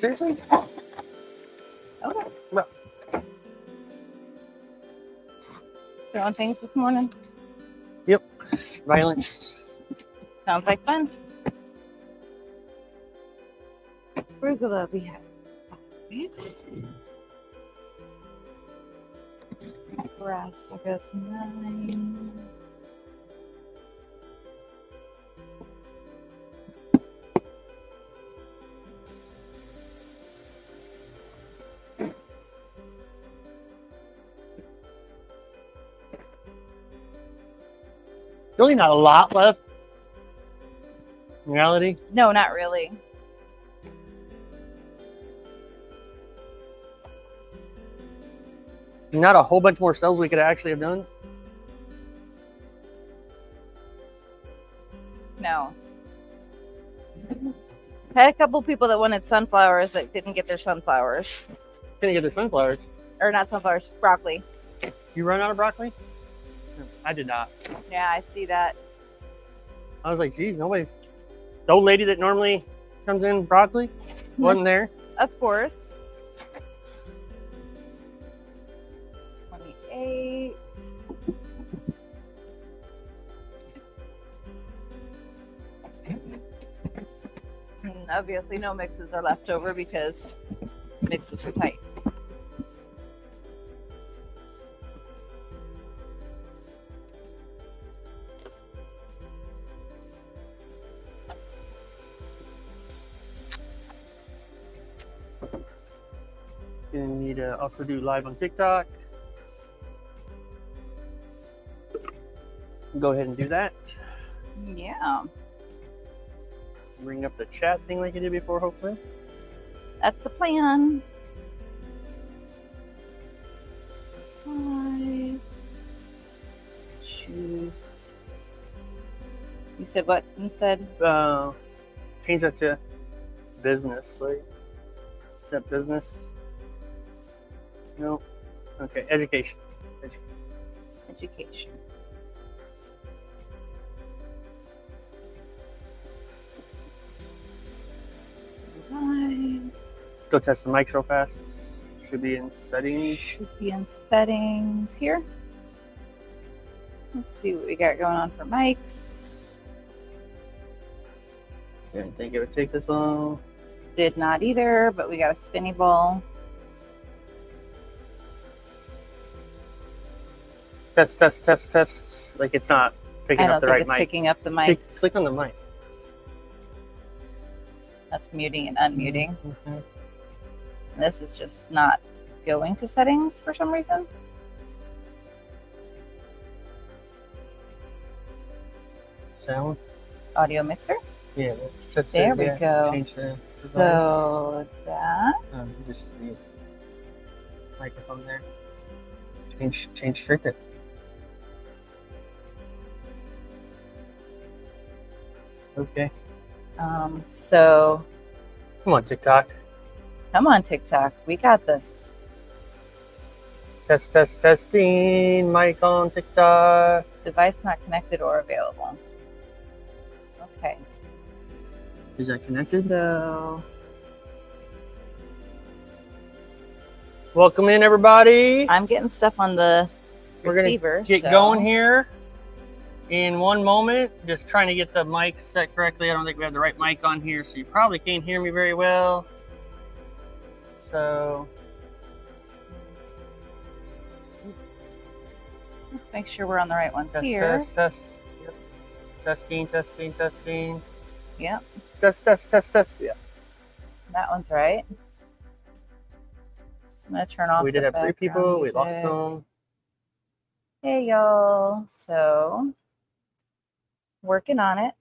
Seriously? Okay. Well, Throwing things this morning. yep. Violence. Sounds like fun. Arugula, we have brassicas 9. Really not a lot left. In reality. No, not really. Not a whole bunch more cells we could actually have done. No. Had a couple people that wanted sunflowers that didn't get their sunflowers. Couldn't get their sunflowers. Or not sunflowers, broccoli. You run out of broccoli? I did not. Yeah, I see that. I was like, geez, nobody's. The old lady that normally comes in broccoli wasn't there. Of course. 28. And obviously no mixes are left over because mixes are tight. You need to also do live on TikTok. Go ahead and do that. Yeah, Bring up the chat thing like you did before, hopefully. that's the plan. 5. Choose. You said what instead? Change that to business. Like, is that business? No. Okay, education. Education. Go test the mics real fast. Should be in settings. Should be in settings here. Let's see what we got going on for mics. Didn't think it would take this long. Did not either, but we got a spinny ball. Test. Like it's not picking I don't up the think right it's mic. picking up the mics. Click on the mic. That's muting and unmuting. Mm-hmm. This is just not going to settings for some reason. Sound. Audio mixer. Yeah. That's There it, we yeah. go. Change the So that. just the microphone there. Change cricket. Okay. So Come on, TikTok. come on, TikTok. We got this. Testing. Mic on TikTok. Device not connected or available. Okay. Is that connected? So Welcome in, everybody. I'm getting stuff on the We're gonna receiver. get going here in one moment. Just trying to get the mic set correctly. I don't think we have the right mic on here, so you probably can't hear me very well. So let's make sure we're on the right ones here. test. Yep. Testing. Yep, Test. Yeah. that one's right. I'm gonna turn off. We did the have 3 people. We lost background music. them. Hey y'all. So working on it.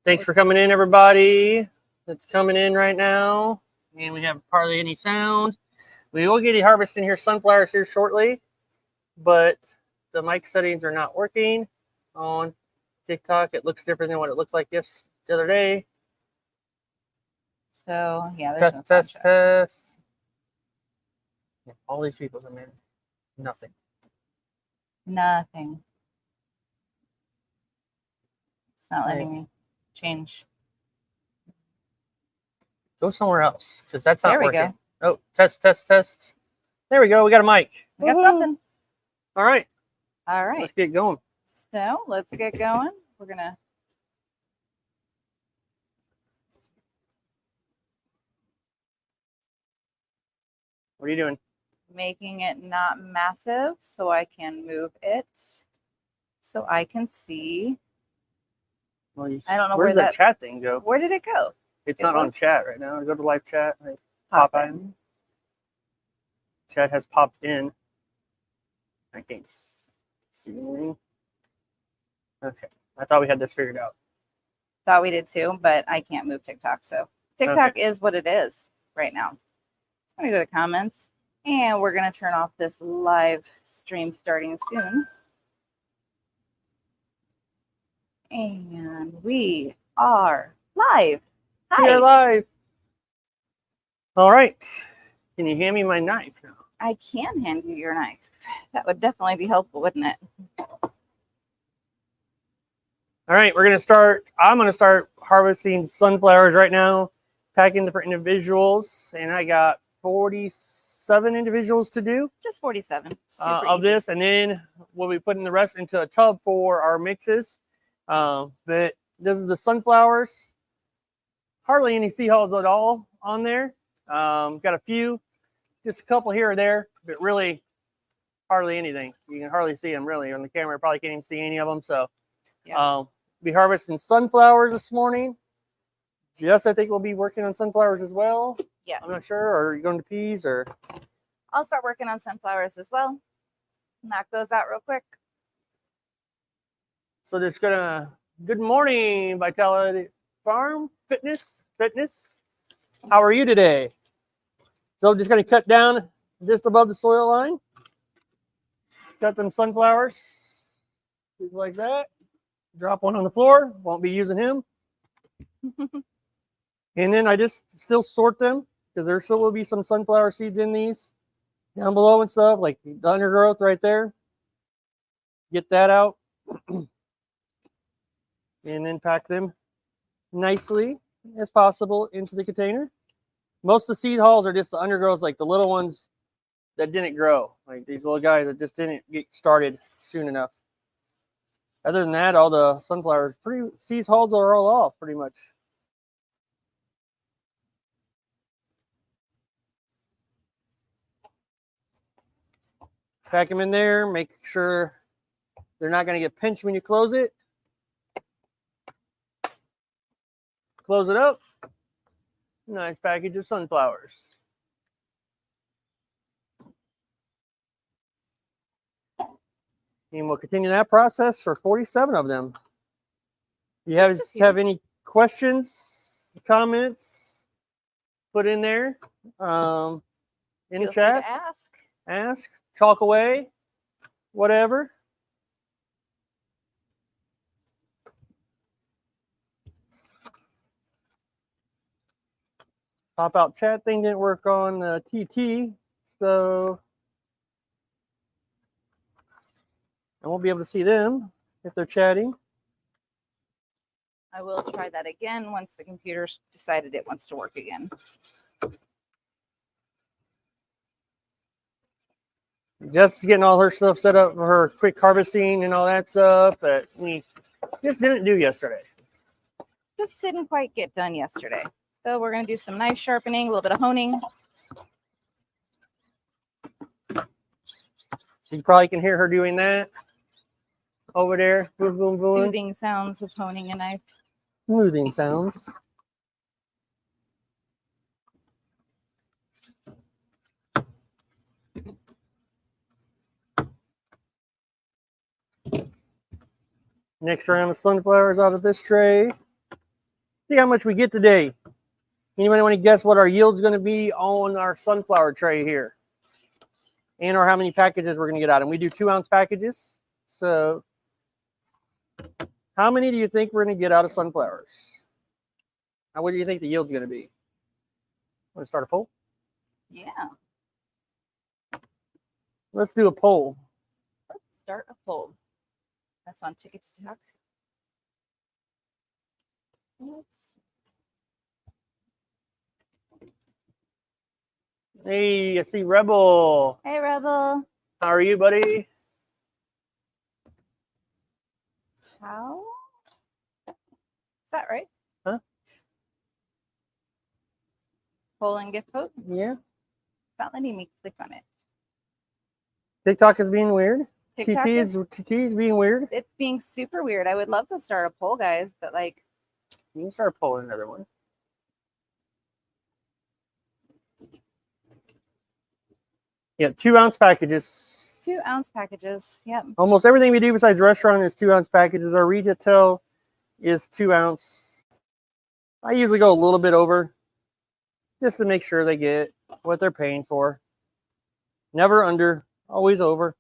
Thanks for coming in, everybody. That's coming in right now. And we have hardly any sound. We will get harvesting here sunflowers here shortly, but the mic settings are not working on TikTok. It looks different than what it looked like the other day. So yeah, there's Test. Yeah, all these people come in. Nothing. Nothing. It's not letting me change. Go somewhere else because that's not There we working. go. Oh, test, test, test. There we go. We got a mic. We got Woohoo. something. All right. All right. Let's get going. So let's get going. We're gonna What are you doing? making it not massive so I can move it so I can see. Well, I don't know where where did that that chat thing go? Where did it go? It's It not on was- chat right now. Go to live chat. Pop Pop in. in. Chat has popped in. I can't see anything. Okay. I thought we had this figured out. Thought we did too, but I can't move TikTok. So TikTok is what it is right now. I'm gonna go to comments and we're gonna turn off this live stream starting soon. And we are live. We Hi. are live. All right. Can you hand me my knife now? I can hand you your knife. That would definitely be helpful, wouldn't it? All right, we're gonna start. I'm gonna start harvesting sunflowers right now, packing them for individuals, and I got 47 individuals to do Just 47. Super of easy. this, and then we'll be putting the rest into a tub for our mixes. But this is the sunflowers. Hardly any seed hulls at all on there. Got a few, just a couple here or there, but really hardly anything. You can hardly see them really on the camera. Probably can't even see any of them. So. Yeah. Be harvesting sunflowers this morning. Jess, I think we'll be working on sunflowers as well. Yes. I'm not sure. Or are you going to peas or? I'll start working on sunflowers as well. Knock those out real quick. So just gonna. Good morning, Vitality Farm Fitness. How are you today? So just gonna cut down just above the soil line. Cut them sunflowers, just like that. Drop one on the floor. Won't be using him. And then I just still sort them because there still will be some sunflower seeds in these down below and stuff, like the undergrowth right there. Get that out. And then pack them nicely as possible into the container. Most of the seed hulls are just the undergrowth, like the little ones that didn't grow, like these little guys that just didn't get started soon enough. Other than that, all the sunflowers, seed hulls are all off pretty much. Pack them in there, make sure they're not going to get pinched when you close it. Close it up. Nice package of sunflowers. And we'll continue that process for 47 of them. You have any questions, comments, put in there in the Feel free chat. to Ask, talk away, whatever. Pop out chat thing didn't work on TT, so I won't be able to see them if they're chatting. I will try that again once the computer's decided it wants to work again. Jess is getting all her stuff set up for her quick harvesting and all that stuff that we just didn't do yesterday. Just didn't quite get done yesterday. So we're going to do some knife sharpening, a little bit of honing. You probably can hear her doing that over there. Boom, boom, boom. Soothing sounds of honing a knife. Smoothing sounds. Next round of sunflowers out of this tray. See how much we get today. Anybody want to guess what our yield's going to be on our sunflower tray here? And or how many packages we're going to get out. And we do 2-ounce packages. So how many do you think we're going to get out of sunflowers? Now, what do you think the yield's going to be? Want to start a poll? Yeah. Let's do a poll. Let's start a poll. That's on Ticket to Talk. Hey, I see Rebel. Hey, Rebel. How are you, buddy? How? Is that right? Huh? Poll and gift vote? Yeah. It's not letting me click on it. TikTok is being weird. TikTok TT is being weird. It's being super weird. I would love to start a poll, guys, but like, You can start pulling another one. Yeah, 2-ounce packages. 2-ounce packages. Yep. Almost everything we do besides restaurant is 2-ounce packages. Our retail is 2-ounce. I usually go a little bit over just to make sure they get what they're paying for. Never under, always over.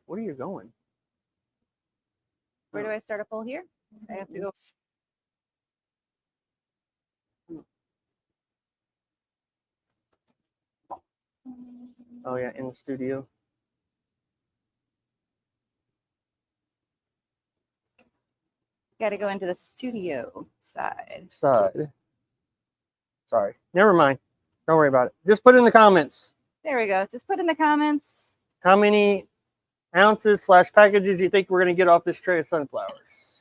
Where are you going? Where do I start a poll here? I have to go. Oh yeah, in the studio. Got to go into the studio side. Sorry. Never mind. Don't worry about it. Just put in the comments. There we go. Just put in the comments. How many ounces / packages do you think we're going to get off this tray of sunflowers?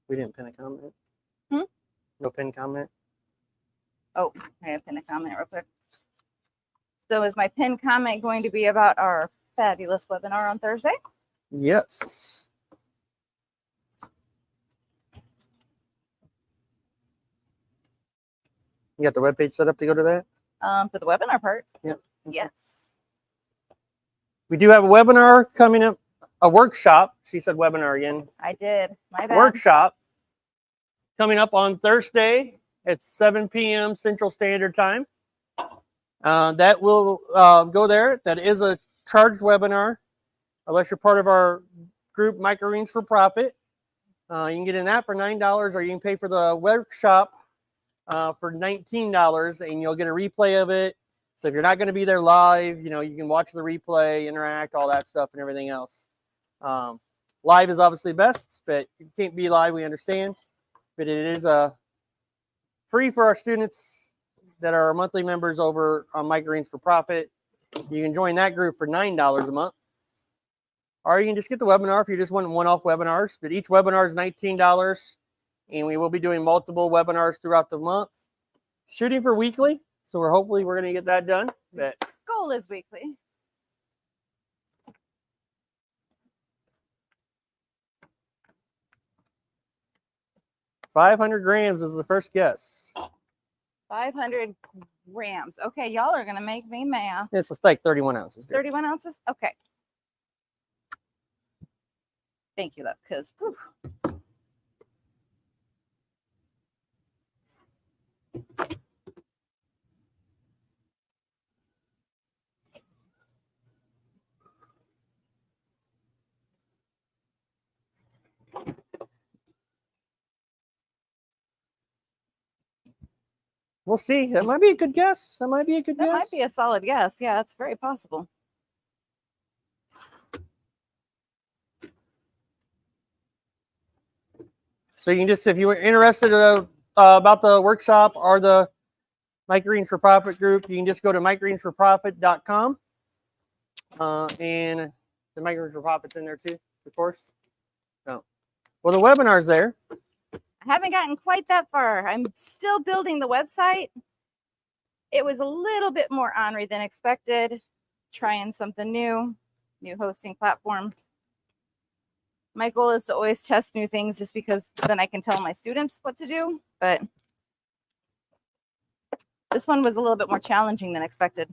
We didn't pin a comment. No pin comment. Oh, I have pinned a comment real quick. So is my pinned comment going to be about our fabulous webinar on Thursday? Yes. You got the webpage set up to go to that? For the webinar part? Yep. Yes. We do have a webinar coming up, a workshop. She said webinar again. I did. My bad. Workshop coming up on Thursday at 7 p.m. Central Standard Time. That will go there. That is a charged webinar, unless you're part of our group Microgreens for Profit. You can get in that for $9, or you can pay for the workshop for $19, and you'll get a replay of it. So if you're not going to be there live, you can watch the replay, interact, all that stuff, and everything else. Live is obviously best, but you can't be live, we understand. But it is free for our students that are monthly members over on Microgreens for Profit. You can join that group for $9 a month. Or you can just get the webinar if you just want one-off webinars. But each webinar is $19, and we will be doing multiple webinars throughout the month. Shooting for weekly, so hopefully we're going to get that done. But goal is weekly. $500 grams is the first guess. 500 grams. Okay, y'all are going to make me math. It's like 31 ounces. 31 ounces? Okay. Thank you, love, because we'll see. That might be a good guess. That might be a solid guess. Yeah, it's very possible. So you can just, if you were interested about the workshop or the Microgreens for Profit group, you can just go to microgreensforprofit.com. And the Microgreens for Profit's in there too, of course. No. Well, the webinar's there. I haven't gotten quite that far. I'm still building the website. It was a little bit more ornery than expected. Trying something new hosting platform. My goal is to always test new things just because then I can tell my students what to do. But this one was a little bit more challenging than expected.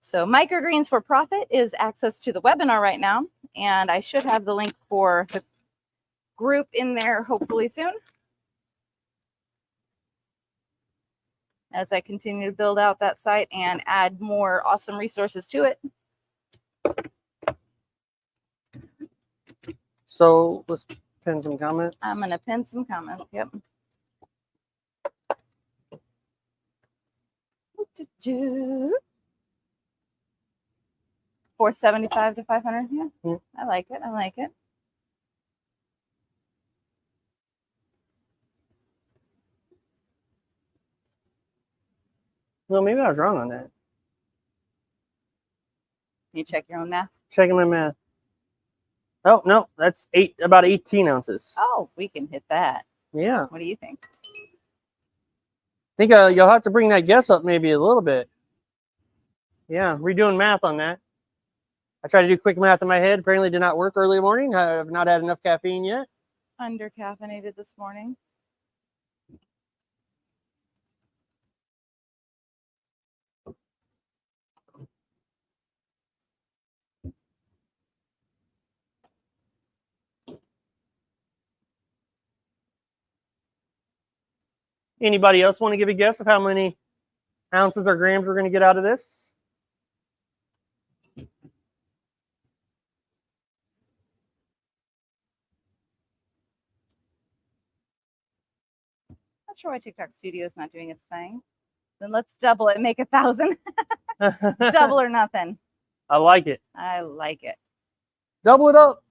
So Microgreens for Profit is access to the webinar right now. And I should have the link for the group in there hopefully soon. as I continue to build out that site and add more awesome resources to it. So let's pin some comments. I'm going to pin some comments. Yep. $475 to $500. Yeah, I like it. I like it. Well, maybe I was wrong on that. You check your own math. Checking my math. Oh no, that's about 18 ounces. Oh, we can hit that. Yeah. What do you think? I think you'll have to bring that guess up maybe a little bit. Yeah, redoing math on that. I tried to do quick math in my head. Apparently did not work early morning. I have not had enough caffeine yet. Under caffeinated this morning. Anybody else want to give a guess of how many ounces or grams we're going to get out of this? Not sure why TikTok Studio is not doing its thing. Then let's double it and make 1,000. Double or nothing. I like it. I like it. Double it up.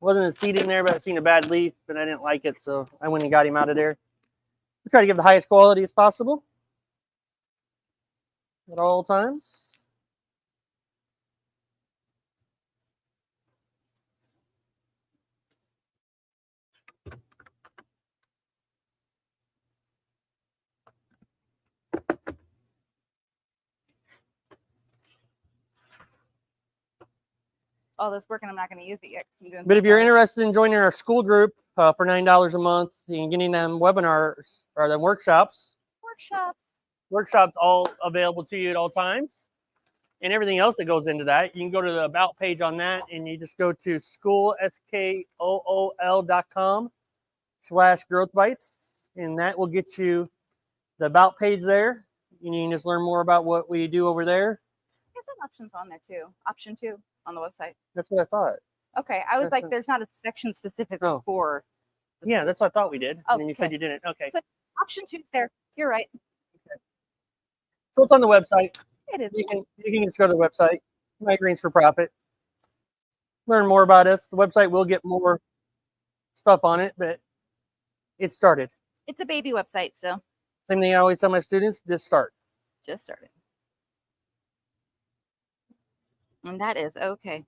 Wasn't a seed in there, but I've seen a bad leaf, and I didn't like it, so I went and got him out of there. We try to give the highest quality as possible at all times. All this work and I'm not going to use it yet. But if you're interested in joining our school group for $9 a month and getting them webinars or them workshops all available to you at all times, and everything else that goes into that, you can go to the About page on that, and you just go to school.com/growth bites, and that will get you the About page there. You can just learn more about what we do over there. There's some options on there too. Option 2 on the website. That's what I thought. Okay, I was like, there's not a section specific for. Yeah, that's what I thought we did. Oh, and then you said you didn't. Okay. So option 2 is there. You're right. Okay. So it's on the website. It is. You can just go to the website, Microgreens for Profit. Learn more about us. The website will get more stuff on it, but it started. It's a baby website, so. Same thing I always tell my students: just start. Just started. And that is okay.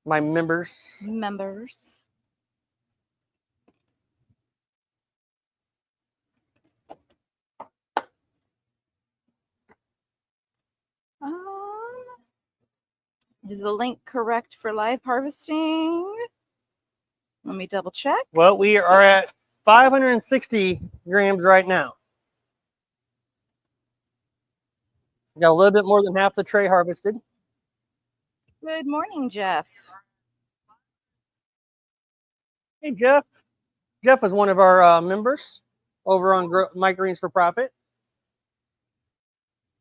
My members. Is the link correct for live harvesting? Let me double check. Well, we are at 560 grams right now. We got a little bit more than half the tray harvested. Good morning, Jeff. Hey, Jeff. Jeff is one of our members over on Microgreens for Profit.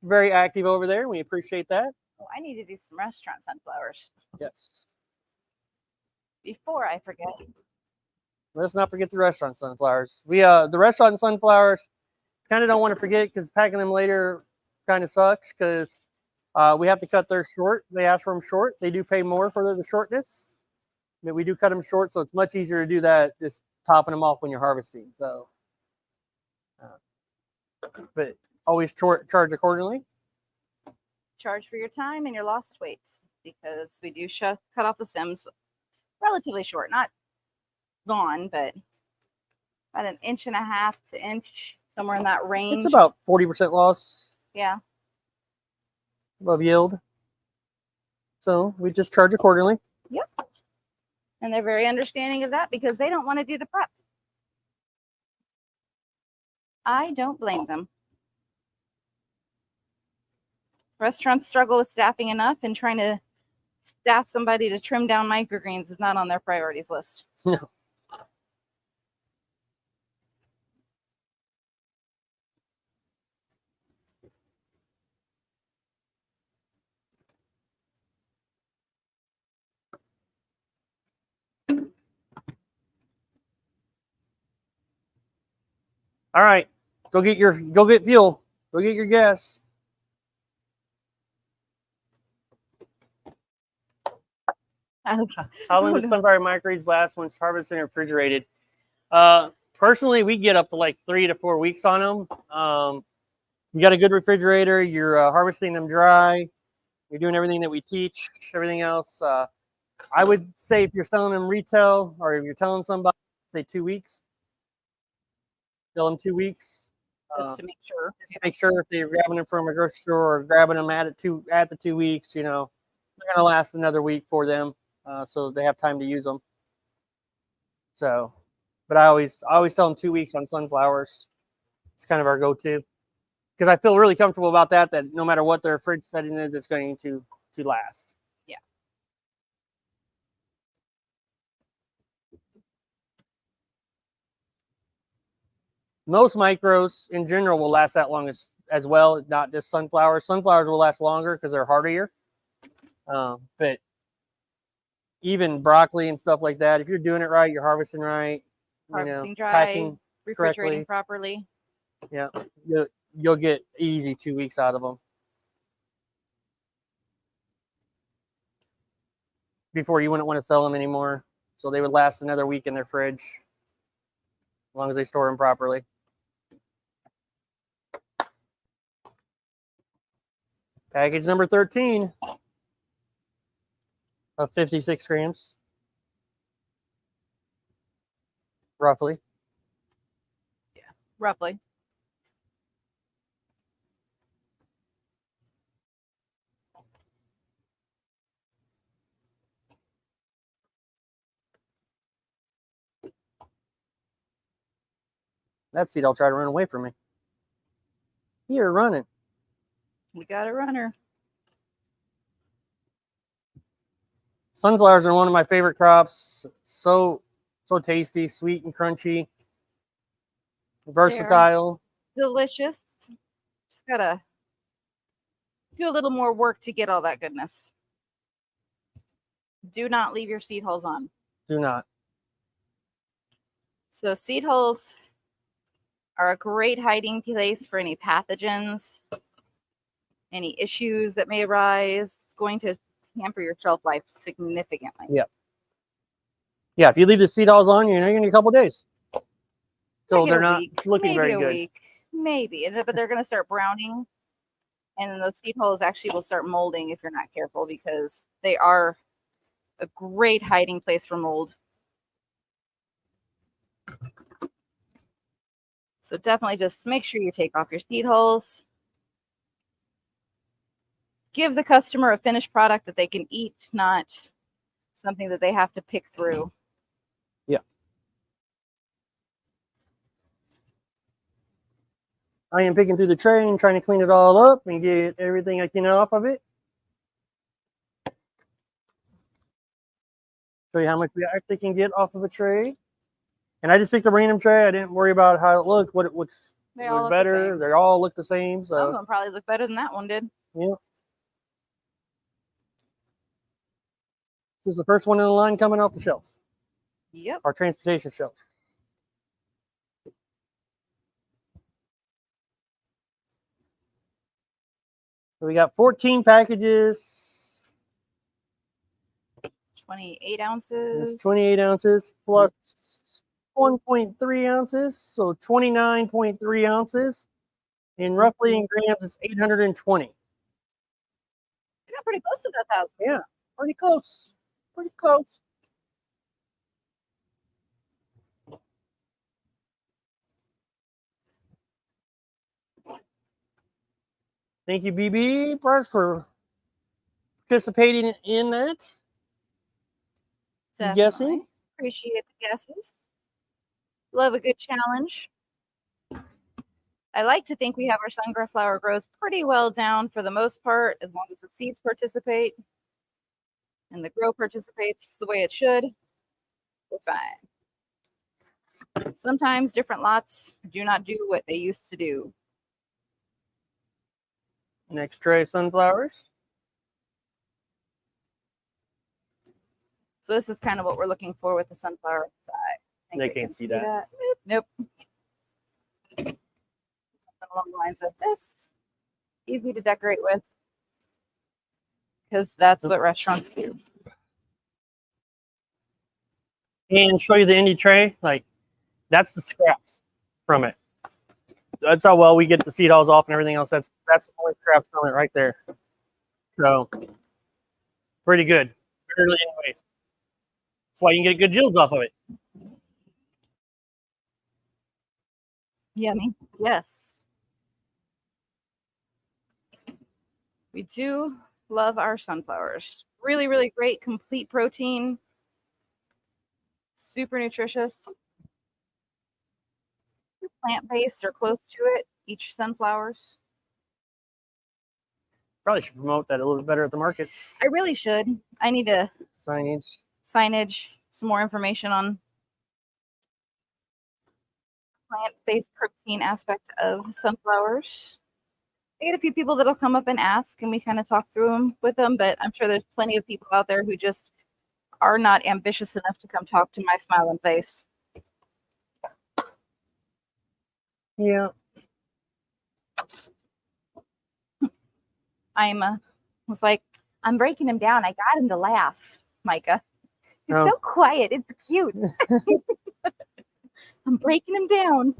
Very active over there. We appreciate that. Oh, I need to do some restaurant sunflowers. Yes. Before I forget. Let's not forget the restaurant sunflowers. The restaurant sunflowers kind of don't want to forget, because packing them later kind of sucks, because we have to cut theirs short. They ask for them short. They do pay more for the shortness, but we do cut them short, so it's much easier to do that just topping them off when you're harvesting. So, but always charge accordingly. Charge for your time and your lost weight, because we do cut off the stems relatively short, not gone, but about 1.5 inches to inch, somewhere in that range. It's about 40% loss. Yeah. Of yield. So we just charge accordingly. Yep. And they're very understanding of that, because they don't want to do the prep. I don't blame them. Restaurants struggle with staffing enough and trying to staff somebody to trim down microgreens is not on their priorities list. No. All right, go get fuel. Go get your gas. How long does sunflower microgreens last once harvested and refrigerated? Personally, we get up to like 3 to 4 weeks on them. You got a good refrigerator. You're harvesting them dry. You're doing everything that we teach. Everything else, I would say if you're selling them retail or if you're telling somebody, say 2 weeks. Tell them 2 weeks. Just to make sure. Just to make sure if they're grabbing them from a grocery store or grabbing them at the 2 weeks, you know, they're gonna last another week for them, so they have time to use them. So, but I always tell them 2 weeks on sunflowers. It's kind of our go-to because I feel really comfortable about that. That no matter what their fridge setting is, it's going to last. Yeah. Most micros in general will last that long as well, not just sunflowers. Sunflowers will last longer because they're hardier. But even broccoli and stuff like that, if you're doing it right, you're harvesting right, harvesting dry, packing refrigerating properly. Yeah, you'll get easy 2 weeks out of them before you wouldn't want to sell them anymore. So they would last another week in their fridge as long as they store them properly. Package number 13 of 56 grams, roughly. Yeah, roughly. That seed, I'll try to run away from me. You're running. We got a runner. Sunflowers are one of my favorite crops. So tasty, sweet and crunchy, versatile. They're delicious. Just gotta do a little more work to get all that goodness. Do not leave your seed holes on. Do not. So seed holes are a great hiding place for any pathogens, any issues that may arise. It's going to hamper your shelf life significantly. Yeah. Yeah, if you leave the seed holes on, you're going to need a couple days. So they're not looking very good. Maybe a week. Maybe. But they're going to start browning. And then those seed holes actually will start molding if you're not careful because they are a great hiding place for mold. So definitely just make sure you take off your seed holes. Give the customer a finished product that they can eat, not something that they have to pick through. Yeah. I am picking through the tray and trying to clean it all up and get everything I can off of it. Show you how much we actually can get off of a tray. And I just picked a random tray. I didn't worry about how it looked, what was better. They all look the same. So. Some of them probably look better than that one did. Yeah. This is the first one in the line coming off the shelf. Yep. Our transportation shelf. So we got 14 packages. 28 ounces. It's 28 ounces plus 1.3 ounces, so 29.3 ounces. And roughly in grams, it's 820. You got pretty close to that 1,000. Yeah, pretty close. Pretty close. Thank you, BB Parks, for participating in that. Definitely. Guessing. Appreciate the guesses. Love a good challenge. I like to think we have our sunflower grows pretty well down for the most part, as long as the seeds participate. and the grow participates the way it should, we're fine. Sometimes different lots do not do what they used to do. Next tray of sunflowers. So this is kind of what we're looking for with the sunflower side. They can't see that. Nope. Something along the lines of this. Easy to decorate with. Because that's what restaurants do. And show you the indie tray. Like, that's the scraps from it. That's how well we get the seed hulls off and everything else. That's the only scraps from it right there. So, pretty good. Early anyways. That's why you can get good yields off of it. Yummy. Yes. We do love our sunflowers. Really, really great, complete protein. Super nutritious. Plant-based or close to it, each sunflowers. Probably should promote that a little bit better at the markets. I really should. I need to signage, some more information on plant-based protein aspect of sunflowers. I get a few people that'll come up and ask, and we kind of talk through them with them, but I'm sure there's plenty of people out there who just are not ambitious enough to come talk to my smiling face. Yeah. Was like, I'm breaking him down. I got him to laugh, Micah. He's so quiet. It's cute. I'm breaking him down.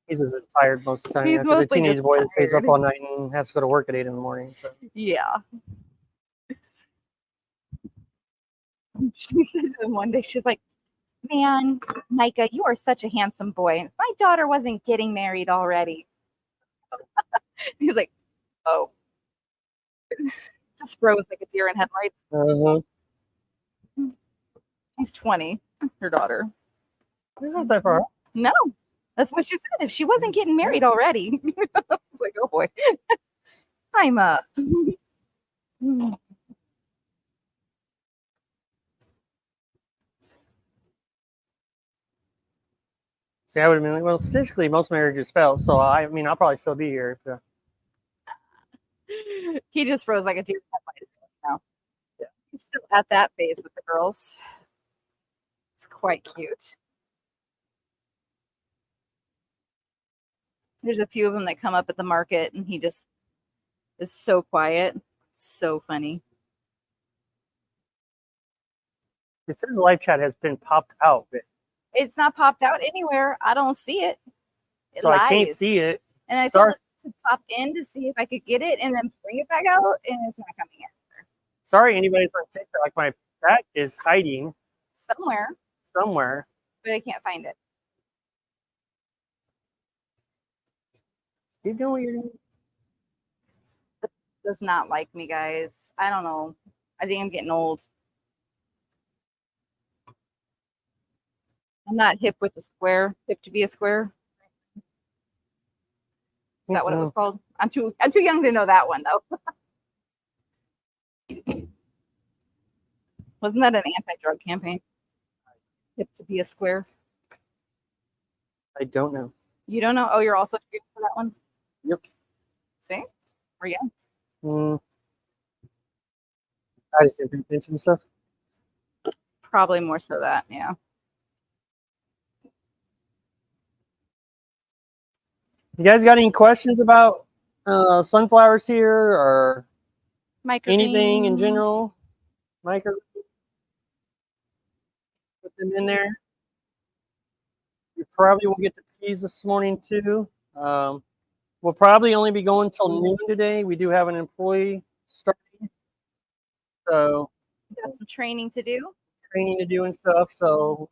He's as tired most of the time. He's Because a teenage boy that stays up tired. all night and has to go to work at 8 in the morning. So. Yeah. She said to him one day, she's like, man, Micah, you are such a handsome boy. My daughter wasn't getting married already. He's like, oh. Just froze like a deer in headlights. She's 20, her daughter. It's not that far. No, that's what she said. If she wasn't getting married already. I was like, oh boy. I'm See, I would have been like, well, statistically, most marriages fail. So, I mean, I'll probably still be here. He just froze like a deer in headlights. No. Yeah. He's still at that phase with the girls. It's quite cute. There's a few of them that come up at the market, and he just is so quiet. It's so funny. It says live chat has been popped out. It's not popped out anywhere. I don't see it. So I can't see it. And I told it to pop in to see if I could get it and then bring it back out, and it's not coming in. Sorry, anybody's on TikTok. Like, my cat is hiding somewhere, but I can't find it. Keep doing what you're doing. It does not like me, guys. I don't know. I think I'm getting old. I'm not hip with the square. Hip to be a square. Is that what it was called? I'm too young to know that one though. Wasn't that an anti-drug campaign? Hip to be a square. I don't know. You don't know? Oh, you're also shooting for that one? Yep. See? We're young. I just didn't pay attention to stuff. Probably more so that, yeah. You guys got any questions about sunflowers here or anything in general? Micro, put them in there. You probably will get the peas this morning too. We'll probably only be going till noon today. We do have an employee starting, so we got some training to do. And stuff. So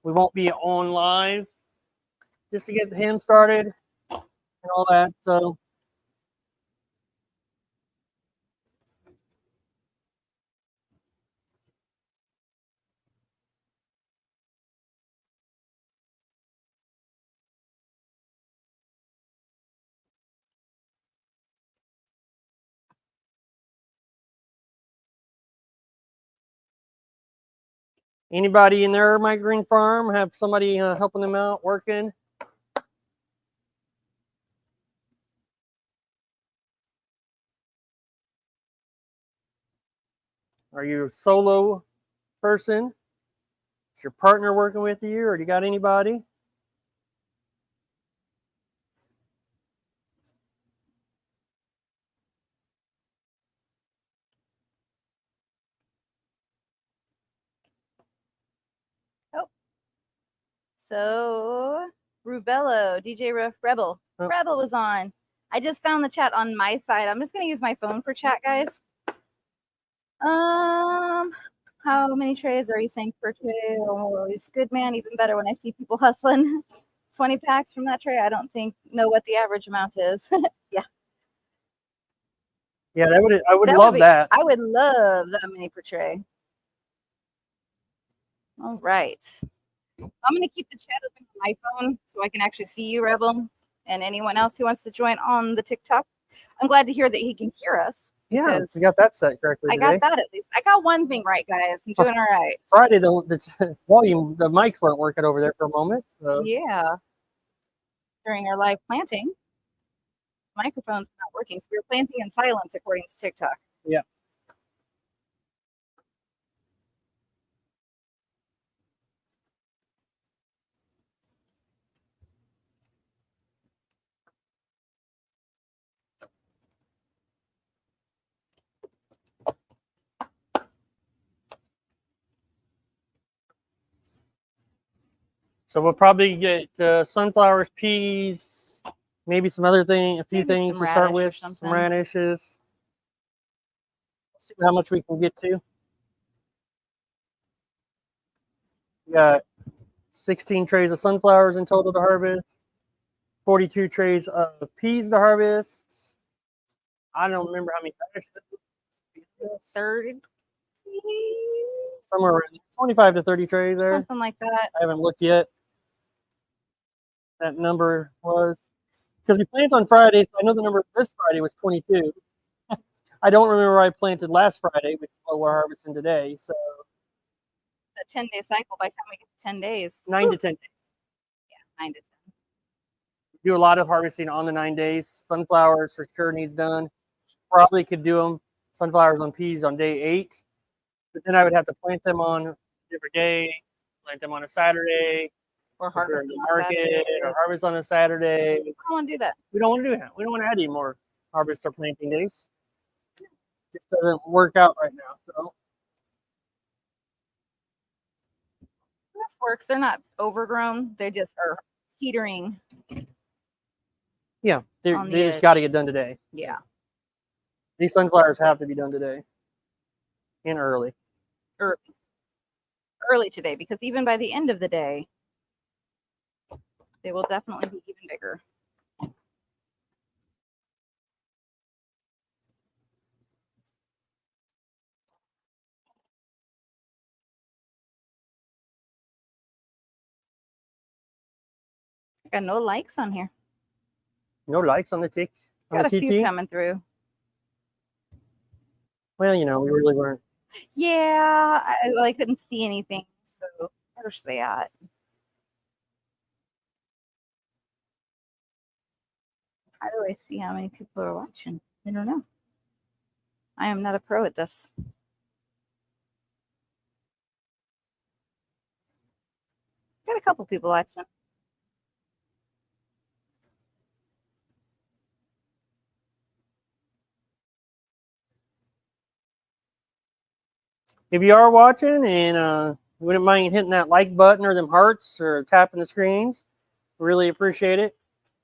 we won't be on live just to get him started and all that. So Anybody in their microgreen farm have somebody helping them out, working? Are you a solo person? Is your partner working with you, or do you got anybody? Oh, so Rubello, DJ Rebel. Oh. Rebel was on. I just found the chat on my side. I'm just gonna use my phone for chat, guys. How many trays are you saying per tray? Oh, he's good, man. Even better when I see people hustling 20 packs from that tray. I don't know what the average amount is. Yeah. Yeah, I would love that. I would love that many per tray. All right. I'm going to keep the chat open on my phone so I can actually see you, Rebel, and anyone else who wants to join on the TikTok. I'm glad to hear that he can hear us. Yeah, we got that set correctly I today. got that at least. I got one thing right, guys. I'm doing all right. Friday, the volume, the mics weren't working over there for a moment. So. Yeah. During our live planting, microphones not working, so we were planting in silence according to TikTok. Yeah. So we'll probably get sunflowers, peas, maybe some other a few things to start with, some radishes. See how much we can get to. We got 16 trays of sunflowers in total to harvest, 42 trays of peas to harvest. I don't remember how many radishes. 30. Somewhere around 25 to 30 trays there. Something like that. I haven't looked yet. That number was because we planted on Friday, so I know the number this Friday was 22. I don't remember I planted last Friday, which is what we're harvesting today. So a 10-day cycle by the time we get to 10 days. 9 to 10 days. Yeah, 9 to 10. We do a lot of harvesting on the 9 days. Sunflowers for sure needs done. Probably could do them sunflowers on peas on day 8, but then I would have to plant them on a different day, plant them on a Saturday, or harvest the market, or harvest on a Saturday. We don't want to do that. We don't want to do that. We don't want to add any more harvest or planting days. It just doesn't work out right now. So this works. They're not overgrown. They just are teetering. Yeah, they just got to get done today. Yeah. These sunflowers have to be done today and early. Early today, because even by the end of the day, they will definitely be even bigger. I got no likes on here. No likes on the tick. Got a few coming through. Well, you know, we really weren't. Yeah, I couldn't see anything. So where's they at? How do I see how many people are watching? I don't know. I am not a pro at this. Got a couple people watching. If you are watching and you wouldn't mind hitting that like button or them hearts or tapping the screens, really appreciate it.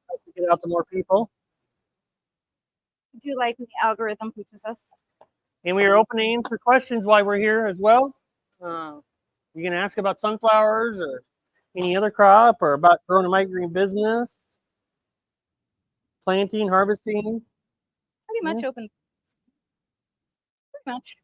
Help to get out to more people. Do like when the algorithm pushes us. And we are open to answer questions while we're here as well. You can ask about sunflowers or any other crop or about growing a microgreen business, planting, harvesting. Pretty much open. Pretty much.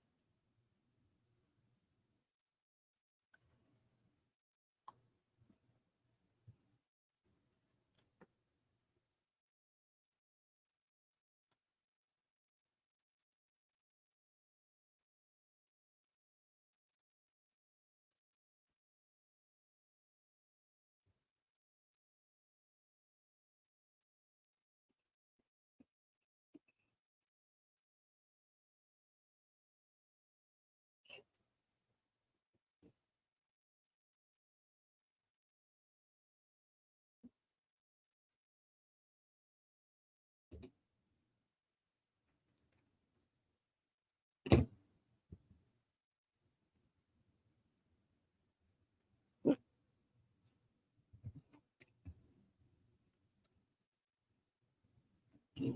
If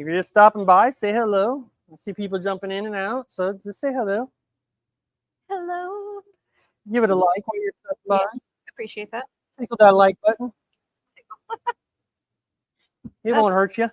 you're just stopping by, say hello. I see people jumping in and out, so just say hello. Hello. Give it a like while you're stopping by. Yeah. Appreciate that. Tickle that like button. It won't hurt you.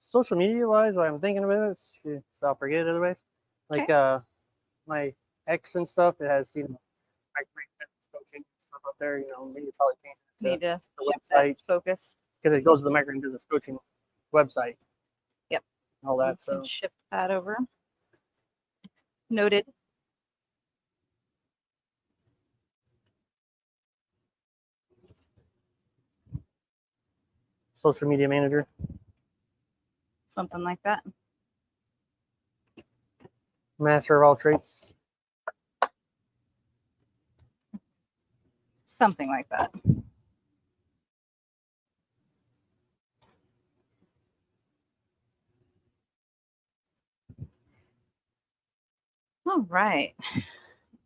Social media wise, I'm thinking about it, so I'll forget it otherwise. Like Okay. my X and stuff, it has coaching stuff up there. Maybe probably change it Need to the shift that website focus. because it goes to the Microgreens business coaching website. Yep. And all that. So shift that over. Noted. social media manager. Something like that. Master of all traits. Something like that. All right.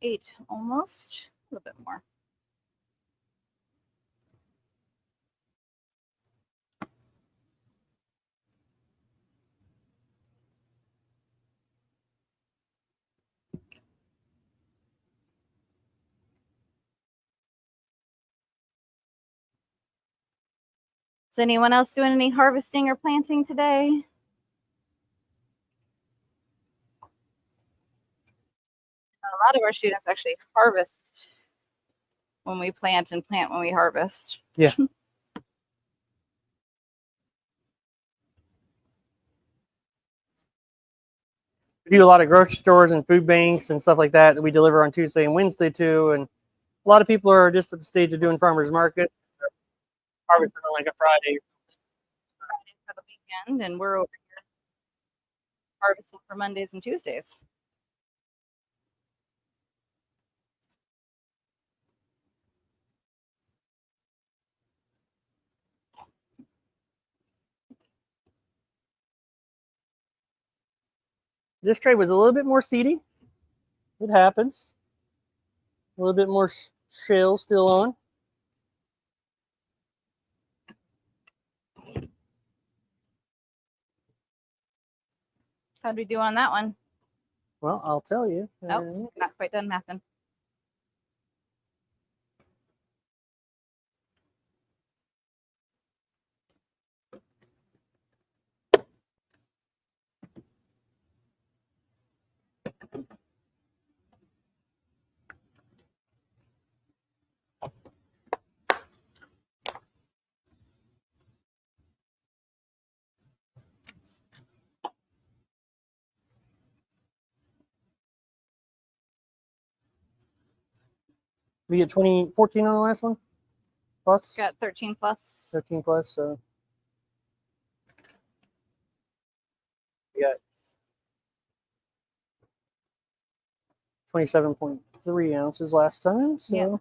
8 almost. A little bit more. Is anyone else doing any harvesting or planting today? A lot of our students actually harvest when we plant and plant when we harvest. Yeah. We do a lot of grocery stores and food banks and stuff like that we deliver on Tuesday and Wednesday too. And a lot of people are just at the stage of doing farmers market, harvesting on like a Friday. Fridays for the weekend, and we're over here harvesting for Mondays and Tuesdays. This tray was a little bit more seedy. It happens. A little bit more shell still on. How'd we do on that one? Well, I'll tell you. Nope, not quite done mathing. We get 14 on the last one? Plus? Got 13 plus. 13 plus, so. got 27.3 ounces last time. So. Yeah.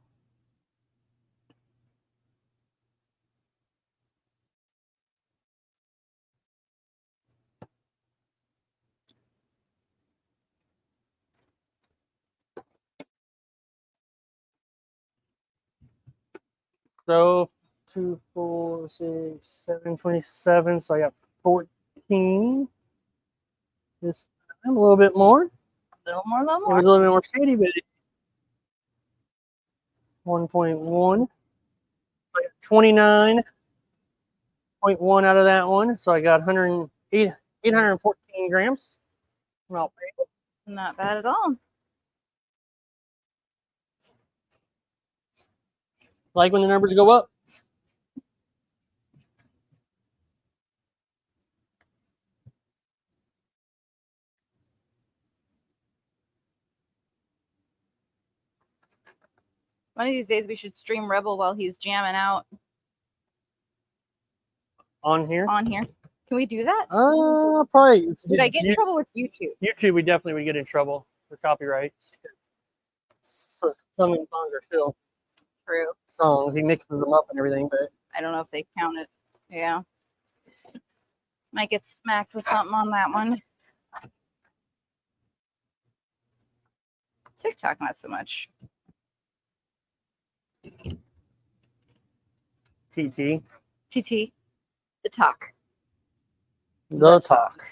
So 2, 4, 6, 7, 27. So I got 14. This time a little bit more. A little more, a little It more. was a little bit more shady, but 1.1. So I got 29.1 out of that one. So I got 814 grams. Well, Not bad at all. like when the numbers go up. One of these days we should stream Rebel while he's jamming out On here? on here. Can we do that? Probably. Would I get in trouble with YouTube? YouTube, we definitely would get in trouble for copyrights. Some of the songs are still True. songs. He mixes them up and everything, but I don't know if they count it. Yeah. Might get smacked with something on that one. TikTok, not so much. TT. TT, the talk. The talk.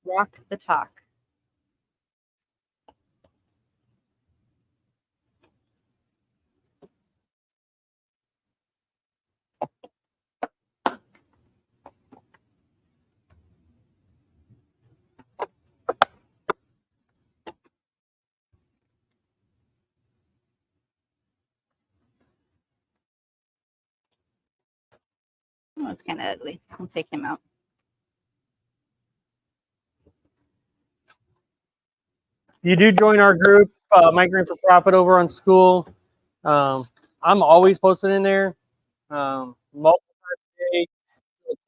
Rock the talk. Oh, it's kind of ugly. I'll take him out. You do join our group, Microgreens for Profit, over on school. I'm always posting in there. Multiple times a day,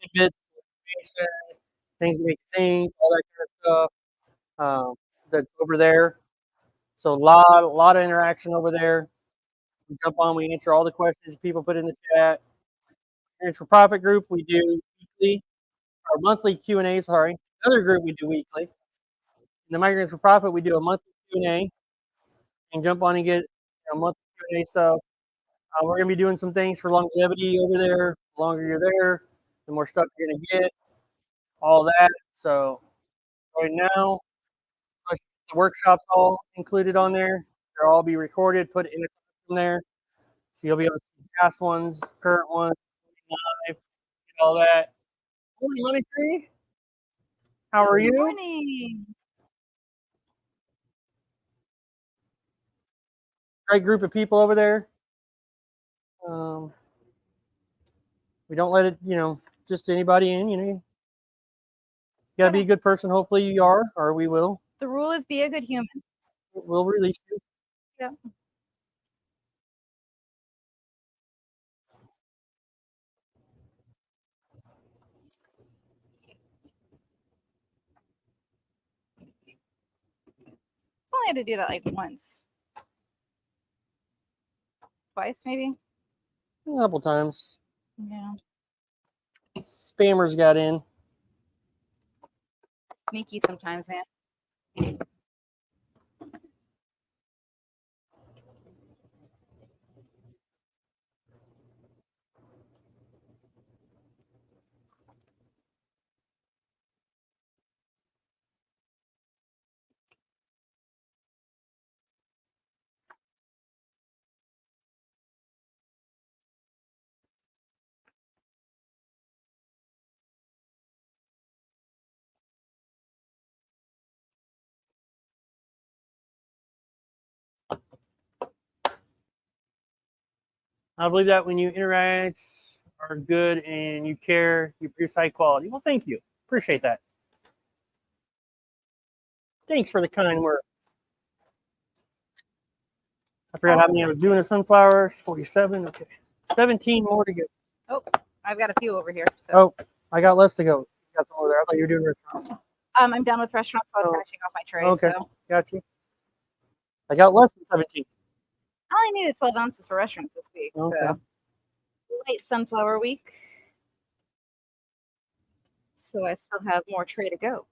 tidbits, information, things to make you think, all that kind of stuff. That's over there. So a lot of interaction over there. We jump on, we answer all the questions people put in the chat. Microgreens for Profit group, we do weekly or monthly Q&A. Sorry, another group we do weekly. In the Microgreens for Profit, we do a monthly Q&A. And jump on and get monthly Q&A stuff. We're going to be doing some things for longevity over there. The longer you're there, the more stuff you're going to get, all that. So right now, the workshops all included on there. They'll all be recorded, put in there. So you'll be able to see past ones, current ones, live, all that. Morning, Money Tree. How are you? Good morning. Great group of people over there. We don't let it, just anybody in. You got to be a good person. Hopefully you are, or we will. The rule is be a good human. We'll release you. Yeah. I only had to do that like once. Twice, maybe. A couple times. Yeah. Spammers got in. Sneaky sometimes, man. I believe that when you interact, are good, and you care, you produce high quality. Well, thank you. Appreciate that. Thanks for the kind word. I forgot how many I was doing of sunflowers. 47. Okay. 17 more to go. Oh, I've got a few over here. So. Oh, I got less to go. You got some over there. I thought you were doing restaurants. I'm done with restaurants, so I was finishing off my tray. Okay, So. got you. I got less than 17. I only needed 12 ounces for restaurants this week. Okay. So late sunflower week. So I still have more tray to go.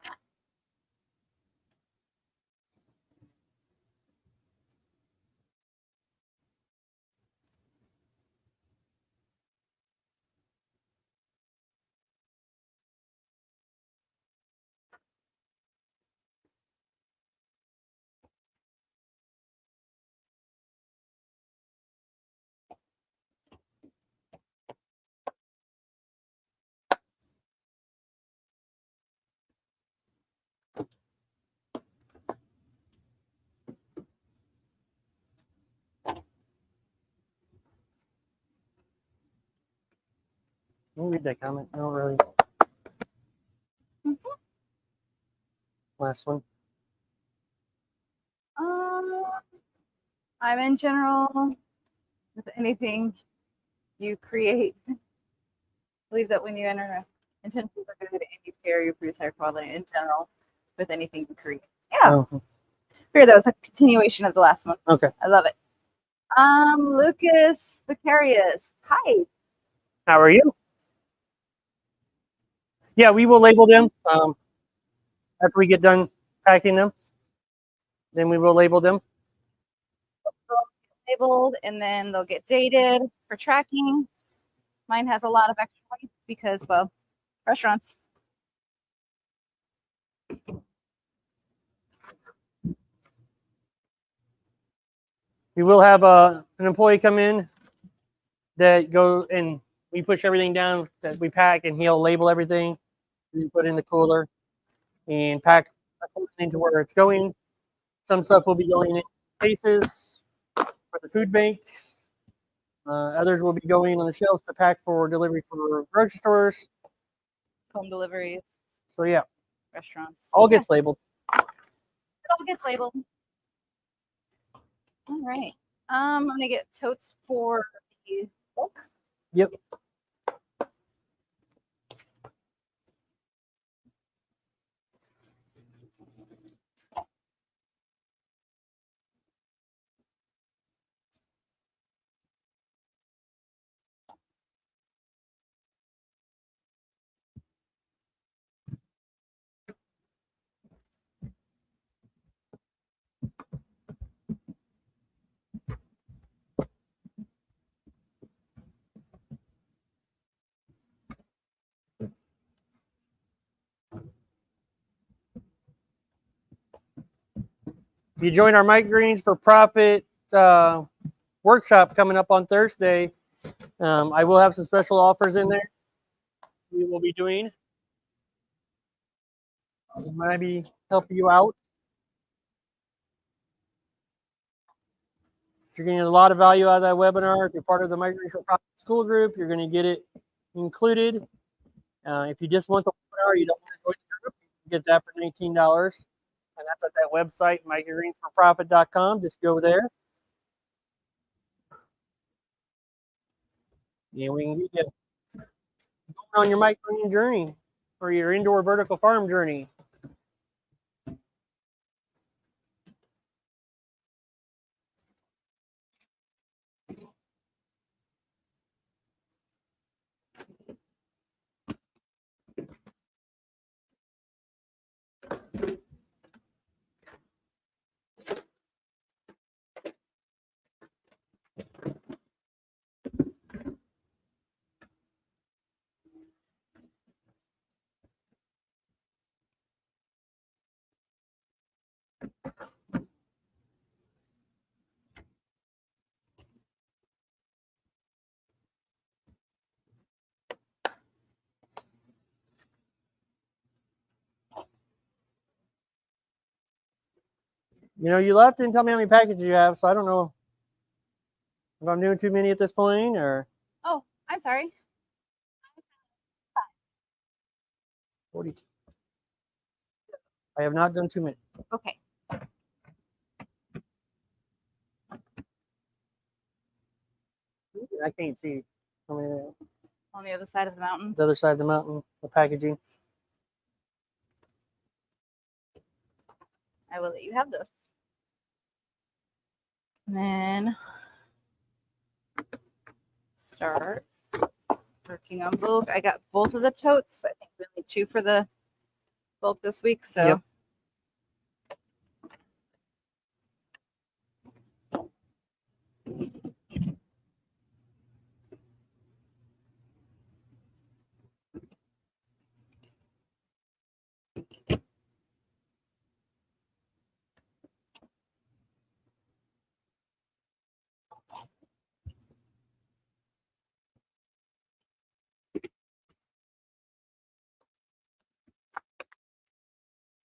Let me read that comment. I don't really. Last one. I'm in general with anything you create. Believe that when you enter intentions are good and you share your produce higher quality in general with anything you create. Yeah. Oh, Fear that was a continuation of the last one. okay. I love it. Lucas Vicarius. Hi. How are you? Yeah, we will label them after we get done packing them. Then we will label them. They'll get labeled and then they'll get dated for tracking. Mine has a lot of extra weight because, well, restaurants. We will have an employee come in that go and we push everything down that we pack, and he'll label everything. We put in the cooler and pack according to where it's going. Some stuff will be going in cases for the food banks. Others will be going on the shelves to pack for delivery for grocery stores. Home deliveries. So yeah, restaurants. all gets labeled. It all gets labeled. All right. I'm gonna get totes for the bulk. Yep. If you join our Microgreens for Profit workshop coming up on Thursday, I will have some special offers in there we will be doing. Maybe help you out. You're getting a lot of value out of that webinar. If you're part of the Microgreens for Profit School Group, you're going to get it included. If you just want the webinar, you don't want to join the group, you can get that for $19. And that's at that website, microgreensforprofit.com. Just go there. And we can get you going on your microgreen journey or your indoor vertical farm journey. You know, you left and tell me how many packages you have, so I don't know if I'm doing too many at this point or. Oh, I'm sorry. 42. I have not done too many. Okay. I can't see how many. On the other side of the mountain. The other side of the mountain, the packaging. I will let you have this. And then start working on bulk. I got both of the totes. I think we only 2 for the bulk this week. So Yep.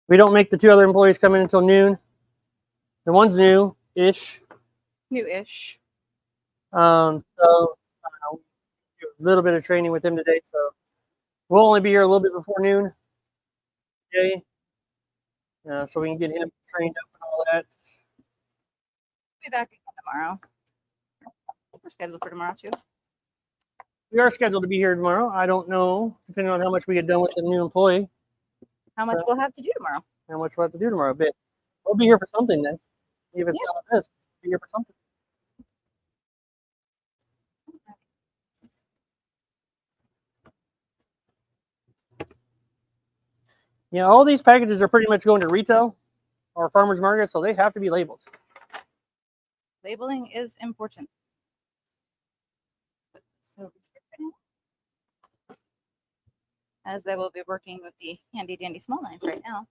We don't make the 2 other employees come in until noon. The one's new-ish. new-ish. So I don't know, do a little bit of training with him today. So we'll only be here a little bit before noon today, so we can get him trained up and all that. Be back again tomorrow. We're scheduled for tomorrow too. We are scheduled to be here tomorrow. I don't know, depending on how much we get done with the new employee, How much we'll have to do tomorrow. how much we'll have to do tomorrow. But we'll be here for something then. Even if it's not this, we'll be here for something. Yeah, all these packages are pretty much going to retail or farmers market, so they have to be labeled. Labeling is important. So, as I will be working with the handy dandy small knife right now.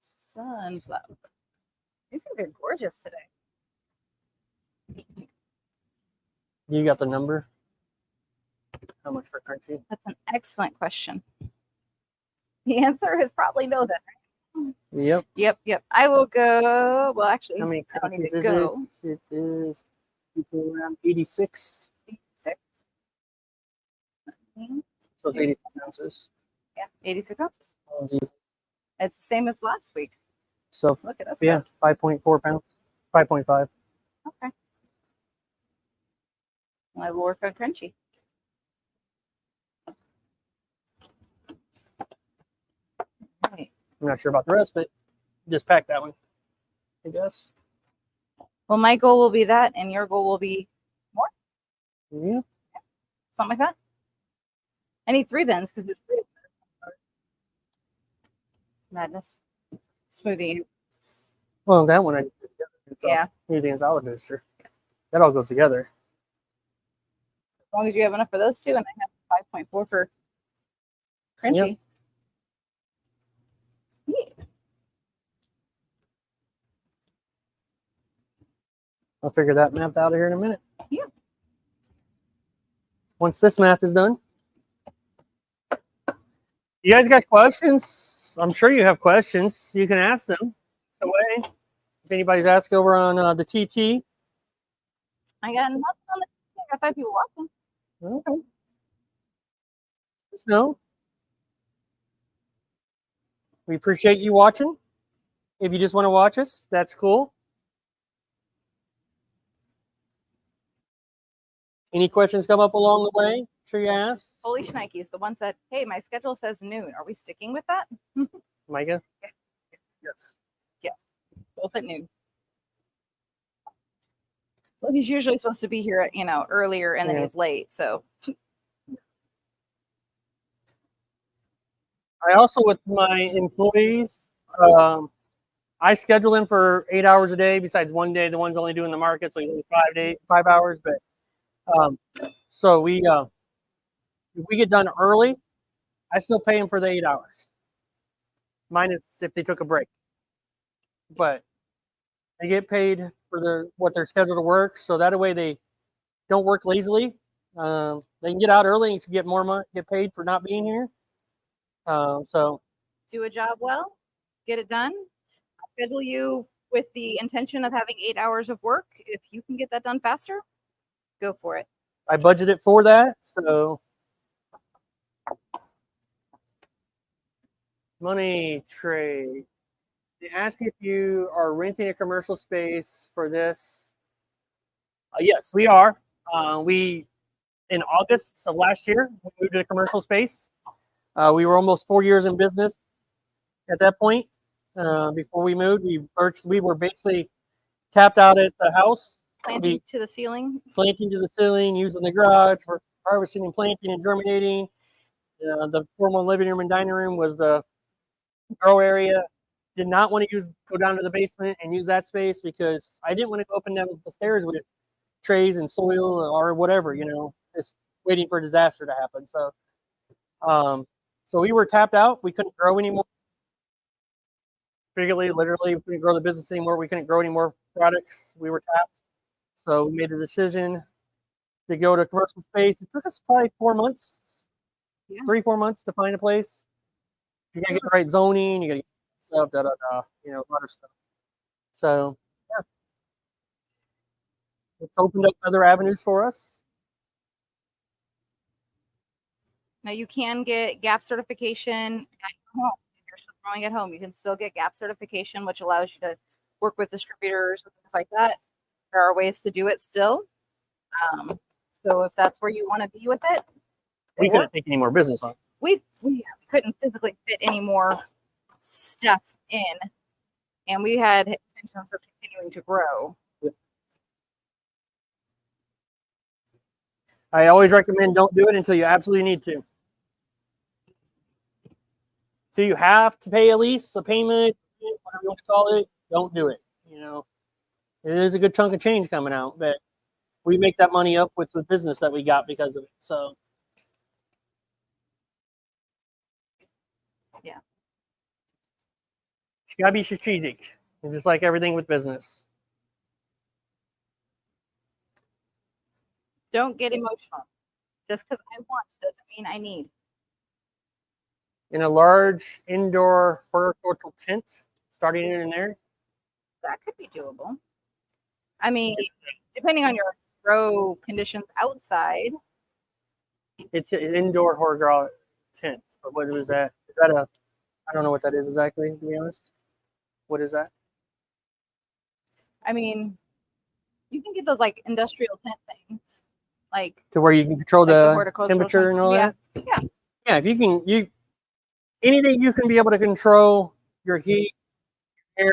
Sunflower. These things are gorgeous today. You got the number? How much for crunchy? That's an excellent question. The answer is probably no then. Yep. Yep. I will go. Well, actually, How many I don't need crunchies to is go. it? It is around 86. 86. So it's 86 ounces. Yeah, 86 ounces. Oh, geez. It's the same as last week. So Look at us. yeah, 5.4 pounds. 5.5. Okay. Well, I will work on crunchy. Right. I'm not sure about the rest, but just pack that one, I guess. Well, my goal will be that, and your goal will be more? Yeah. Something like that? I need 3 bins because there's 3. Madness. Smoothie. Well, that one I did together. Yeah. Smoothie and salad booster. That all goes together. As long as you have enough for those 2, and I have 5.4 for crunchy. Yep. Yeah. I'll figure that math out here in a minute. Yeah. Once this math is done. You guys got questions? I'm sure you have questions. You can ask them away. If anybody's asking over on the TT. I got nothing on the. I got 5 people watching. Okay. Just know. We appreciate you watching. If you just want to watch us, that's cool. Any questions come up along the way? Sure you ask. Holy shnikes. The one said, hey, my schedule says noon. Are we sticking with that? Micah? Yeah. Yes. Yes. Both at noon. Well, he's usually supposed to be here at, earlier, and then he's late. So I also, with my employees, I schedule them for 8 hours a day. Besides one day, the one's only doing the market, so only 5 hours. But so if we get done early, I still pay them for the 8 hours, minus if they took a break. But they get paid for what they're scheduled to work, so that way they don't work lazily. They can get out early and get more money, get paid for not being here. So do a job well, get it done. I'll schedule you with the intention of having 8 hours of work. If you can get that done faster, go for it. I budgeted for that. So money trade. They ask if you are renting a commercial space for this. Yes, we are. We in August of last year, we moved to a commercial space. We were almost 4 years in business at that point. Before we moved, we were basically tapped out at the house. Planting to the ceiling. Planting to the ceiling, using the garage for harvesting and planting and germinating. The formal living room and dining room was the grow area. Did not want to go down to the basement and use that space because I didn't want to go up and down the stairs with trays and soil or whatever, just waiting for a disaster to happen. So we were tapped out. We couldn't grow anymore. Figuratively, literally, we couldn't grow the business anymore. We couldn't grow any more products. We were tapped. So we made a decision to go to commercial space. It took us probably 4 months, 3-4 months to find a place. You gotta get the right zoning. You gotta get stuff, a lot of stuff. So yeah, it's opened up other avenues for us. Now you can get GAP certification at home. If you're still growing at home, you can still get GAP certification, which allows you to work with distributors and things like that. There are ways to do it still. So if that's where you want to be with it, we couldn't take any more business on. We couldn't physically fit any more stuff in, and we had intentions of continuing to grow. I always recommend don't do it until you absolutely need to. So you have to pay a lease, a payment, whatever you want to call it. Don't do it. It is a good chunk of change coming out, but we make that money up with the business that we got because of it. So yeah, you gotta be strategic. It's just like everything with business. Don't get emotional. Just because I want doesn't mean I need. In a large indoor horticultural tent, starting in there. That could be doable. I mean, depending on your grow conditions outside. It's an indoor horticultural tent. So what was that? Is that I don't know what that is exactly, to be honest. What is that? I mean, you can get those like industrial tent things. Like to where you can control the temperature and all that? Yeah. Yeah, if anything you can be able to control your heat, air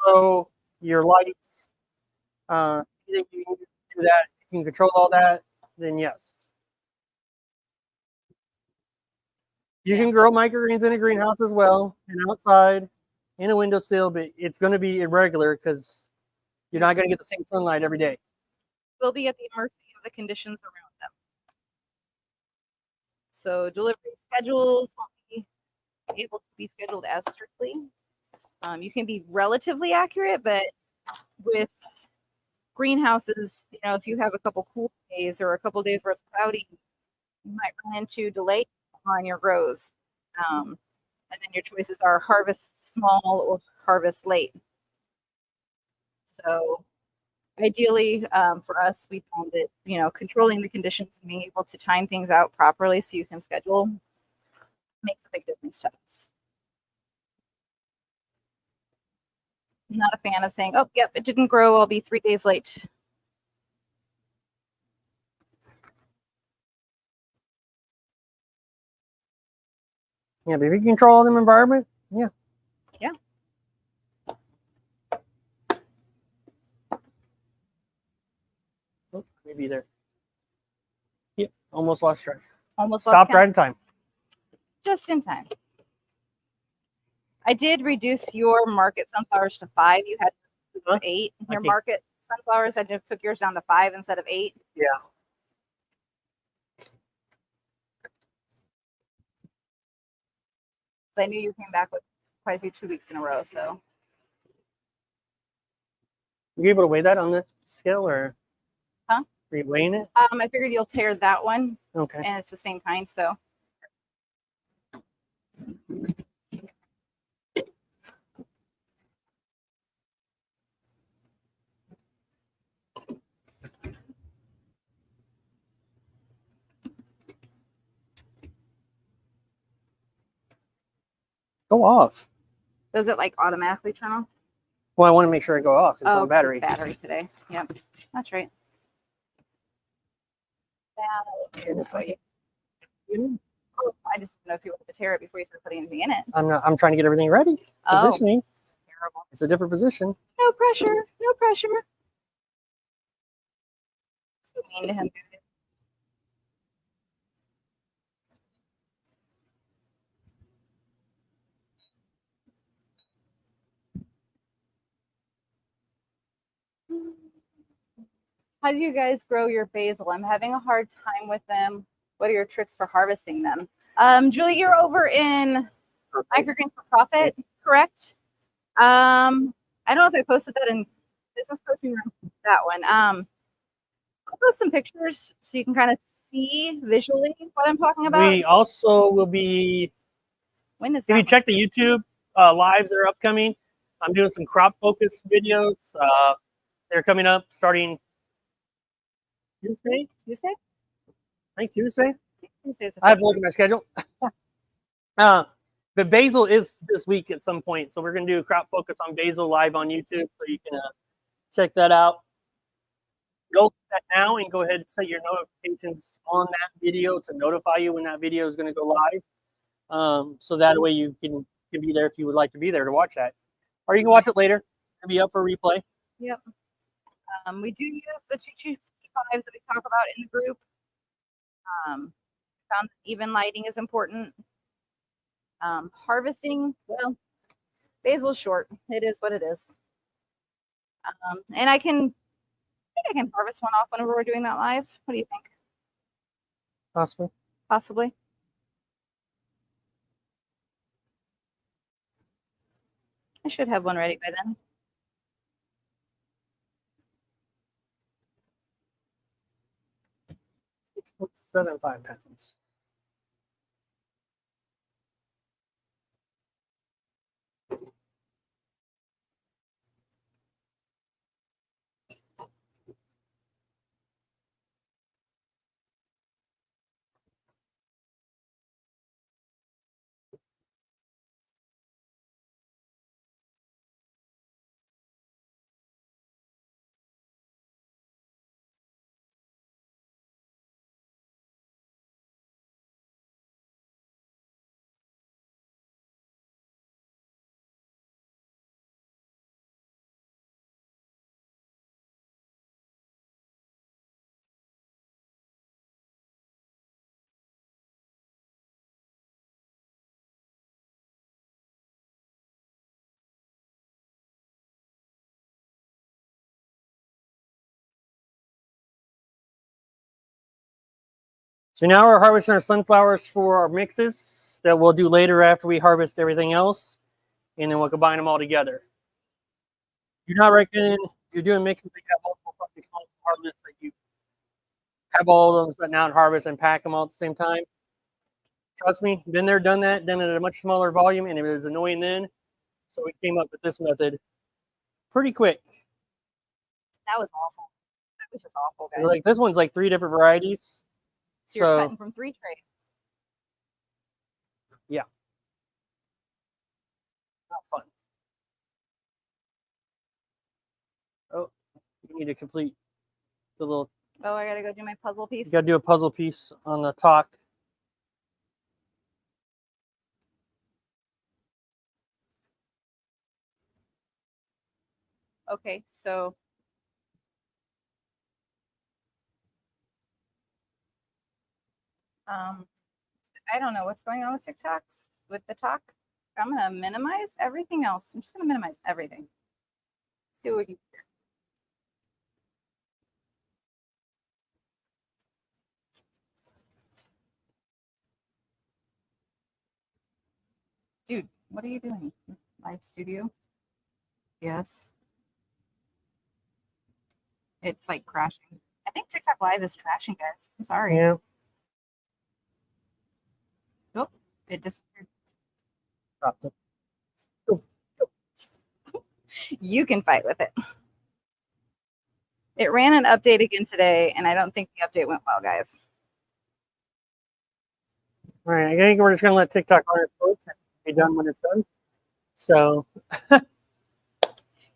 flow, your lights, anything you can do that, you can control all that, then yes. You can grow microgreens in a greenhouse as well, and outside, in a windowsill, but it's going to be irregular because you're not going to get the same sunlight every day. We'll be at the mercy of the conditions around them. So delivery schedules won't be able to be scheduled as strictly. You can be relatively accurate, but with greenhouses, if you have a couple cool days or a couple days where it's cloudy, you might run into delay on your grows. And then your choices are harvest small or harvest late. So ideally, for us, we found that, controlling the conditions and being able to time things out properly so you can schedule makes a big difference to us. I'm not a fan of saying, oh, yep, it didn't grow. I'll be 3 days late. Yeah, but if you control the environment, yeah. Yeah. Oh, maybe there. Yep, almost lost track. Almost stopped right in time. Just in time. I did reduce your market sunflowers to 5. You had 8. Your market sunflowers, I just took yours down to 5 instead of 8. Yeah. So I knew you came back with quite a few 2 weeks in a row. So. Were you able to weigh that on the scale, or? Huh? Are you weighing it? I figured you'll tear that one. Okay. And it's the same kind, so. Go off. Does it like automatically turn off? Well, I want to make sure I go off. It's on battery. It's battery today. Yep, that's right. Goodness, Oh, I just didn't know if you wanted to tear it before you start putting anything in it. I'm trying to get everything ready. Oh, Positioning. terrible. It's a different position. No pressure. No pressure. So mean to him, guys. How do you guys grow your basil? I'm having a hard time with them. What are your tricks for harvesting them? Julie, you're over in Microgreens for Profit, correct? I don't know if I posted that in business coaching room. That one. I'll post some pictures so you can kind of see visually what I'm talking about. We also will be. When is if you check the YouTube lives that are upcoming, I'm doing some crop focus videos. They're coming up starting Tuesday. Tuesday? I think Tuesday. Tuesday's I have to look at my schedule. But basil is this week at some point, so we're going to do a crop focus on basil live on YouTube, so you can check that out. Go that now and go ahead and set your notifications on that video to notify you when that video is going to go live. So that way you can be there if you would like to be there to watch that, or you can watch it later. It'll be up for replay. Yep. We do use the 2255s that we talk about in the group. Found that even lighting is important. Harvesting, well, basil's short. It is what it is. And I think I can harvest one off whenever we're doing that live. What do you think? Possibly. Possibly. I should have one ready by then. 6.75 pounds. So now we're harvesting our sunflowers for our mixes that we'll do later after we harvest everything else, and then we'll combine them all together. Do not recommend you're doing mixes that you have multiple fucking harvest that you have all of them set out and harvest and pack them all at the same time. Trust me, been there, done that, done it at a much smaller volume, and it was annoying then. So we came up with this method pretty quick. That was awful. That was just awful, guys. Like this one's like 3 different varieties. So you're cutting from 3 trays. Yeah. Not fun. Oh, you need to complete the little. Oh, I gotta go do my puzzle piece. You gotta do a puzzle piece on the top. Okay, so I don't know what's going on with TikToks with the talk. I'm gonna minimize everything else. I'm just gonna minimize everything. See what we can do. Dude, what are you doing? Live studio? Yes. It's like crashing. I think TikTok Live is crashing, guys. I'm sorry. Yeah. Oh, it disappeared. Dropped it. You can fight with it. It ran an update again today, and I don't think the update went well, guys. All right, I think we're just gonna let TikTok run its course and be done when it's done. So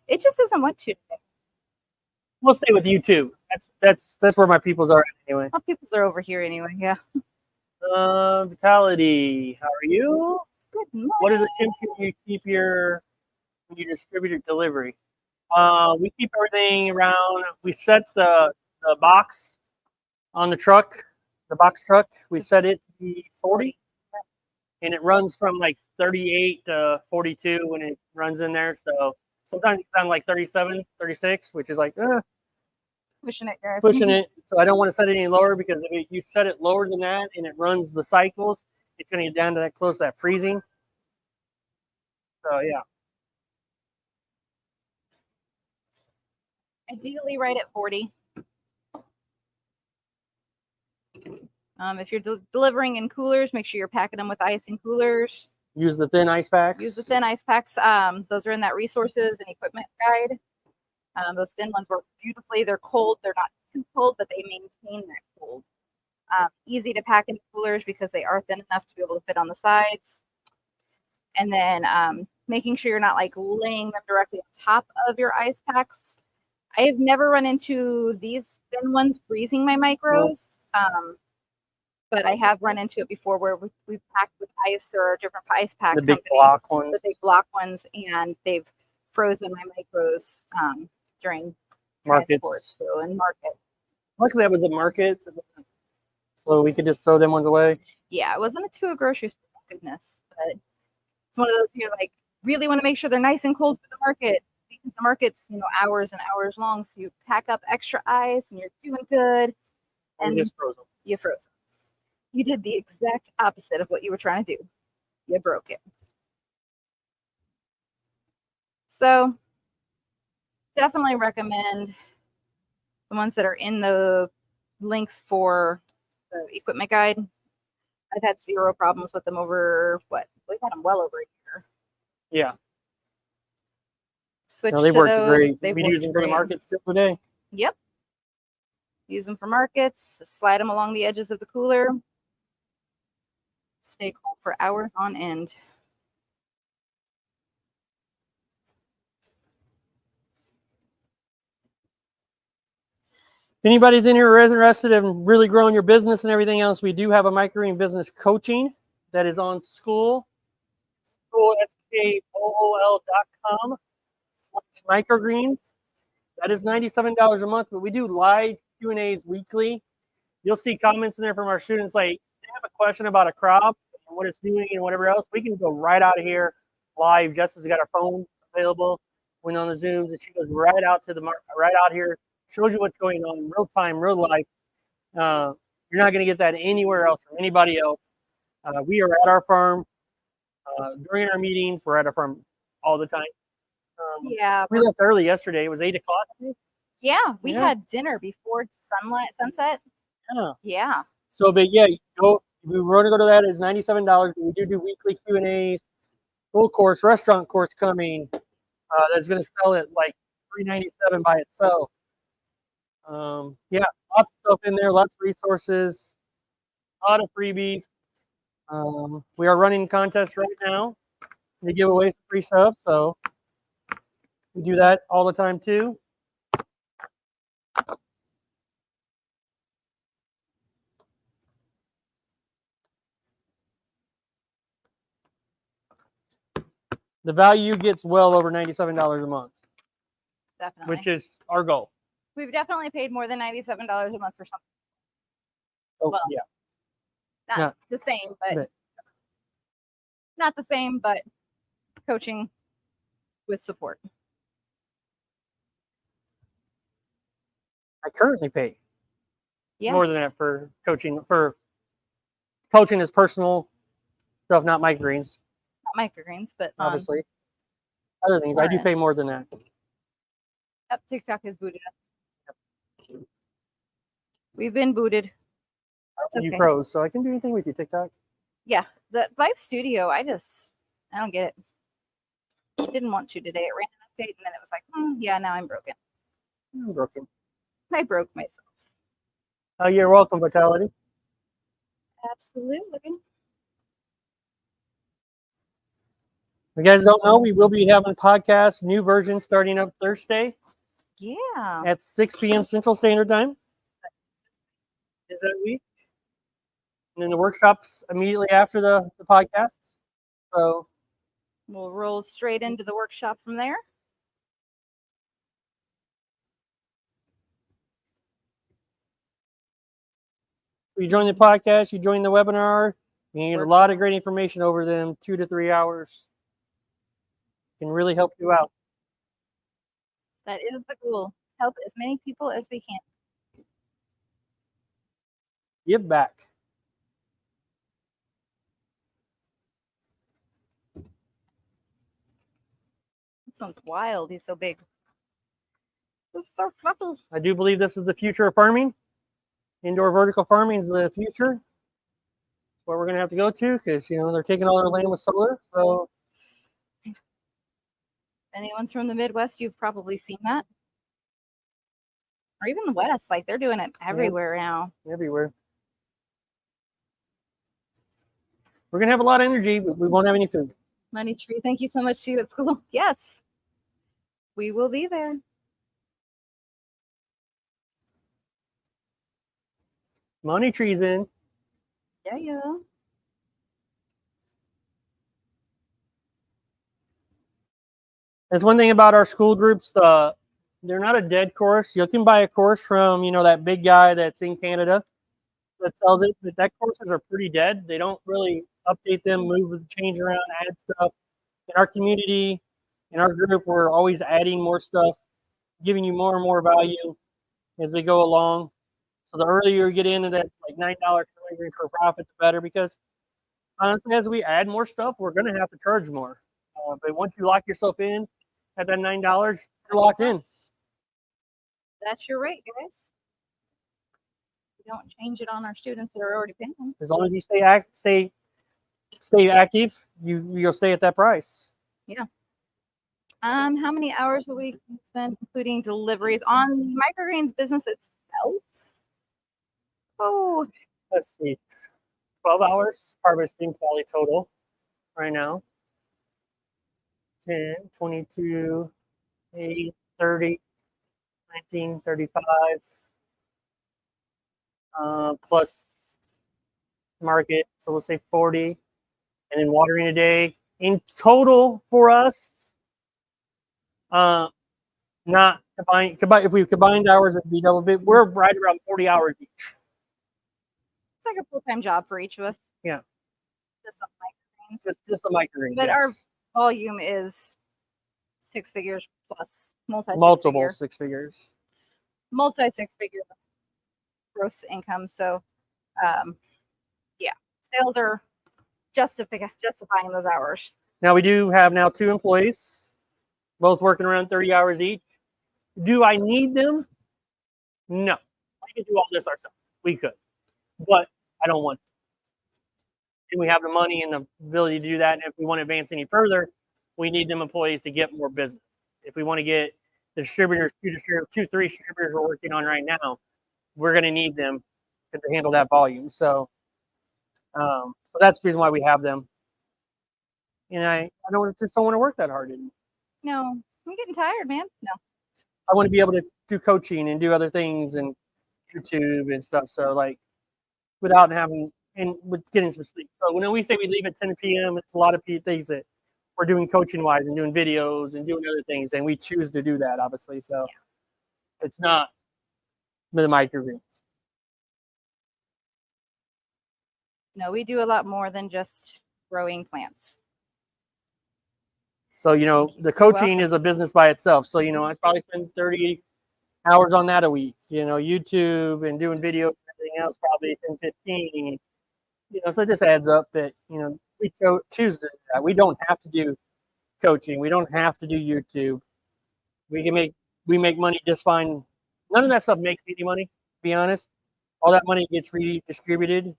It just doesn't want to. We'll stay with YouTube. That's where my peoples are anyway. Well, people's are over here anyway. Yeah. Vitality, how are you? Good morning. What is the temperature you keep when you distribute your delivery? We keep everything around. We set the box on the truck, the box truck. We set it to be 40, and it runs from like 38 to 42 when it runs in there. So sometimes it's on like 37, 36, which is like Pushing it, guys. pushing it. So I don't want to set it any lower because if you set it lower than that and it runs the cycles, it's going to get down to that close to that freezing. So yeah. Ideally, right at 40. If you're delivering in coolers, make sure you're packing them with ice in coolers. Use the thin ice packs. Use the thin ice packs. Those are in that resources and equipment guide. Those thin ones work beautifully. They're cold. They're not too cold, but they maintain that cold. Easy to pack in coolers because they are thin enough to be able to fit on the sides. And then making sure you're not like laying them directly on top of your ice packs. I have never run into these thin ones freezing my micros. But I have run into it before where we've packed with ice or a different ice pack The big company, block ones. the big block ones, and they've frozen my micros during Markets. transport. So in market. Luckily, that was a market, so we could just throw them ones away. Yeah, it wasn't to a grocery store, thank goodness. But it's one of those you're like really want to make sure they're nice and cold for the market because the market's hours and hours long. So you pack up extra ice and you're doing good, and We just froze them. you froze them. You did the exact opposite of what you were trying to do. You broke it. So definitely recommend the ones that are in the links for the equipment guide. I've had zero problems with them over we've had them well over a year. Yeah. Switch No, they to worked those. great. They've We worked use them for the great. market still today. Yep. Use them for markets. Slide them along the edges of the cooler. Stay cold for hours on end. If anybody's in here interested in really growing your business and everything else, we do have a microgreen business coaching that is on school.com/microgreens. That is $97 a month, but we do live Q&As weekly. You'll see comments in there from our students like, they have a question about a crop and what it's doing and whatever else. We can go right out of here live. Jessica's got her phone available when on the Zooms, and she goes right out to right out here, shows you what's going on in real time, real life. You're not going to get that anywhere else from anybody else. We are at our farm during our meetings. We're at our farm all the time. Yeah. We left early yesterday. It was 8 o'clock. Yeah, we had dinner before sunset. Yeah. Yeah. So, but yeah, we were going to go to that. It's $97. But we do weekly Q&As, full course, restaurant course coming. That's going to sell at like $397 by itself. Yeah, lots of stuff in there, lots of resources, a lot of freebies. We are running contests right now to give away some free stuff, so we do that all the time too. The value gets well over $97 a month, Definitely. which is our goal. We've definitely paid more than $97 a month for something. Oh, Well, yeah. Not the same, but not the same, but coaching with support. I currently pay Yeah. more than that for coaching. For coaching is personal stuff, not microgreens. Not microgreens, but Obviously, other things I do pay more than that. Yep, TikTok has booted us. We've been booted. You froze, so I can do anything with you, TikTok. Yeah, the live studio, I don't get it. It didn't want to today. It ran an update and then it was like, yeah, now I'm broken. I'm broken. I broke myself. Oh, you're welcome, Vitality. Absolutely. If you guys don't know, we will be having podcasts, new version starting up Thursday. Yeah. at 6 p.m. Central Standard Time. Is that week? And then the workshops immediately after the podcast. So We'll roll straight into the workshop from there. you join the podcast, you join the webinar, you get a lot of great information over them 2 to 3 hours. Can really help you out. That is the goal. Help as many people as we can. Give back. This one's wild. He's so big. This is so fluffy. I do believe this is the future of farming. Indoor vertical farming is the future. Where we're going to have to go to because, they're taking all their land with solar. So if anyone's from the Midwest, you've probably seen that. Or even the West, like they're doing it everywhere now. Everywhere. We're going to have a lot of energy, but we won't have any food. Money Tree, thank you so much. See you at school. Yes, we will be there. Money Tree's in. Yeah. That's one thing about our school groups. They're not a dead course. You can buy a course from, that big guy that's in Canada that sells it. But that courses are pretty dead. They don't really update them, change around, add stuff. In our community, in our group, we're always adding more stuff, giving you more and more value as we go along. So the earlier you get into that, like $9 for profit, the better. Because honestly, as we add more stuff, we're going to have to charge more. But once you lock yourself in at that $9, you're locked in. That's your rate, guys. We don't change it on our students that are already paying. As long as you stay active, you'll stay at that price. Yeah. How many hours a week you spend including deliveries on Microgreens business itself? Oh, Let's see. 12 hours harvesting probably total right now. 10, 22, 8, 30, 19, 35, plus market. So we'll say 40. And then watering a day. In total for us, not combined, if we combined hours, it'd be double bit. We're right around 40 hours each. it's like a full-time job for each of us. Yeah. Just on Microgreens. Just the Microgreens. But yes. our volume is 6 figures plus multiple 6 figures. Multi 6 figure gross income. So, yeah, sales are justifying those hours. Now we do have 2 employees, both working around 30 hours each. Do I need them? No. We could do all this ourselves. We could, but I don't want to. And we have the money and the ability to do that. And if we want to advance any further, we need them employees to get more business. If we want to get the distributors, 3 distributors we're working on right now, we're going to need them to handle that volume. So that's the reason why we have them. And I just don't want to work that hard anymore. No, I'm getting tired, man. No. I want to be able to do coaching and do other things and YouTube and stuff. So without having and with getting some sleep. So when we say we leave at 10 p.m., it's a lot of things that we're doing coaching wise and doing videos and doing other things, and we choose to do that, obviously. So it's not the Microgreens. No, we do a lot more than just growing plants. So, the coaching is a business by itself. So, I probably spend 30 hours on that a week, YouTube and doing videos and everything else, probably 10, 15. So it just adds up that, we choose to do that. We don't have to do coaching. We don't have to do YouTube. We make money just fine. None of that stuff makes any money, to be honest. All that money gets redistributed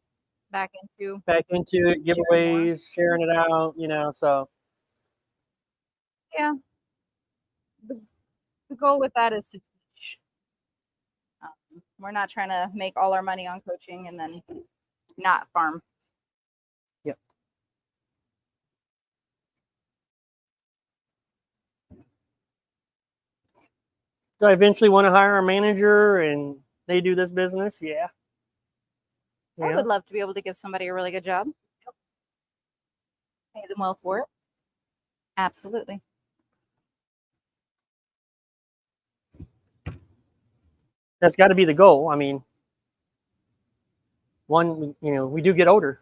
Back into it, giveaways, sharing it out, so. Yeah. The goal with that is to teach. We're not trying to make all our money on coaching and then not farm. Yep. Do I eventually want to hire a manager and they do this business? Yeah. I would love to be able to give somebody a really good job. Pay them well for it. Absolutely. That's got to be the goal. I mean, one, you know, we do get older.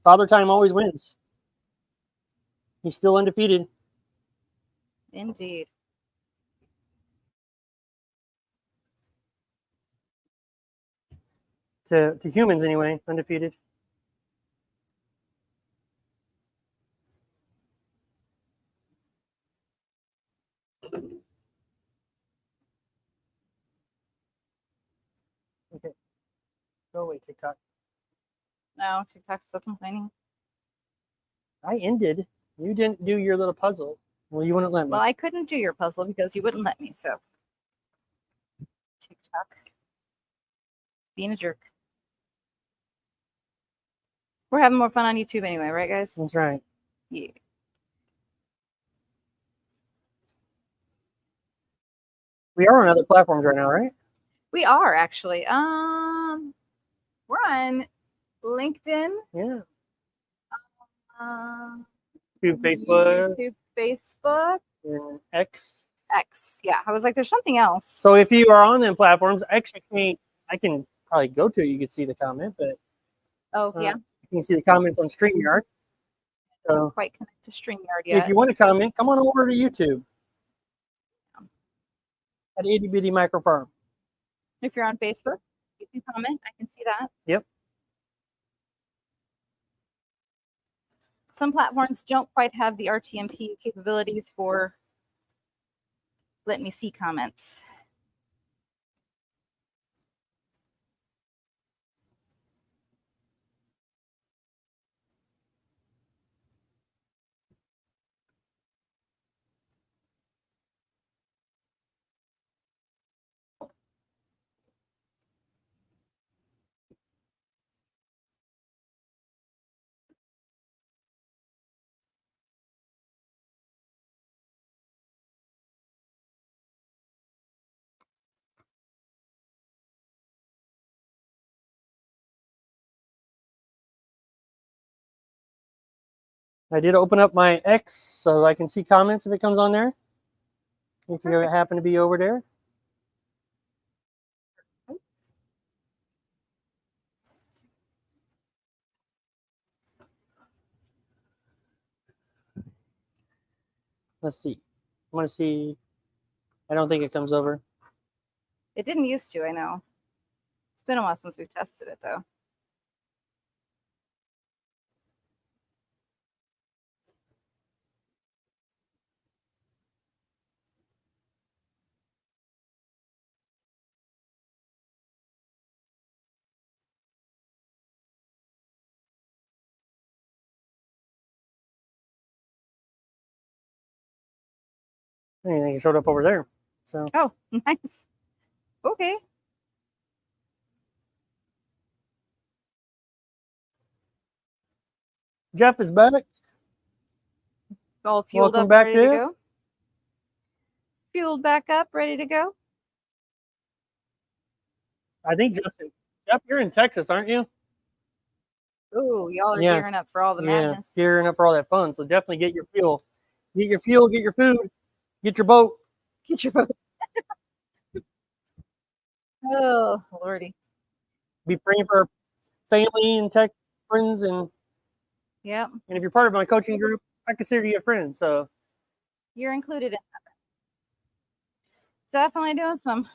Father Time always wins. He's still undefeated. Indeed. To humans, anyway, undefeated. Okay. Go away, TikTok. No, TikTok's still complaining. I ended. You didn't do your little puzzle. Well, you wouldn't let me. Well, I couldn't do your puzzle because you wouldn't let me, so. TikTok. Being a jerk. We're having more fun on YouTube anyway, right, guys? That's right. Yeah. We are on other platforms right now, right? We are actually. We're on LinkedIn. Yeah. Facebook. YouTube, Facebook. and X. X. Yeah, I was like, there's something else. So if you are on them platforms, X, I can probably go to it. You can see the comment, but Yeah. you can see the comments on StreamYard. So doesn't quite connect to StreamYard yet. If you want to comment, come on over to YouTube at Itty Bitty Micro Farm. If you're on Facebook, you can comment. I can see that. Yep. Some platforms don't quite have the RTMP capabilities for let me see comments. I did open up my X so I can see comments if it comes on there. If you happen to be over there. Let's see. I want to see. I don't think it comes over. It didn't used to, I know. It's been a while since we've tested it, though. I think it showed up over there. So. Oh, nice. Okay. Jeff is back. All fueled Welcome up, back, ready to Jeff. go. Fueled back up, ready to go. I think Justin. Jeff, you're in Texas, aren't you? Oh, y'all are gearing up for all the madness. Gearing up for all that fun. So definitely get your fuel. Get your fuel, get your food, get your boat. Get your boat. Oh, Lordy. Be praying for our family and tech friends. And yep. And if you're part of my coaching group, I consider you a friend. So you're included in that. Definitely doing some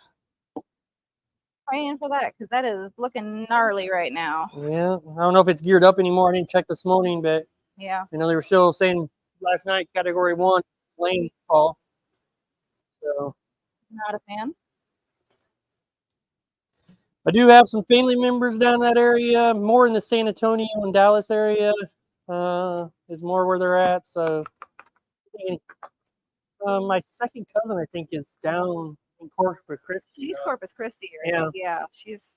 praying for that because that is looking gnarly right now. Yeah. I don't know if it's geared up anymore. I didn't check this morning, but yeah. I know they were still saying last night, Category 1 lane call. So not a fan. I do have some family members down that area, more in the San Antonio and Dallas area is more where they're at. So my second cousin, I think, is down in Corpus Christi. She's Corpus Christi, right? Yeah. Yeah, she's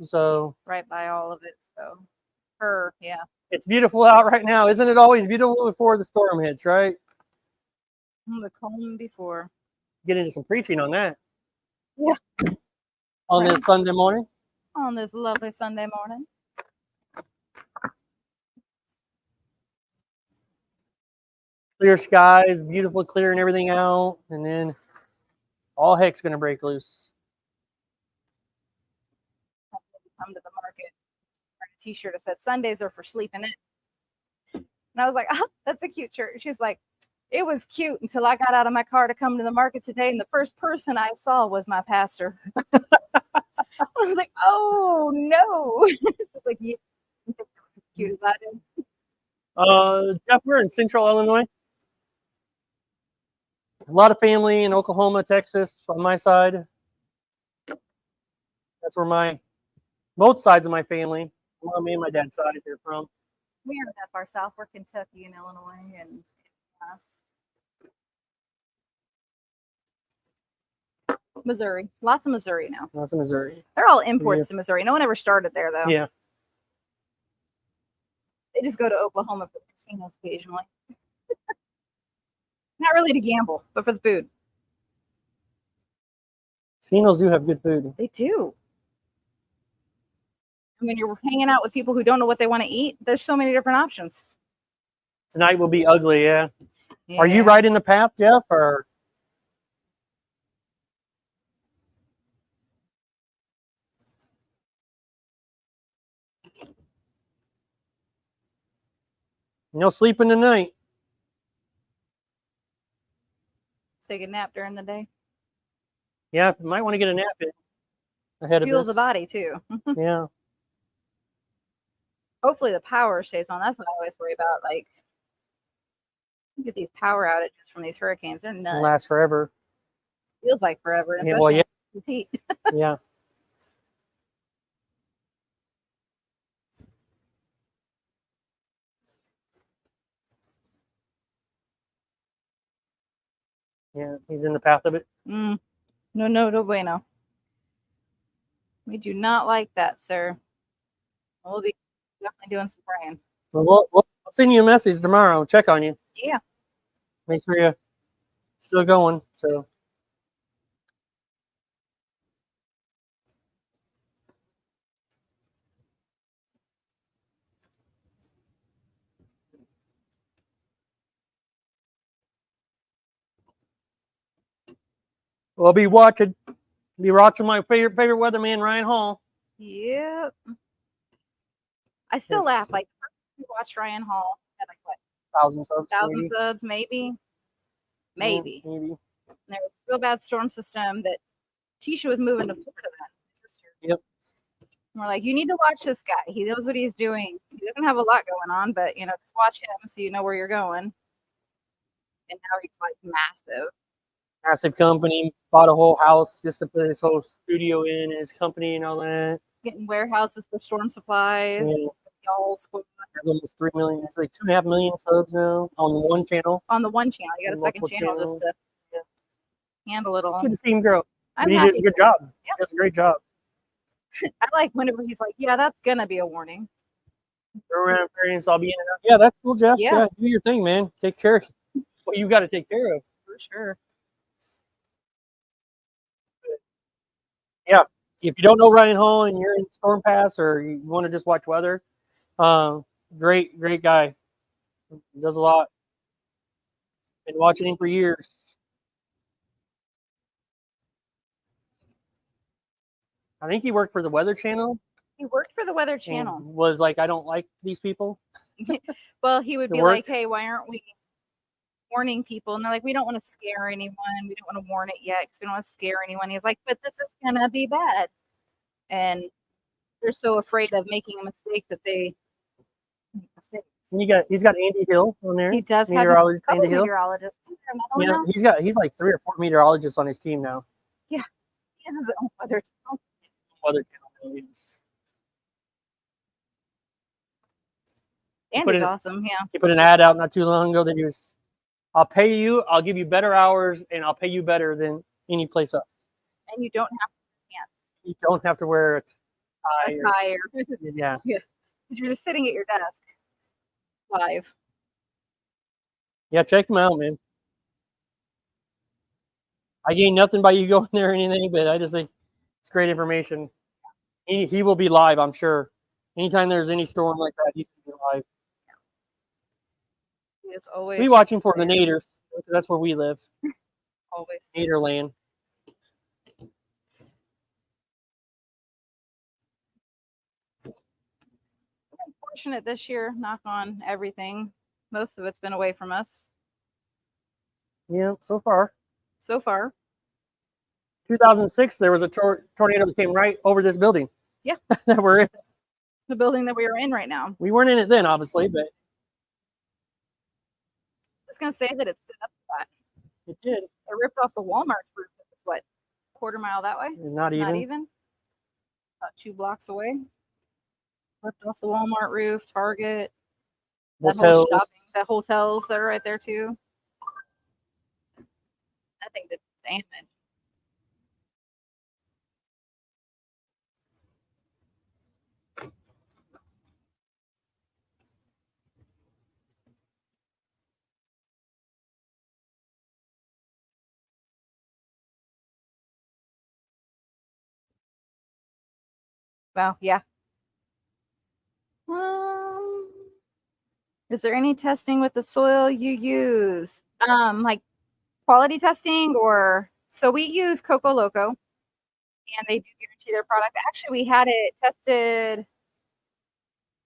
so right by all of it. So her, yeah. It's beautiful out right now. Isn't it always beautiful before the storm hits, right? The calm before. Get into some preaching on that. Yeah. On this Sunday morning. On this lovely Sunday morning. Clear skies, beautiful, clearing everything out, and then all heck's gonna break loose. Come to the market. Wearing a T-shirt that said Sundays are for sleeping in. And I was like, oh, that's a cute shirt. She's like, it was cute until I got out of my car to come to the market today, and the first person I saw was my pastor. I was like, oh no. It's like, you think that was as cute as I did? Jeff, we're in Central Illinois. A lot of family in Oklahoma, Texas on my side. That's where both sides of my family, mom and my dad's side, they're from. We aren't that far south. We're Kentucky and Illinois and Missouri. Lots of Missouri now. Lots of Missouri. They're all imports to Missouri. No one ever started there though. Yeah. They just go to Oklahoma for the casinos occasionally. Not really to gamble, but for the food. Casinos do have good food. They do. And when you're hanging out with people who don't know what they want to eat, there's so many different options. Tonight will be ugly, yeah. Yeah. Are you right in the path, Jeff, or? No sleeping tonight. Take a nap during the day. Yeah, you might want to get a nap in ahead of this. Fuel the body too. Yeah. Hopefully the power stays on. That's what I always worry about. Like, you get these power outages from these hurricanes. They're nuts. It'll last forever. Feels like forever. Yeah, well, yeah. With heat. Yeah. Yeah, he's in the path of it. No, no bueno. We do not like that, sir. We'll be definitely doing some praying. Well, we'll send you a message tomorrow. Check on you. Yeah. Make sure you're still going. So. We'll be watching my favorite weatherman, Ryan Hall. Yep. I still laugh. Like, we watched Ryan Hall at like what? 1,000 subs. 1,000 subs, maybe. Maybe. And there was a real bad storm system that Tisha was moving to Florida. Yep. And we're like, you need to watch this guy. He knows what he's doing. He doesn't have a lot going on, but just watch him so you know where you're going. And now he's like massive. Massive company, bought a whole house just to put his whole studio in his company and all that. Getting warehouses for storm supplies. Yeah. Y'all squad. There's almost 3 million. It's like 2.5 million subs now on one channel. On the one channel, you got a second channel just to handle it all. Good to see him grow. I'm he happy. does a good job. Yep. He does a great job. I like whenever he's like, yeah, that's gonna be a warning. Around variants, I'll be in and out. Yeah, that's cool, Jeff. Yeah. Do your thing, man. Take care of what you got to take care of. For sure. Yeah. If you don't know Ryan Hall and you're in Storm Pass or you want to just watch weather, great guy. He does a lot. Been watching him for years. I think he worked for the Weather Channel. He worked for the Weather Channel. Was like, I don't like these people. Well, he would be work. like, hey, why aren't we warning people? And they're like, we don't want to scare anyone. We don't want to warn it yet because we don't want to scare anyone. He's like, but this is going to be bad. And they're so afraid of making a mistake that they make mistakes. And he's got Andy Hill on there. He does have meteorologist, a couple Andy Hill. meteorologists. Yeah, he's like 3 or 4 meteorologists on his team now. Yeah, he has his own weather channel. Weather Channel. Andy's awesome. Yeah. He put an ad out not too long ago that he was, I'll pay you, I'll give you better hours, and I'll pay you better than any place else. And you don't have to wear pants. You don't have to wear a tie. Yeah. Yeah. You're just sitting at your desk live. Yeah, check him out, man. I gain nothing by you going there or anything, but I just think it's great information. He will be live, I'm sure. Anytime there's any storm like that, he's going to be live. He is always. We watch him for the Naders. That's where we live. Always. Naderland. Fortunate this year, knock on everything. Most of it's been away from us. Yeah, so far. So far. 2006, there was a tornado that came right over this building. Yeah. That we're in. The building that we are in right now. We weren't in it then, obviously, but. I was going to say that it stood up to that. It did. It ripped off the Walmart roof. It's what, quarter mile that way? Not even. Not even. About 2 blocks away. Ripped off the Walmart roof, Target. Hotels. The hotels that are right there too. I think did damage. Wow, yeah. Is there any testing with the soil you use? Like quality testing or so we use Coco Loco and they do guarantee their product. Actually, we had it tested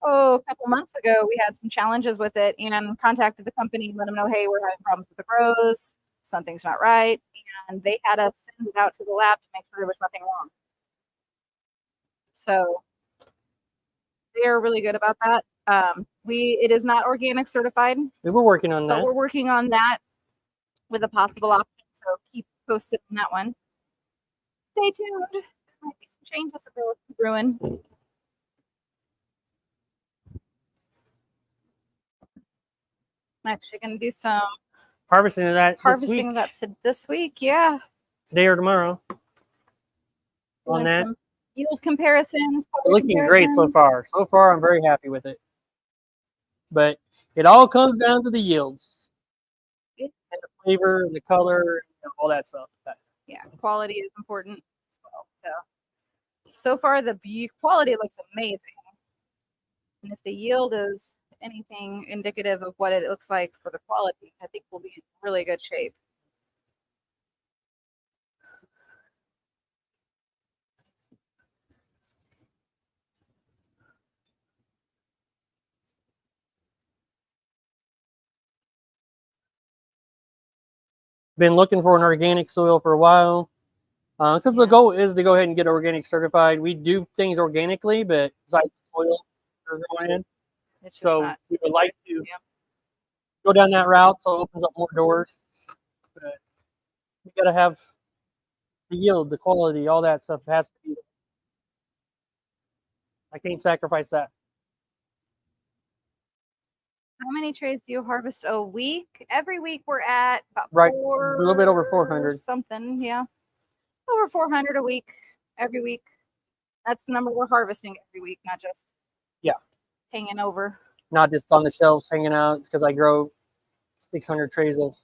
a couple months ago. We had some challenges with it and contacted the company, let them know, hey, we're having problems with the grows, something's not right. And they had us send it out to the lab to make sure there was nothing wrong. So they're really good about that. It is not organic certified. We were working on that. But we're working on that with a possible option. So keep posted on that one. Stay tuned. There might be some changes that we're brewing. I'm actually going to do some harvesting of that this week. Yeah. Today or tomorrow. On that. Some yield comparisons. Looking great so far. So far, I'm very happy with it. But it all comes down to the yields. And the flavor and the color and all that stuff. Yeah, quality is important as well. So far, the quality looks amazing. And if the yield is anything indicative of what it looks like for the quality, I think we'll be in really good shape. Been looking for an organic soil for a while because the goal is to go ahead and get organic certified. We do things organically, but besides soil we're going in. So we would like to go down that route so it opens up more doors. But we got to have the yield, the quality, all that stuff has to be there. I can't sacrifice that. How many trays do you harvest a week? Every week we're at about a little bit over 400. Something, yeah. Over 400 a week, every week. That's the number we're harvesting every week, not just hanging over. Not just on the shelves hanging out because I grow 600 trays of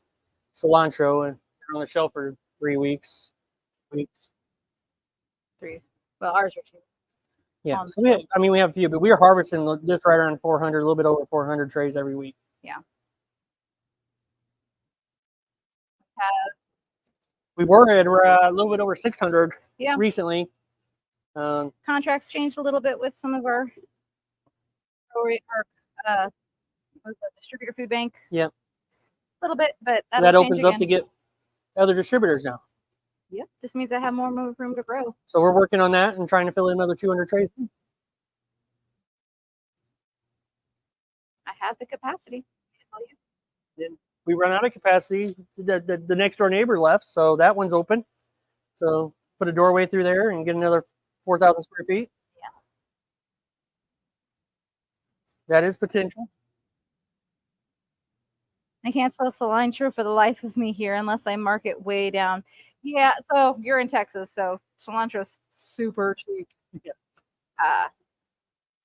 cilantro and they're on the shelf for 3 weeks. 3. Well, ours are 2. Yeah, so we have a few, but we are harvesting just right around 400, a little bit over 400 trays every week. Yeah. We were at a little bit over 600 recently. Contracts changed a little bit with some of our distributor food bank. Yeah. A little bit, but that opens up to get other distributors now. Yep, this means I have more room to grow. So we're working on that and trying to fill in another 200 trays. I have the capacity. Then we run out of capacity. The next door neighbor left, so that one's open. So put a doorway through there and get another 4,000 square feet. Yeah. That is potential. I can't sell cilantro for the life of me here unless I mark it way down. Yeah, so you're in Texas, so cilantro's super cheap. Yeah.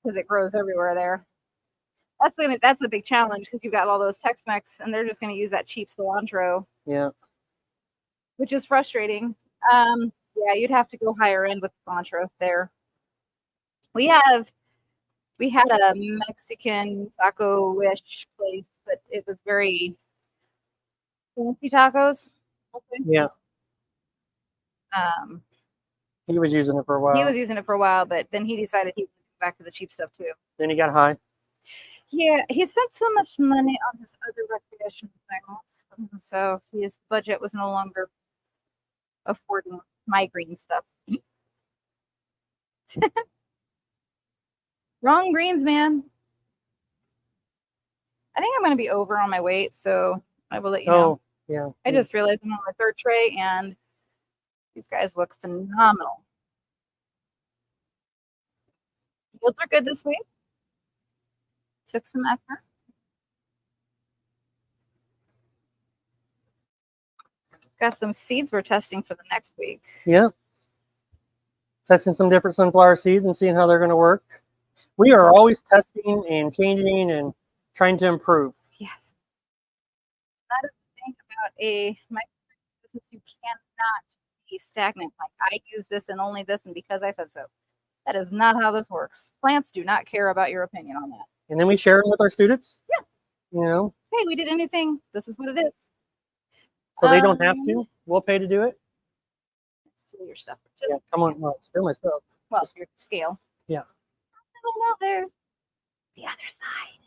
Because it grows everywhere there. That's a big challenge because you've got all those Tex-Mex and they're just going to use that cheap cilantro. Yeah. which is frustrating. Yeah, you'd have to go higher end with cilantro there. We had a Mexican taco-ish place, but it was very fancy tacos. Okay. Yeah, Um, he was using it for a he while. was using it for a while, but then he decided he would go back to the cheap stuff too. Then he got high. Yeah, he spent so much money on his other recreational things, so his budget was no longer affording my green stuff. Wrong greens, man. I think I'm going to be over on my weight, so I will let you know. Oh, yeah. I just realized I'm on my third tray, and these guys look phenomenal. Yields are good this week. Took some effort. Got some seeds we're testing for the next week. Yeah. Testing some different sunflower seeds and seeing how they're going to work. We are always testing and changing and trying to improve. Yes. That is the thing about a microgreens business. You cannot be stagnant. Like, I use this and only this, and because I said so. That is not how this works. Plants do not care about your opinion on that. And then we share them with our students. Yeah. You know, Hey, we did a new thing. This is what it is. so they don't have to. We'll pay to do it. Steal your stuff. Yeah, come on. Well, steal my stuff. Well, your scale. Yeah. There. The other side.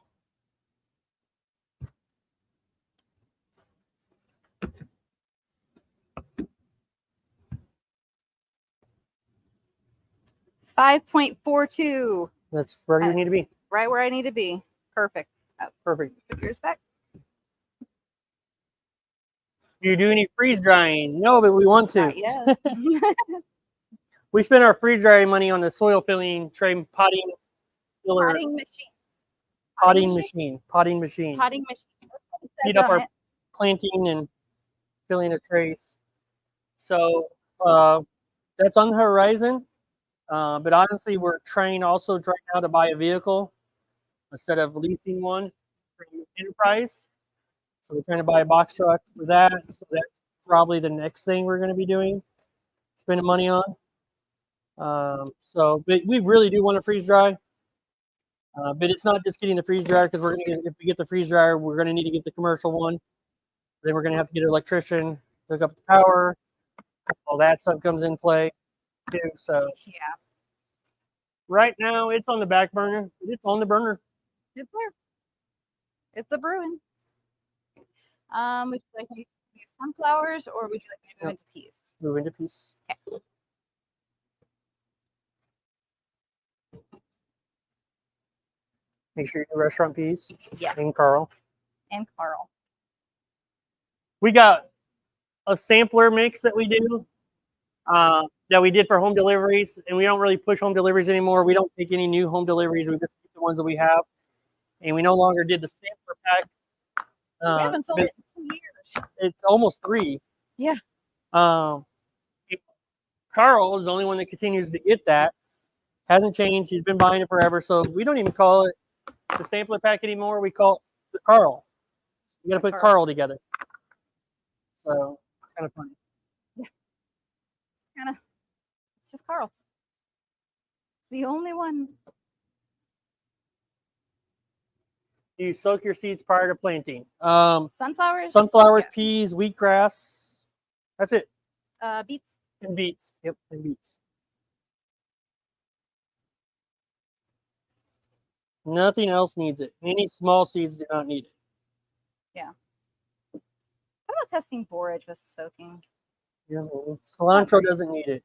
$5.42. That's where you need to be. Right where I need to be. Perfect. Oh, Perfect. put yours back. Do you do any freeze drying? No, but we want to. Not yet. We spend our freeze drying money on the soil filling tray potting filler Potting machine. potting machine. Potting machine. Potting machine. That's what it says Speed up on our it. planting and filling the trays. So that's on the horizon. But honestly, we're trying also right now to buy a vehicle instead of leasing one for enterprise. So we're trying to buy a box truck for that. So that's probably the next thing we're going to be doing, spending money on. But we really do want to freeze dry. But it's not just getting the freeze dryer, because we're going to get, if we get the freeze dryer, we're going to need to get the commercial one. Then we're going to have to get an electrician, hook up the power. All that stuff comes in play too. So Yeah. right now it's on the back burner. It's on the burner. It's there. It's the brewing. Would you like me to use sunflowers, or would you like me to move into peas? Move into peas. Okay. Make sure you do restaurant peas. Yeah. And Carl. And Carl. We got a sampler mix that we do, that we did for home deliveries, and we don't really push home deliveries anymore. We don't take any new home deliveries. We just keep the ones that we have, and we no longer did the sampler pack. We haven't sold it in 2 years. It's almost 3. Yeah. Carl is the only one that continues to get that. Hasn't changed. He's been buying it forever. So we don't even call it the sampler pack anymore. We call it the Carl. You got to put Carl together. So it's kind of funny. Yeah. It's just Carl. It's the only one. Do you soak your seeds prior to planting? Sunflowers? Sunflowers, Yes. peas, wheatgrass. That's it. Beets. And beets. Yep, and beets. Nothing else needs it. Any small seeds do not need it. Yeah. How about testing borage with soaking? Yeah, cilantro doesn't need it.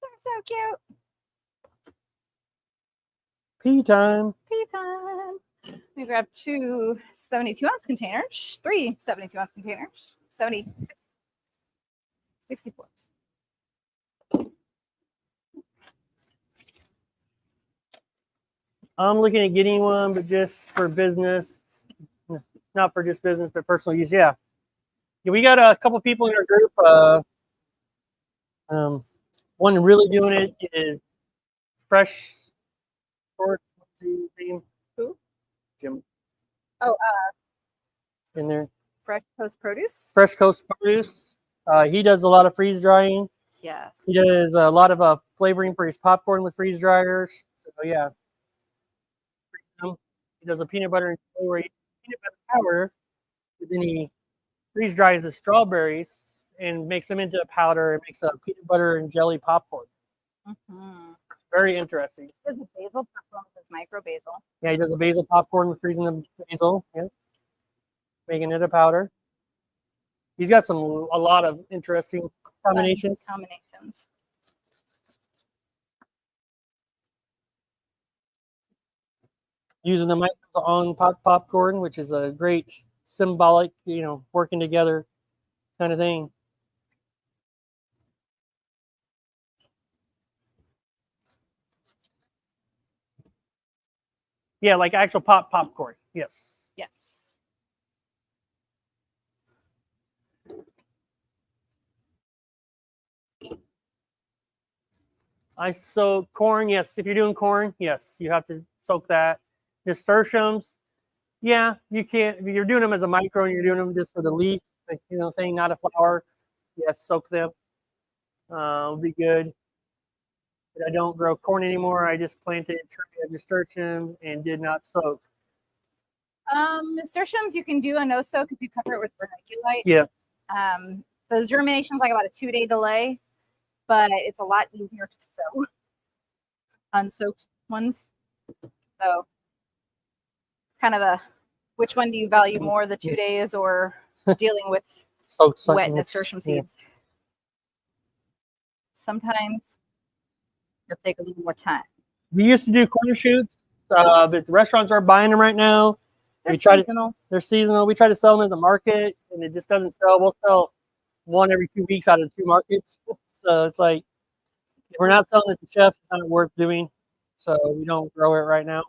They're so cute. Pea time. Pea time. Let me grab 2 72-ounce containers, 3 72-ounce containers, 64. I'm looking at getting one, but just for business. not for just business, but personal use. Yeah. Yeah, we got a couple people in our group. One really doing it is Fresh Sports. What's his name? Who? Jim Oh, in there. Fresh Coast Produce. Fresh Coast Produce. He does a lot of freeze drying. Yes. He does a lot of flavoring for his popcorn with freeze dryers. So yeah. He does a peanut butter and jelly where he peanut butter powder, but then he freeze dries the strawberries and makes them into a powder and makes a peanut butter and jelly popcorn. Mm-hmm. Very interesting. He does a basil popcorn with his micro basil. Yeah, he does a basil popcorn with freezing the basil. Yeah, making it a powder. He's got a lot of interesting combinations. Using the micro on popcorn, which is a great symbolic, working together kind of thing. Yeah, like actual popcorn. Yes. Yes. I soak corn. Yes, if you're doing corn, yes, you have to soak that. Nasturtiums, yeah, you can't. If you're doing them as a micro and you're doing them just for the leaf, thing, not a flower. Yes, soak them. Will be good. But I don't grow corn anymore. I just planted a tree of nasturtium and did not soak. Nasturtiums, you can do a no soak if you cover it with vermiculite. Yeah. The germination's like about a 2-day delay, but it's a lot easier to sow unsoaked ones. So it's kind of a which one do you value more, the 2 days or dealing with wet nasturtium seeds? Yeah. Sometimes it'll take a little more time. We used to do corn shoots, but the restaurants aren't buying them right now. They're seasonal. They're seasonal. We try to sell them at the market, and it just doesn't sell. We'll sell one every 2 weeks out of the 2 markets. So it's like, if we're not selling it to chefs, it's not worth doing. So we don't grow it right now.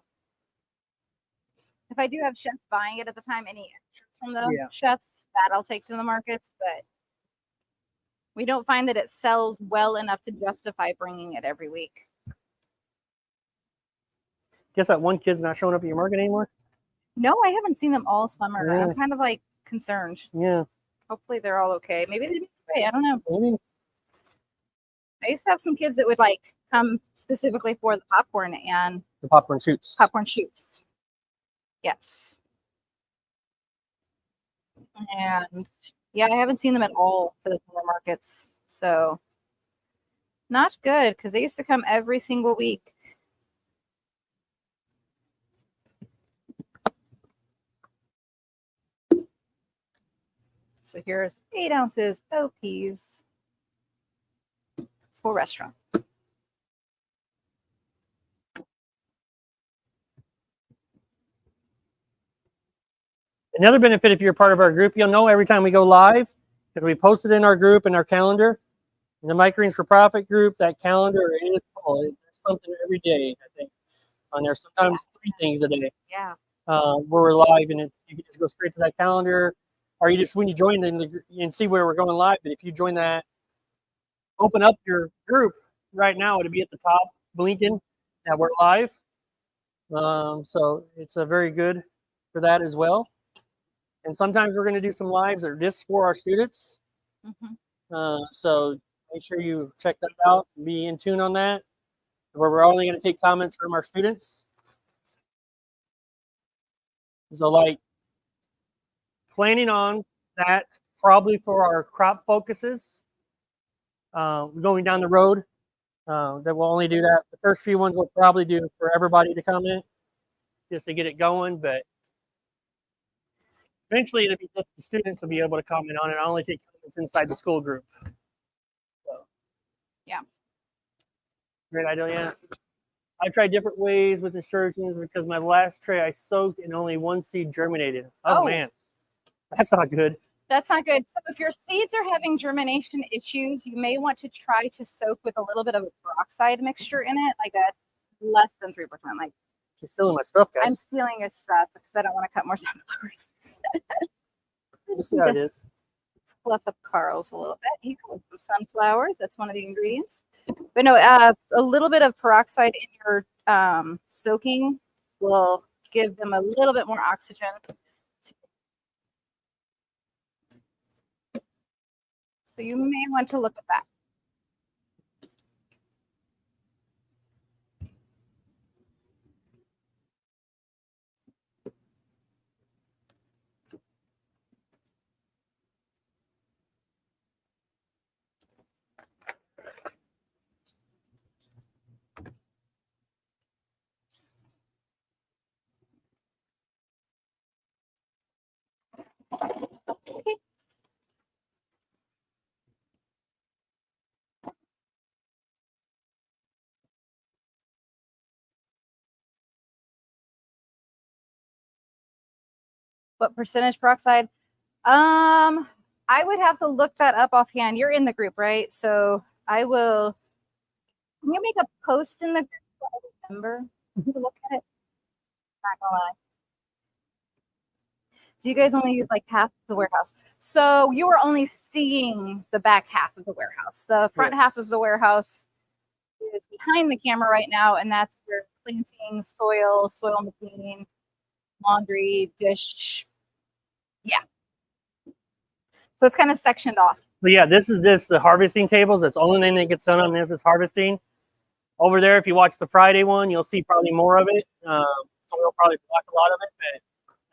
If I do have chefs buying it at the time, any extras from the chefs, that I'll take to the markets, but we don't find that it sells well enough to justify bringing it every week. Guess that one kid's not showing up at your market anymore? No, I haven't seen them all summer. Yeah. I'm kind of like concerned. Yeah. Hopefully they're all okay. Maybe they did great. I don't know. Maybe. I used to have some kids that would like come specifically for the popcorn and the popcorn shoots. Popcorn shoots. Yes. And yeah, I haven't seen them at all for the summer markets. So not good because they used to come every single week. So here's 8 ounces of peas for restaurant. Another benefit, if you're part of our group, you'll know every time we go live because we post it in our group and our calendar. In the Microgreens for Profit group, that calendar is full. There's something every day, I think, on there. Sometimes 3 things a day. Yeah. Where we're live, and you can just go straight to that calendar, or you just when you join and see where we're going live. But if you join that, open up your group right now, it'll be at the top, blinking that we're live. So it's a very good for that as well. And sometimes we're going to do some lives that are just for our students. Mm-hmm. So make sure you check that out and be in tune on that, where we're only going to take comments from our students. So like planning on that probably for our crop focuses going down the road, that we'll only do that. The first few ones we'll probably do for everybody to comment just to get it going, but eventually it'll be just the students will be able to comment on it. I only take comments inside the school group. So, yeah. Great idea. Yeah. I tried different ways with nasturtiums because my last tray I soaked and only 1 seed germinated. Oh man, that's not good. That's not good. So if your seeds are having germination issues, you may want to try to soak with a little bit of a peroxide mixture in it, like a less than 3%. Like you're stealing my stuff, guys. I'm stealing your stuff because I don't want to cut more sunflowers. Just Yeah, it is. fluff up Carl's a little bit here with some sunflowers. That's one of the ingredients. But no, a little bit of peroxide in your soaking will give them a little bit more oxygen. So you may want to look at that. Okay. What percentage peroxide? I would have to look that up offhand. You're in the group, right? So I will. Can you make a post in the group so I remember to look at it? Not gonna lie. So you guys only use like half of the warehouse. So you are only seeing the back half of the warehouse. The front half of the warehouse is behind the camera right now, and that's where planting, soil making, laundry, dish. Yeah. So it's kind of sectioned off. But yeah, this is the harvesting tables. That's the only thing that gets done on this is harvesting. Over there, if you watch the Friday one, you'll see probably more of it. So we'll probably block a lot of it, but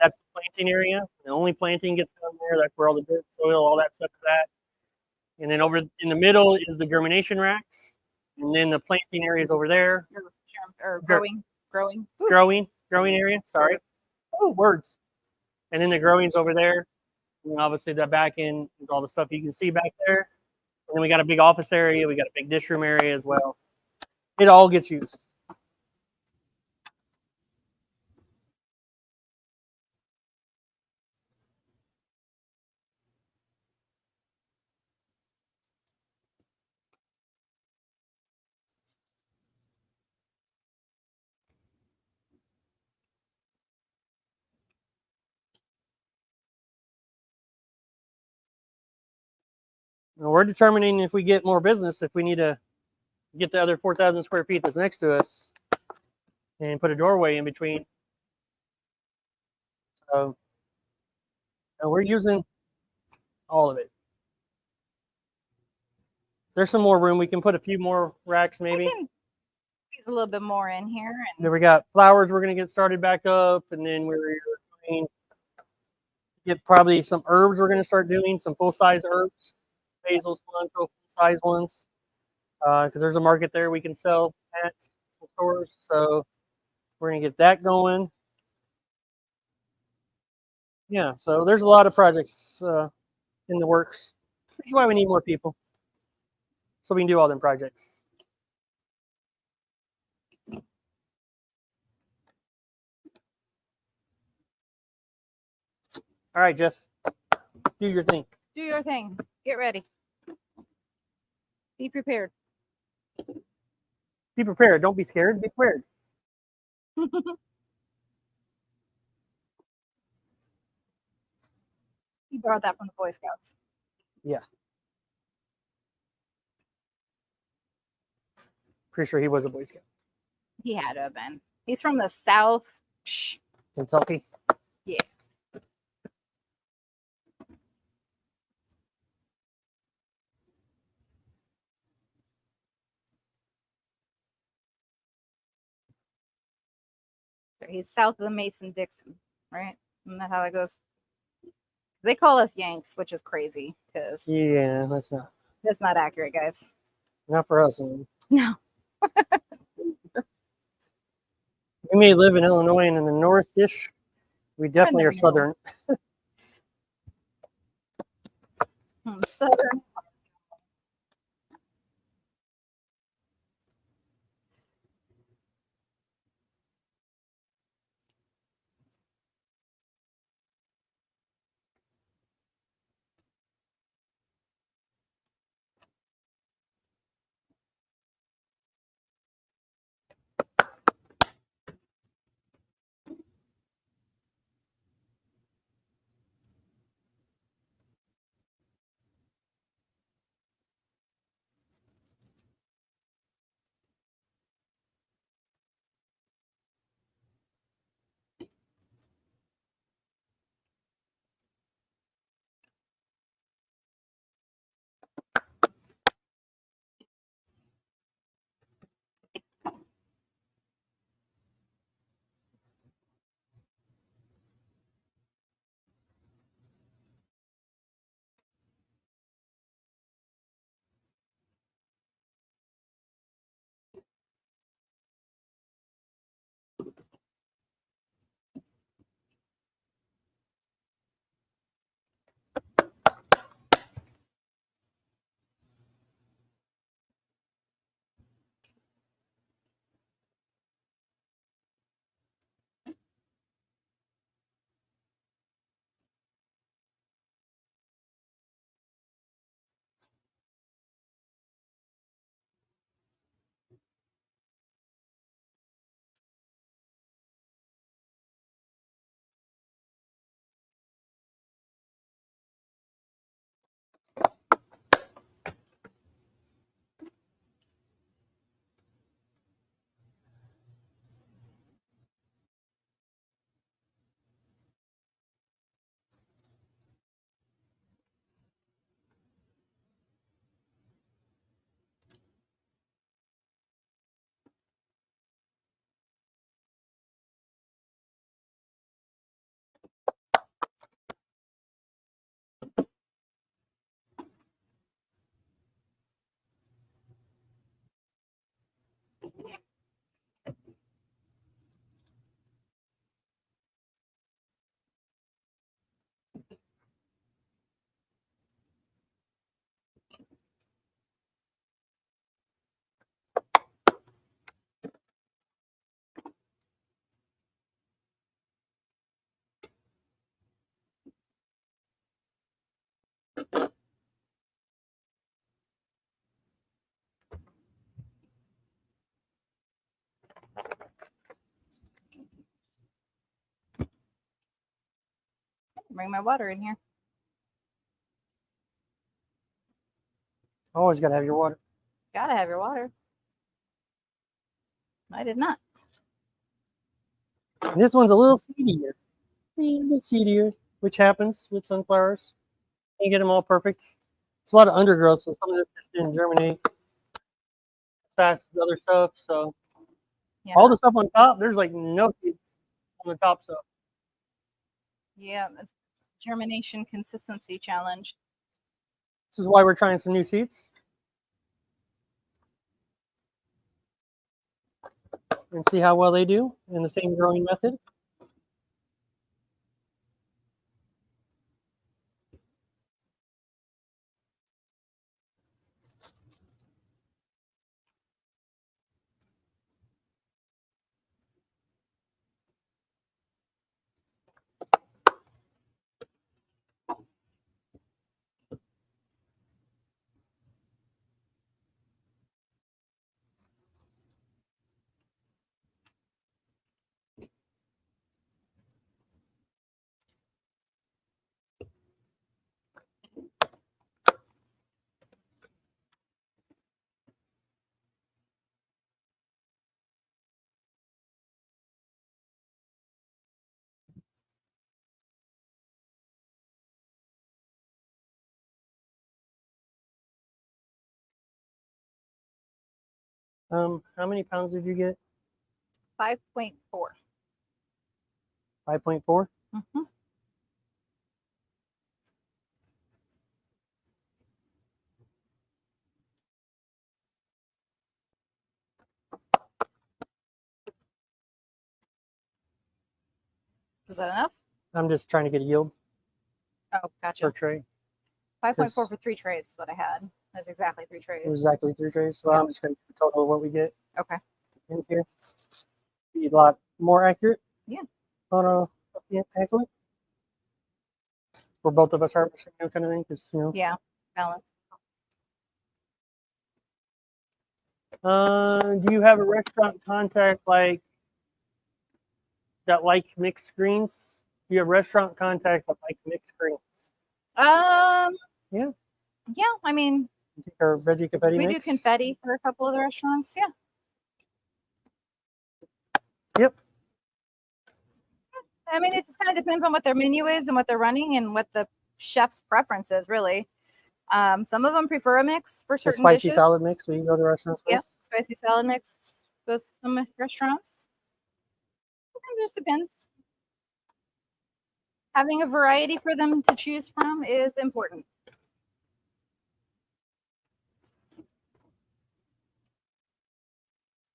that's the planting area. The only planting gets done there. That's where all the dirt, soil, all that stuff is at. And then over in the middle is the germination racks. And then the planting area is over there. Or growing area. Sorry. Oh, words. And then the growing's over there. And obviously the back end is all the stuff you can see back there. And then we got a big office area. We got a big dish room area as well. It all gets used. Now we're determining if we get more business, if we need to get the other 4,000 square feet that's next to us and put a doorway in between. So we're using all of it. There's some more room. We can put a few more racks maybe. I can squeeze a little bit more in here. And then we got flowers we're going to get started back up. And then we're going to get probably some herbs we're going to start doing, some full-size herbs, basil, cilantro, full-size ones. Because there's a market there we can sell at stores. So we're going to get that going. Yeah, so there's a lot of projects in the works, which is why we need more people. So we can do all them projects. All right, Jeff, do your thing. Do your thing. Get ready. Be prepared. Be prepared. Don't be scared. Be prepared. He borrowed that from the Boy Scouts. Yeah. Pretty sure he was a Boy Scout. He had to have been. He's from the South. Psh. Kentucky. Yeah. He's south of the Mason-Dixon, right? Isn't that how that goes? They call us Yanks, which is crazy because Yeah, that's not accurate, guys. not for us. No. We may live in Illinois and in the north-ish. We definitely are southern. Southern. bring my water in here. Always got to have your water. Gotta have your water. I did not. And this one's a little seedier. A little bit seedier, which happens with sunflowers. You get them all perfect. It's a lot of undergrowth, so some of this just didn't germinate as fast as other stuff. So Yeah. all the stuff on top, there's like no seeds on the top stuff. Yeah, that's germination consistency challenge. This is why we're trying some new seeds. And see how well they do in the same growing method. How many pounds did you get? 5.4. 5.4? Mm-hmm. Is that enough? I'm just trying to get a yield Oh, gotcha. per tray. 5.4 for 3 trays is what I had. That's exactly 3 trays. Exactly 3 trays. So Yeah. I'm just going to get the total of what we get Okay. in here. Be a lot more accurate. Yeah. On a accurate. For both of us harvesting, kind of thing, because Yeah, balance. Do you have a restaurant contact like mixed greens? Do you have restaurant contacts that like mixed greens? Yeah. Yeah, I mean, Or veggie confetti we mix? do confetti for a couple of the restaurants. Yeah. Yep. I mean, it just kind of depends on what their menu is and what they're running and what the chef's preference is, really. Some of them prefer a mix for The certain spicy dishes. salad mix we go to restaurants with? Yep, spicy salad mix goes to some restaurants. It just depends. Having a variety for them to choose from is important.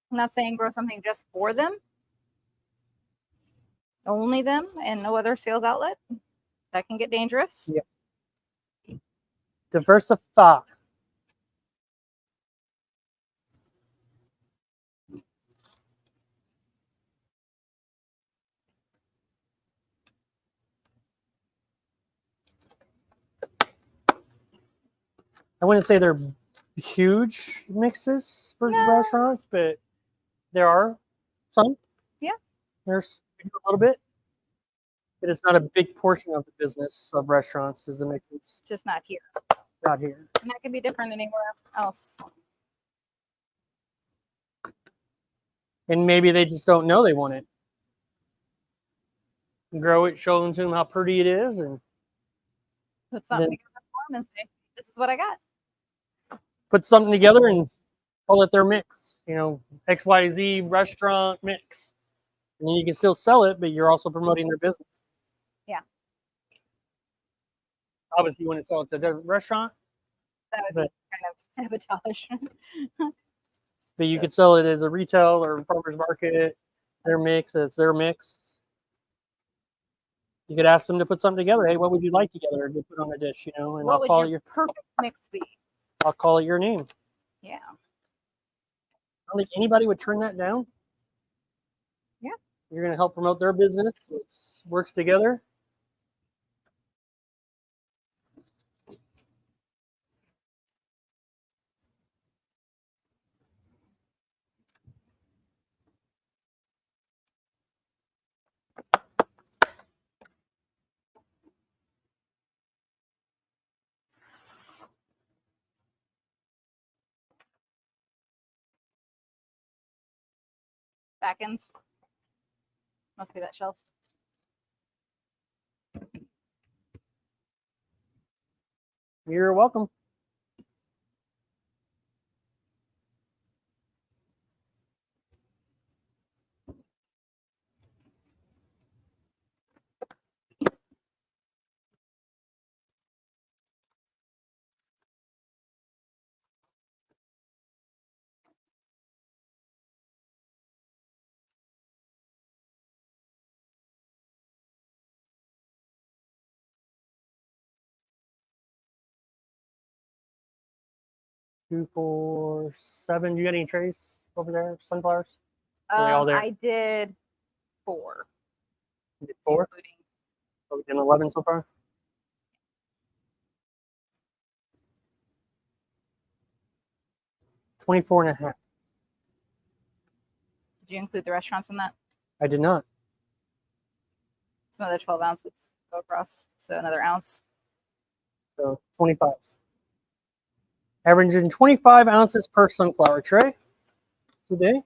I'm not saying grow something just for them, only them, and no other sales outlet. That can get dangerous. Yep. Diversify. I wouldn't say they're huge mixes for restaurants, but there are some. Yeah. There's a little bit. But it's not a big portion of the business of restaurants is the mixes. Just not here. Not here. And that can be different anywhere else. And maybe they just don't know they want it. Grow it, show them to them how pretty it is, and Put something together for them and say, "This is what I got." put something together and call it their mix. XYZ restaurant mix. And then you can still sell it, but you're also promoting their business. Yeah. Obviously, you want to sell it to the restaurant. That would be kind of sabotage. But you could sell it as a retail or farmer's market. Their mix, it's their mix. You could ask them to put something together. Hey, what would you like together to put on a dish? And what I'll would call your perfect mix be? I'll call it your name. Yeah. I don't think anybody would turn that down. Yeah. You're going to help promote their business. It works together. back ends. Must be that shelf. You're welcome. Two, 4, 7. You got any trays over there? Sunflowers? Are they all there? I did 4. You did 4? Including So we did 11 so far? $24.50. Did you include the restaurants in that? I did not. It's another 12 ounces go across, so another ounce. So 25. Averaging 25 ounces per sunflower tray today.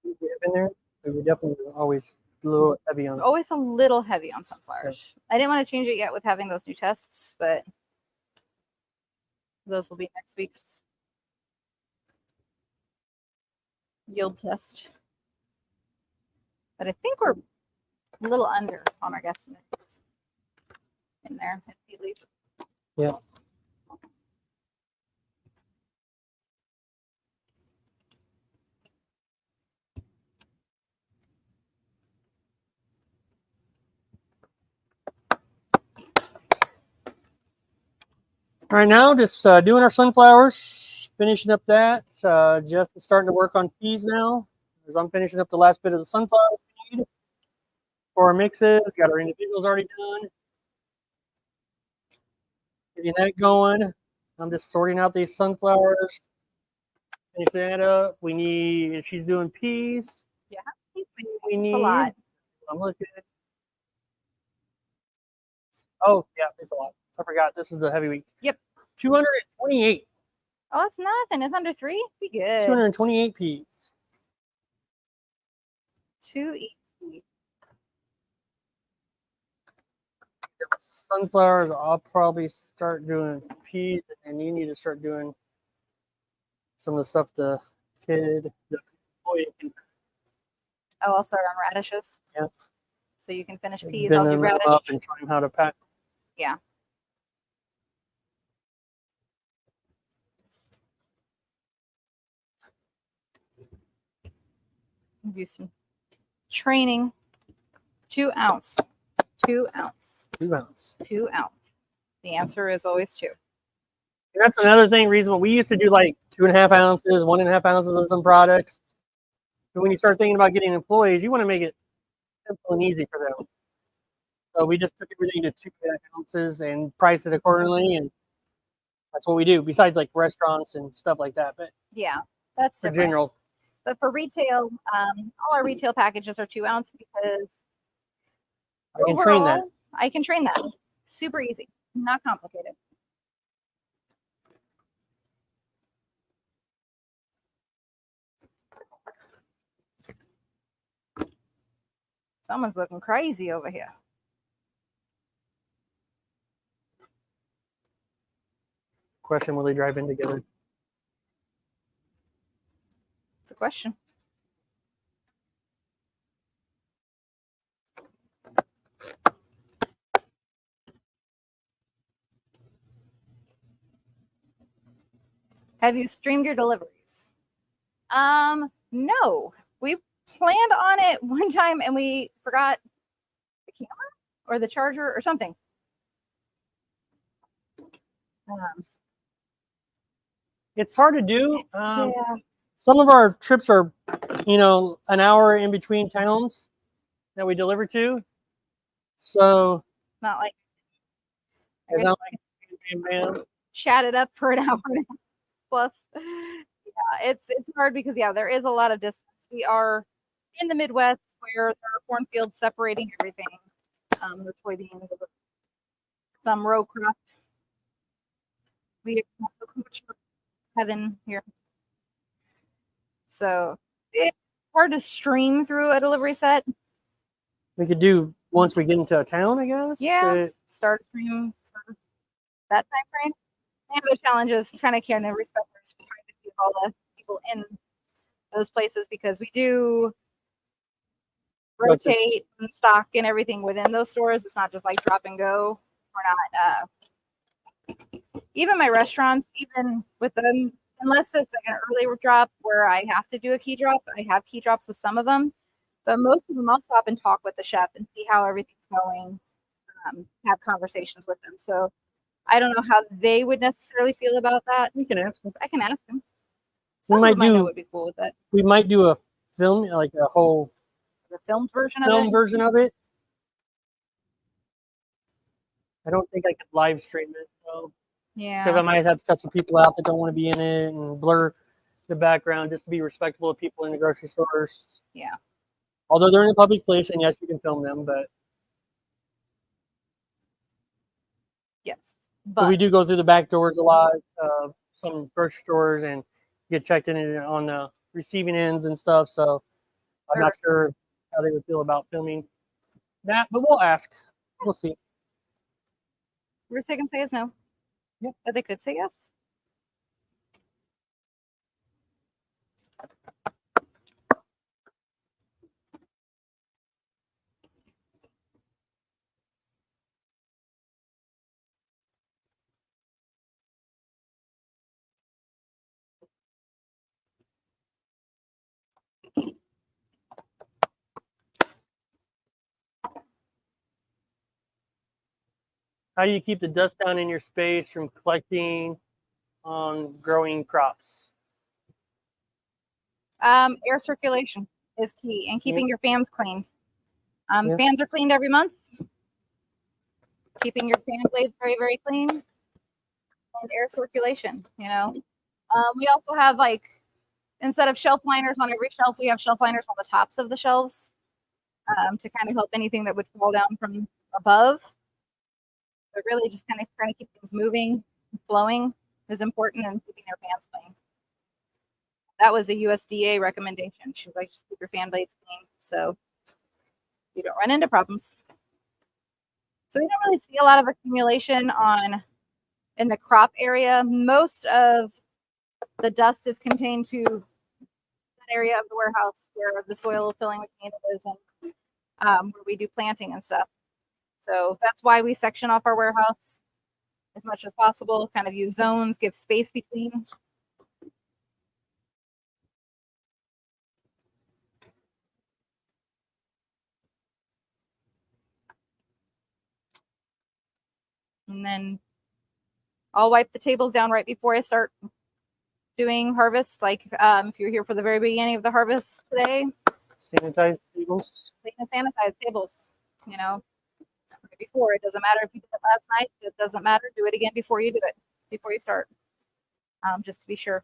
We have in there, but we definitely always a little heavy on it. Always a little heavy on sunflowers. I didn't want to change it yet with having those new tests, but those will be next week's yield test. But I think we're a little under on our guesstimates in there. Yeah. Right now, just doing our sunflowers, finishing up that. Just starting to work on peas now, as I'm finishing up the last bit of the sunflower feed for our mixes. Got our individuals already done. Getting that going. I'm just sorting out these sunflowers. Finish that up. We need, she's doing peas. Yeah, we need a lot. I'm looking at. Oh, yeah, it's a lot. I forgot. This is the heavy week. Yep. 228. Oh, that's nothing. It's under 3. Be good. 228 peas. 2 easy. Sunflowers, I'll probably start doing peas, and you need to start doing some of the stuff the employee can. Oh, I'll start on radishes. Yeah. So you can finish peas. Bend I'll do them radish. up and show them how to pack. Yeah. Do some training. 2 ounce. 2 ounce. 2 ounce. 2 ounce. The answer is always 2. And that's another thing, reason we used to do like 2.5 ounces, 1.5 ounces of some products. But when you start thinking about getting employees, you want to make it simple and easy for them. So we just took everything to 2.5 ounces and priced it accordingly, and that's what we do. Besides like restaurants and stuff like that, but yeah, that's for different. general. But for retail, all our retail packages are 2 ounce because I can train that. I can train that. Super easy, not complicated. Someone's looking crazy over here. Question: will they drive in together? It's a question. Have you streamed your deliveries? No. We planned on it one time and we forgot the camera or the charger or something. It's hard to do. Yeah. Some of our trips are, an hour in between towns that we deliver to. So It's not like it's not like chat it up for an hour plus. Yeah, it's hard because there is a lot of distance. We are in the Midwest where there are cornfields separating everything. The soybeans, some row crop. We have heaven here. So it's hard to stream through a delivery set. We could do once we get into a town, I guess. Yeah, start stream that time frame. And the challenge is trying to kind of respect the privacy of all the people in those places because we do rotate and stock and everything within those stores. It's not just like drop and go. We're not even my restaurants, even with them, unless it's like an early drop where I have to do a key drop. I have key drops with some of them, but most of them I'll stop and talk with the chef and see how everything's going, have conversations with them. So I don't know how they would necessarily feel about that. We can ask them. I can ask them. Some of them I know would be cool with it. We might do a film, like a whole filmed version of it. I don't think I could live stream it though. Yeah. Because I might have to cut some people out that don't want to be in it and blur the background just to be respectful of people in the grocery stores. Yeah. Although they're in a public place, and yes, you can film them, but yes. But we do go through the back doors a lot, some grocery stores, and get checked in on the receiving ends and stuff. So I'm not sure how they would feel about filming that, but we'll ask. We'll see. Worst they can say is no. Yep. But they could say yes. How do you keep the dust down in your space from collecting on growing crops? Air circulation is key, and keeping your fans clean. Fans are cleaned every month. Keeping your fan blades very, very clean, and air circulation. You know, we also have instead of shelf liners on every shelf, we have shelf liners on the tops of the shelves to kind of help anything that would fall down from above. But really, just kind of trying to keep things moving and flowing is important, and keeping your fans clean. That was a USDA recommendation. She was like, just keep your fan blades clean so you don't run into problems. So we don't really see a lot of accumulation in the crop area. Most of the dust is contained to that area of the warehouse where the soil filling with native is, and where we do planting and stuff. So that's why we section off our warehouse as much as possible, kind of use zones, give space between. And then I'll wipe the tables down right before I start doing harvest. Like if you're here for the very beginning of the harvest today, sanitize tables. Clean and sanitize tables. You know, right before. It doesn't matter if you did it last night. It doesn't matter. Do it again before you do it. Before you start, just to be sure.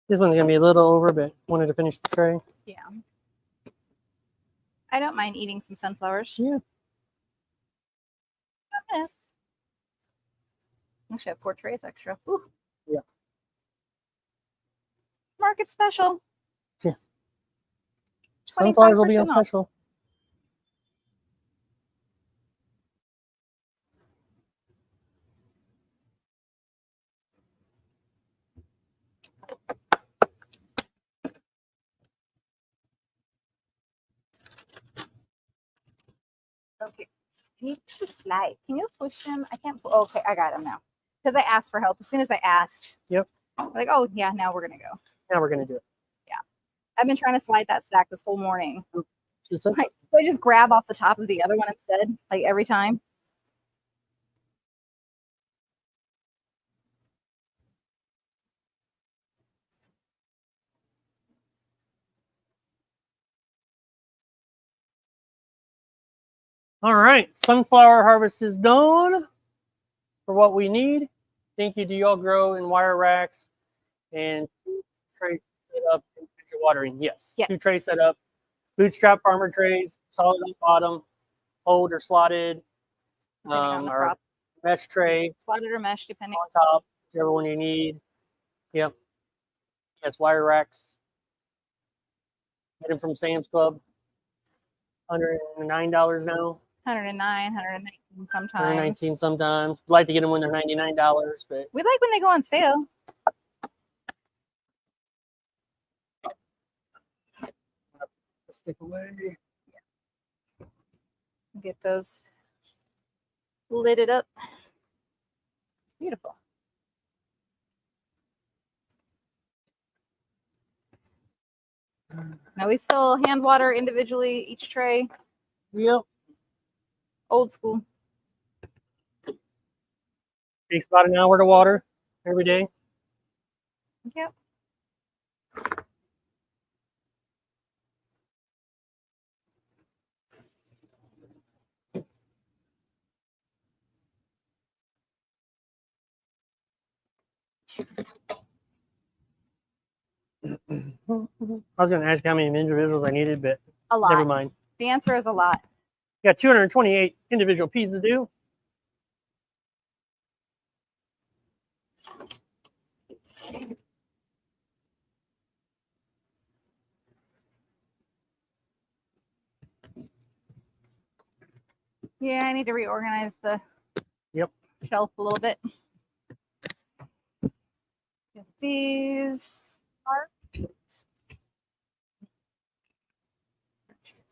This one's gonna be a little over, but wanted to finish the tray. Yeah. I don't mind eating some sunflowers. Yeah. Yes. Actually, I have 4 trays extra. Ooh. Yeah. Market special. Yeah. Sunflowers will be on special. Okay. Can you push the slide? Can you push him? I can't. Okay, I got him now. Because I asked for help. As soon as I asked. Yep. Like, oh, yeah, now we're going to go. Now we're going to do it. Yeah. I've been trying to slide that stack this whole morning. So I just grab off the top of the other one instead, like every time. All right, sunflower harvest is done for what we need. Thank you. Do y'all grow in wire racks and trays set up in pitcher watering? Yes. Yes. 2 trays set up. Bootstrap farmer trays, solid on bottom, hold or slotted. Depending on the Our crop. mesh tray Slotted or mesh, depending. on top, whichever one you need. Yep. Yes, wire racks. Get them from Sam's Club. $109 now. 109, 119 sometimes. 119 sometimes. Like to get them when they're $99, but We like when they go on sale. stick away. Get those lidded up. Beautiful. Now we still hand water individually each tray. Yep. Old school. Takes about an hour to water every day. Yep. I was going to ask how many individuals I needed, but A lot. never mind. The answer is a lot. Got 228 individual peas to do. Yeah, I need to reorganize the shelf a little bit. Get these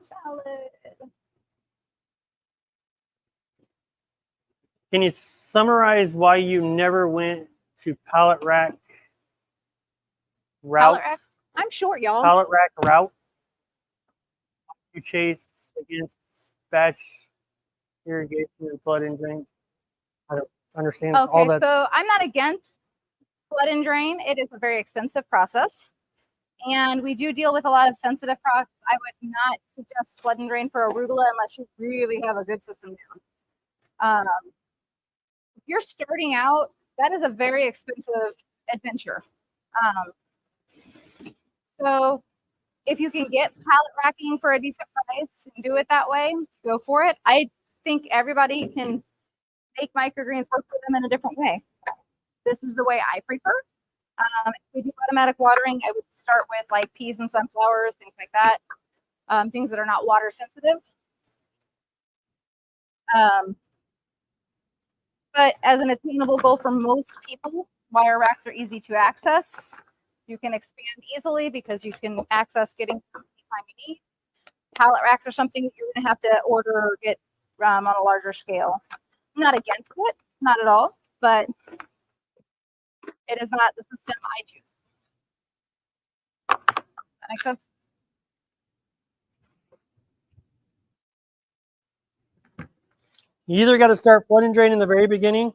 salad. Can you summarize why you never went to pallet rack route? Pallet racks. I'm short, y'all. Pallet rack route. You chase against batch irrigation and flood and drain. I don't understand all Okay, that. so I'm not against flood and drain. It is a very expensive process. And we do deal with a lot of sensitive crops. I would not suggest flood and drain for arugula unless you really have a good system down. If you're starting out, that is a very expensive adventure. So if you can get pallet racking for a decent price and do it that way, go for it. I think everybody can make microgreens work for them in a different way. This is the way I prefer. If we do automatic watering, I would start with like peas and sunflowers, things like that. Things that are not water sensitive. But as an attainable goal for most people, wire racks are easy to access. You can expand easily because you can access getting anytime you need. Pallet racks are something that you're going to have to order or get on a larger scale. I'm not against it, not at all, but it is not the system I choose. That makes sense? You either got to start flood and drain in the very beginning,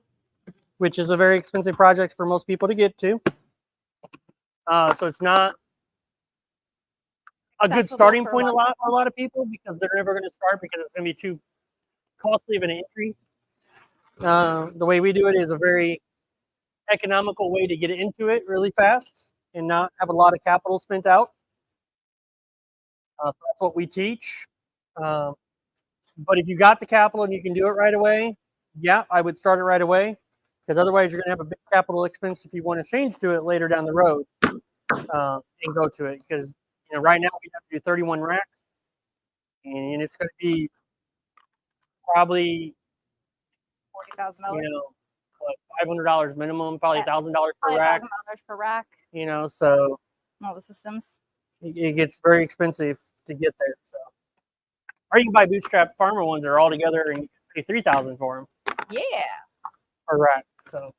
which is a very expensive project for most people to get to. So it's not a good starting point for a lot of people because they're never going to start because it's going to be too costly of an entry. The way we do it is a very economical way to get into it really fast and not have a lot of capital spent out. So that's what we teach. But if you got the capital and you can do it right away, yeah, I would start it right away because otherwise you're going to have a big capital expense if you want to change to it later down the road and go to it because right now we have to do 31 racks and it's going to be probably $40,000. Like $500 minimum, probably $1,000 per rack. $1,000 per rack. So all the systems. It gets very expensive to get there. So, or you can buy bootstrap farmer ones that are all together and you pay $3,000 for them. Yeah. Per rack. So.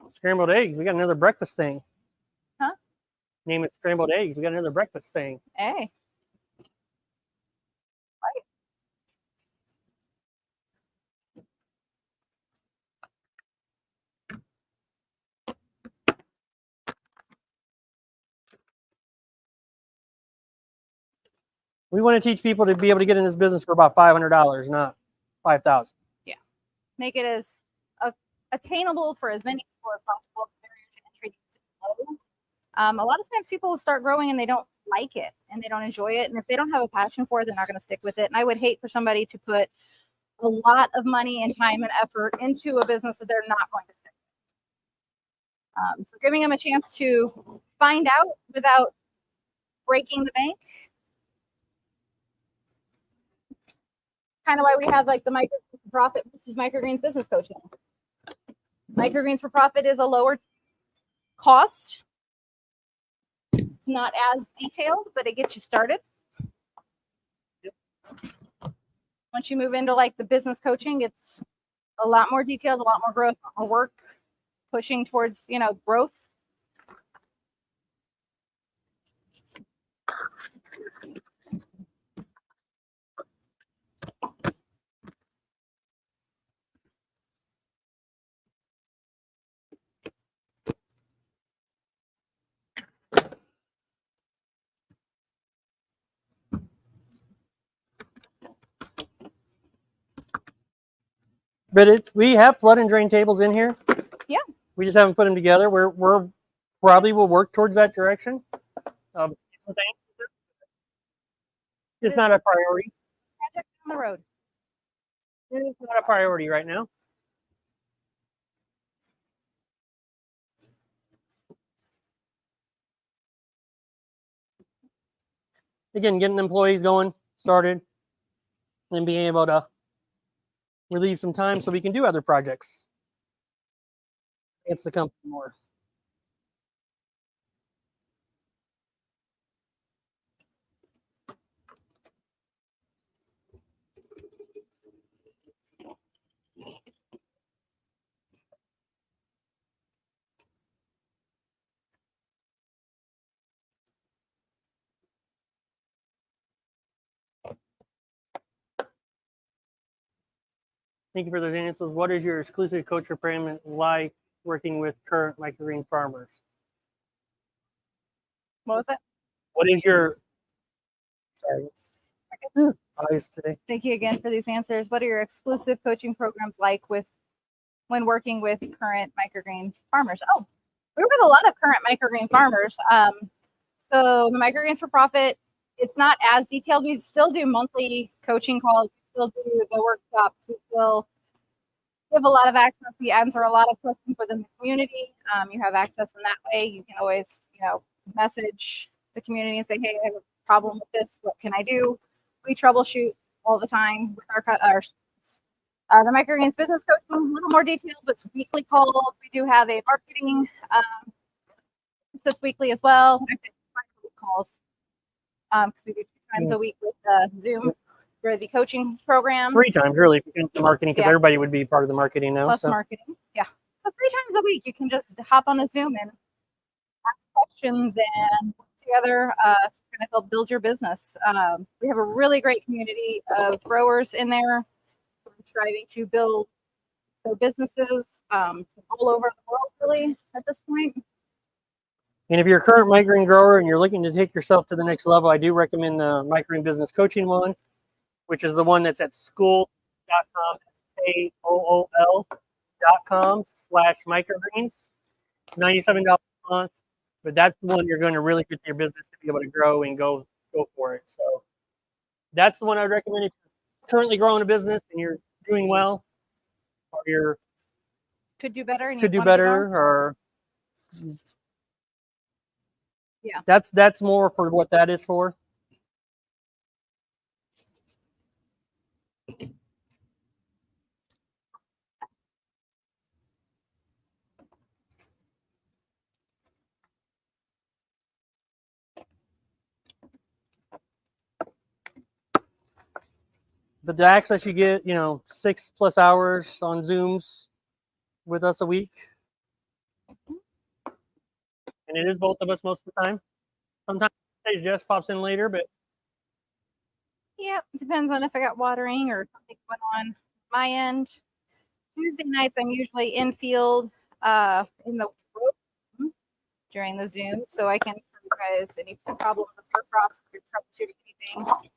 Scrambled eggs. We got another breakfast thing. Huh? Name it scrambled eggs. We got another breakfast thing. Hey. We want to teach people to be able to get in this business for about $500, not $5,000. Yeah. Make it as attainable for as many people as possible. The barrier to entry needs to be low. A lot of times people start growing and they don't like it and they don't enjoy it. And if they don't have a passion for it, they're not going to stick with it. And I would hate for somebody to put a lot of money and time and effort into a business that they're not going to stick with. So giving them a chance to find out without breaking the bank. Kind of why we have like the Microgreens for Profit versus Microgreens business coaching. Microgreens for Profit is a lower cost. It's not as detailed, but it gets you started. Yep. Once you move into like the business coaching, it's a lot more detailed, a lot more growth, a lot more work, pushing towards, growth. But we have flood and drain tables in here. Yeah. We just haven't put them together. We're probably will work towards that direction. It's not a priority. Project on the road. It's not a priority right now. Again, getting employees going, started, and being able to relieve some time so we can do other projects. It's the company more. Thank you for those answers. What is your exclusive coach program like working with current microgreen farmers? What was it? What is your eyes today? Thank you again for these answers. What are your exclusive coaching programs like when working with current microgreen farmers? Oh, we work with a lot of current microgreen farmers. So the Microgreens for Profit, it's not as detailed. We still do monthly coaching calls. We still do the workshops. We still give a lot of access. We answer a lot of questions within the community. You have access in that way. You can always, message the community and say, hey, I have a problem with this. What can I do? We troubleshoot all the time with our the Microgreens business coaching, a little more detailed, but it's weekly calls. We do have a marketing that's weekly as well. Actually, twice a week calls because we do 2 times a week with Zoom for the coaching program. 3 times, really, if you can marketing, because everybody would be part of the marketing now. Plus marketing, yeah. So 3 times a week, you can just hop on a Zoom and ask questions and work together to kind of help build your business. We have a really great community of growers in there striving to build their businesses all over the world, really, at this point. And if you're a current microgreen grower and you're looking to take yourself to the next level, I do recommend the microgreen business coaching one, which is the one that's at school.com, SKOOL.com/microgreens. It's $97 a month, but that's the one you're going to really get your business to be able to grow and go for it. So that's the one I'd recommend if you're currently growing a business and you're doing well, or you're could do better, or yeah, that's more for what that is for. But the access you get, 6+ hours on Zooms with us a week. And it is both of us most of the time. Sometimes Jess pops in later, but yeah, depends on if I got watering or something going on my end. Tuesday nights, I'm usually in field in the room during the Zoom, so I can tell you guys any problem with your crops, if you're troubleshooting anything.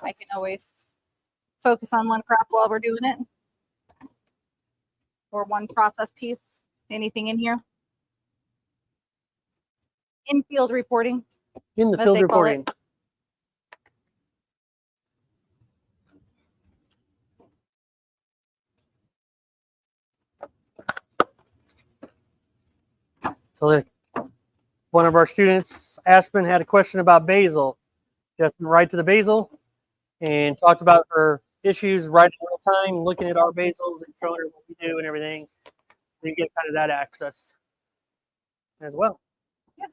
I can always focus on one crop while we're doing it, or one process piece. Anything in here? In field reporting. in the as field they call it. reporting. So one of our students, Aspen, had a question about basil. Just right to the basil and talked about her issues right in real time, looking at our basils and showing her what we do and everything. You get kind of that access as well. Yeah.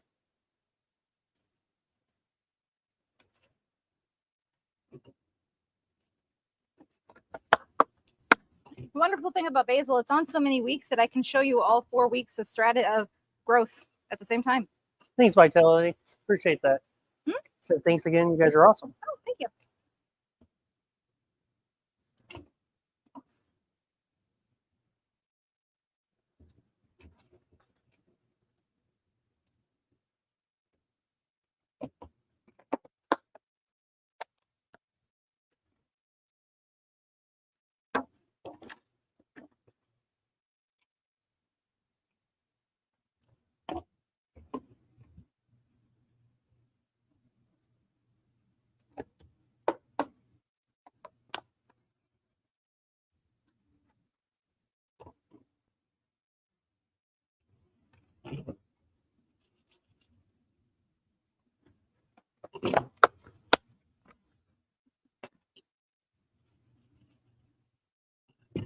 The wonderful thing about basil, it's on so many weeks that I can show you all 4 weeks of growth at the same time. Thanks, Vitality. Appreciate that. Hmm? So thanks again. You guys are awesome. Oh, thank you.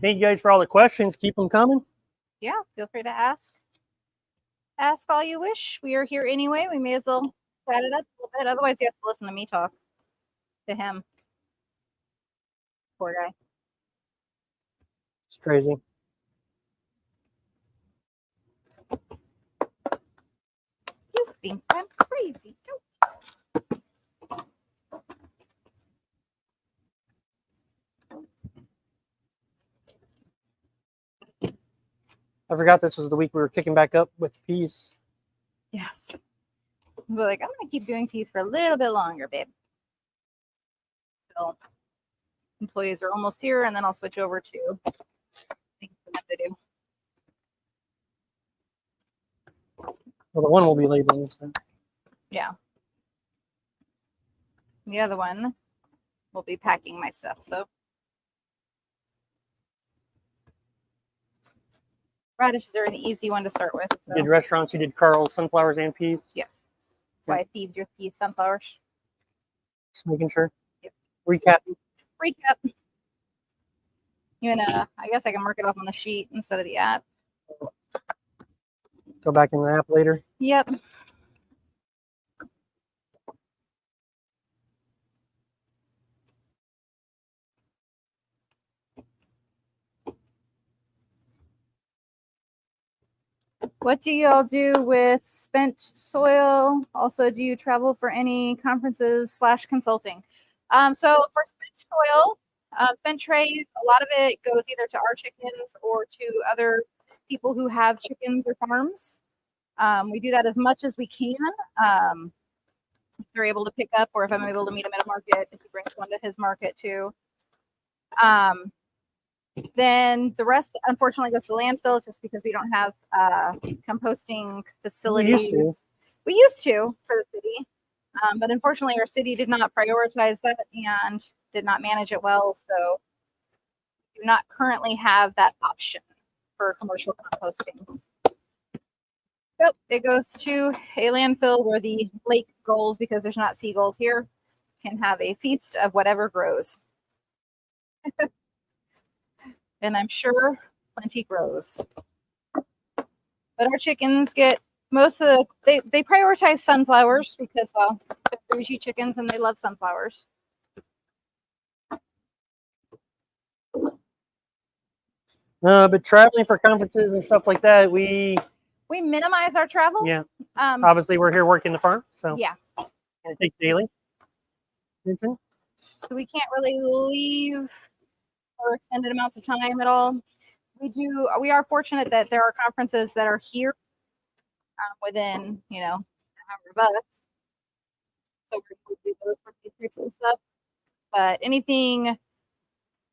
Thank you guys for all the questions. Keep them coming. Yeah, feel free to ask. Ask all you wish. We are here anyway. We may as well chat it up a little bit. Otherwise, you have to listen to me talk to him. Poor guy. It's crazy. You think I'm crazy, don't I forgot this was the week we were kicking back up with peace. Yes. So like, I'm gonna keep doing peas for a little bit longer, babe. So employees are almost here, and then I'll switch over to things for them to do. Well, the one will be labeling. So. Yeah. The other one will be packing my stuff. So radishes are an easy one to start with. You did restaurants, you did Carl's, sunflowers, and peas. Yes. That's why I feed your pea sunflowers. Just making sure. Yep. Recapping. Recap. Even I guess I can mark it off on the sheet instead of the app. Go back in the app later. Yep. What do you all do with spent soil? Also, do you travel for any conferences / consulting? So for spent soil, spent trays, a lot of it goes either to our chickens or to other people who have chickens or farms. We do that as much as we can. If they're able to pick up, or if I'm able to meet him at a market, if he brings one to his market too. Then the rest, unfortunately, goes to landfills just because we don't have composting facilities. We used to for the city, but unfortunately, our city did not prioritize that and did not manage it well. So, we do not currently have that option for commercial composting. So, it goes to a landfill where the lake gulls, because there's not seagulls here, can have a feast of whatever grows. And I'm sure plenty grows. But our chickens get most of the, they prioritize sunflowers because, well, they're bougie chickens and they love sunflowers. But traveling for conferences and stuff like that, we minimize our travel. Yeah. Obviously, we're here working the farm, so yeah. Can I take daily? Attention? So we can't really leave for extended amounts of time at all. We are fortunate that there are conferences that are here within, an hour of us. So we do those for trips and stuff. But anything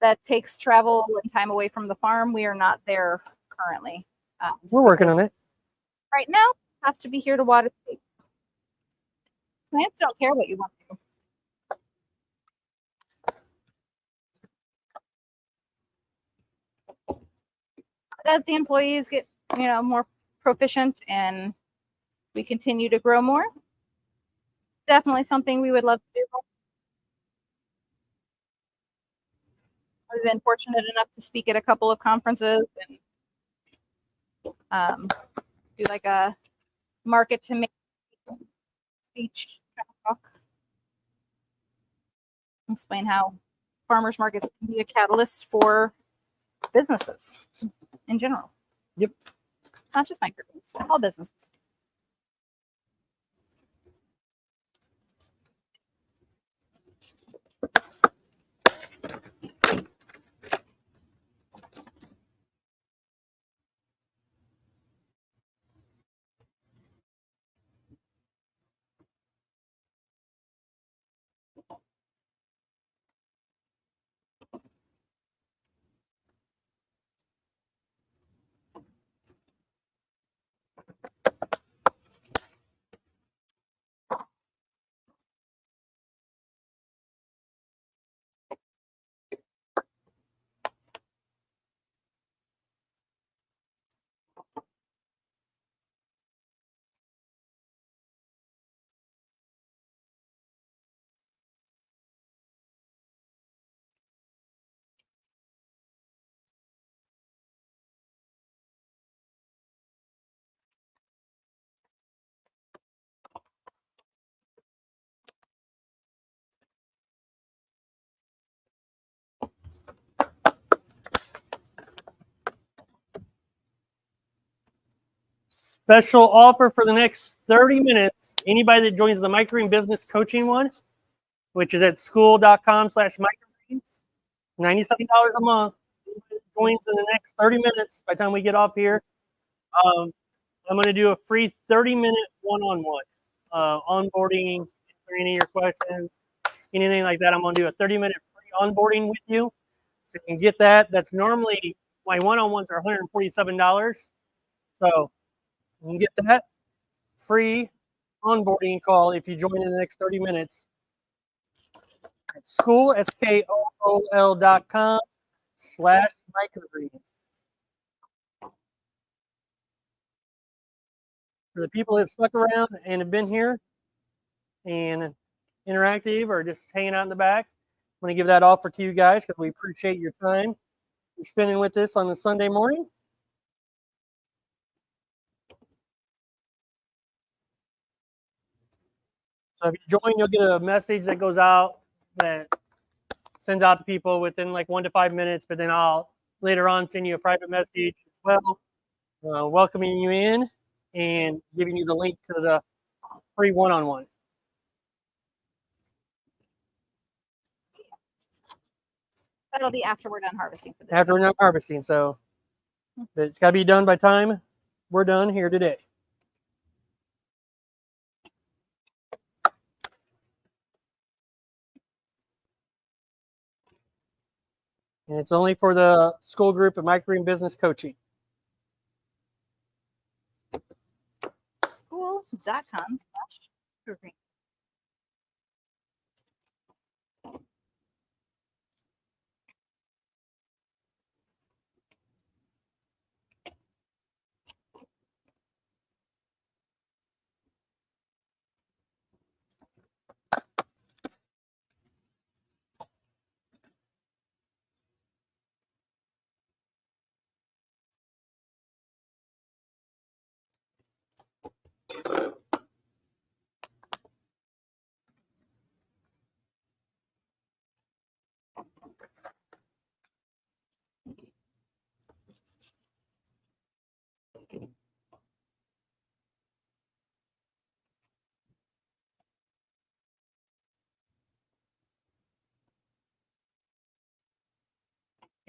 that takes travel and time away from the farm, we are not there currently. We're working on it. Right now, have to be here to water the plants. Plants don't care what you want to do. But as the employees get, more proficient and we continue to grow more, definitely something we would love to do. We've been fortunate enough to speak at a couple of conferences and do like a market to make speech talk. Explain how farmers markets can be a catalyst for businesses in general. Yep. Not just microgreens, all businesses. Special offer for the next 30 minutes. Anybody that joins the Microgreen Business Coaching one, which is at school.com/microgreens, $97 a month. Anybody that joins in the next 30 minutes by the time we get off here, I'm going to do a free 30-minute one-on-one onboarding, answer any of your questions, anything like that. I'm going to do a 30-minute free onboarding with you. So you can get that. That's normally, my one-on-ones are $147. So you can get that free onboarding call if you join in the next 30 minutes at school, SKOOL.com/microgreens. For the people that have stuck around and have been here and interactive or just hanging out in the back, I'm going to give that offer to you guys because we appreciate your time you're spending with us on a Sunday morning. So if you join, you'll get a message that goes out that sends out to people within like 1 to 5 minutes, but then I'll later on send you a private message as well, welcoming you in and giving you the link to the free one-on-one. That'll be after we're done harvesting for this. After we're done harvesting, so it's got to be done by time we're done here today. And it's only for the school group of Microgreen Business Coaching. School.com/microgreen.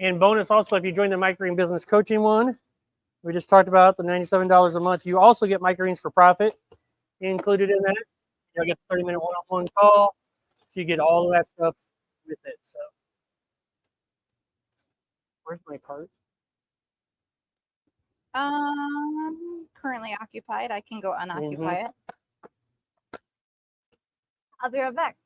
And bonus also, if you join the Microgreen Business Coaching one, we just talked about the $97 a month. You also get Microgreens for Profit included in that. You'll get the 30-minute one-on-one call. So you get all of that stuff with it. So where's my cart? Currently occupied. I can go unoccupy it. I'll be right back.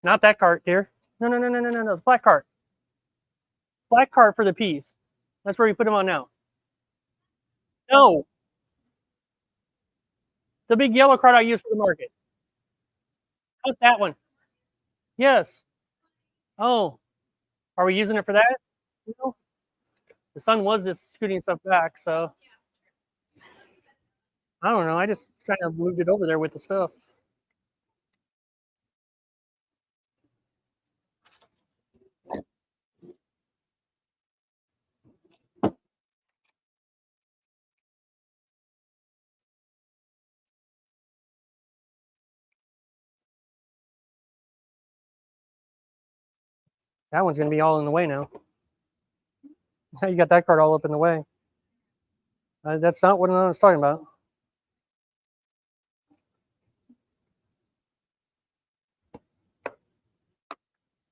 Not that cart, dear. No. The flat cart. Flat cart for the peas. That's where you put them on now. No. The big yellow cart I use for the market. Not that one. Yes. Oh. Are we using it for that? No. The sun was just scooting stuff back, so I don't know. I just kind of moved it over there with the stuff. That one's going to be all in the way now. You got that cart all up in the way. That's not what I was talking about.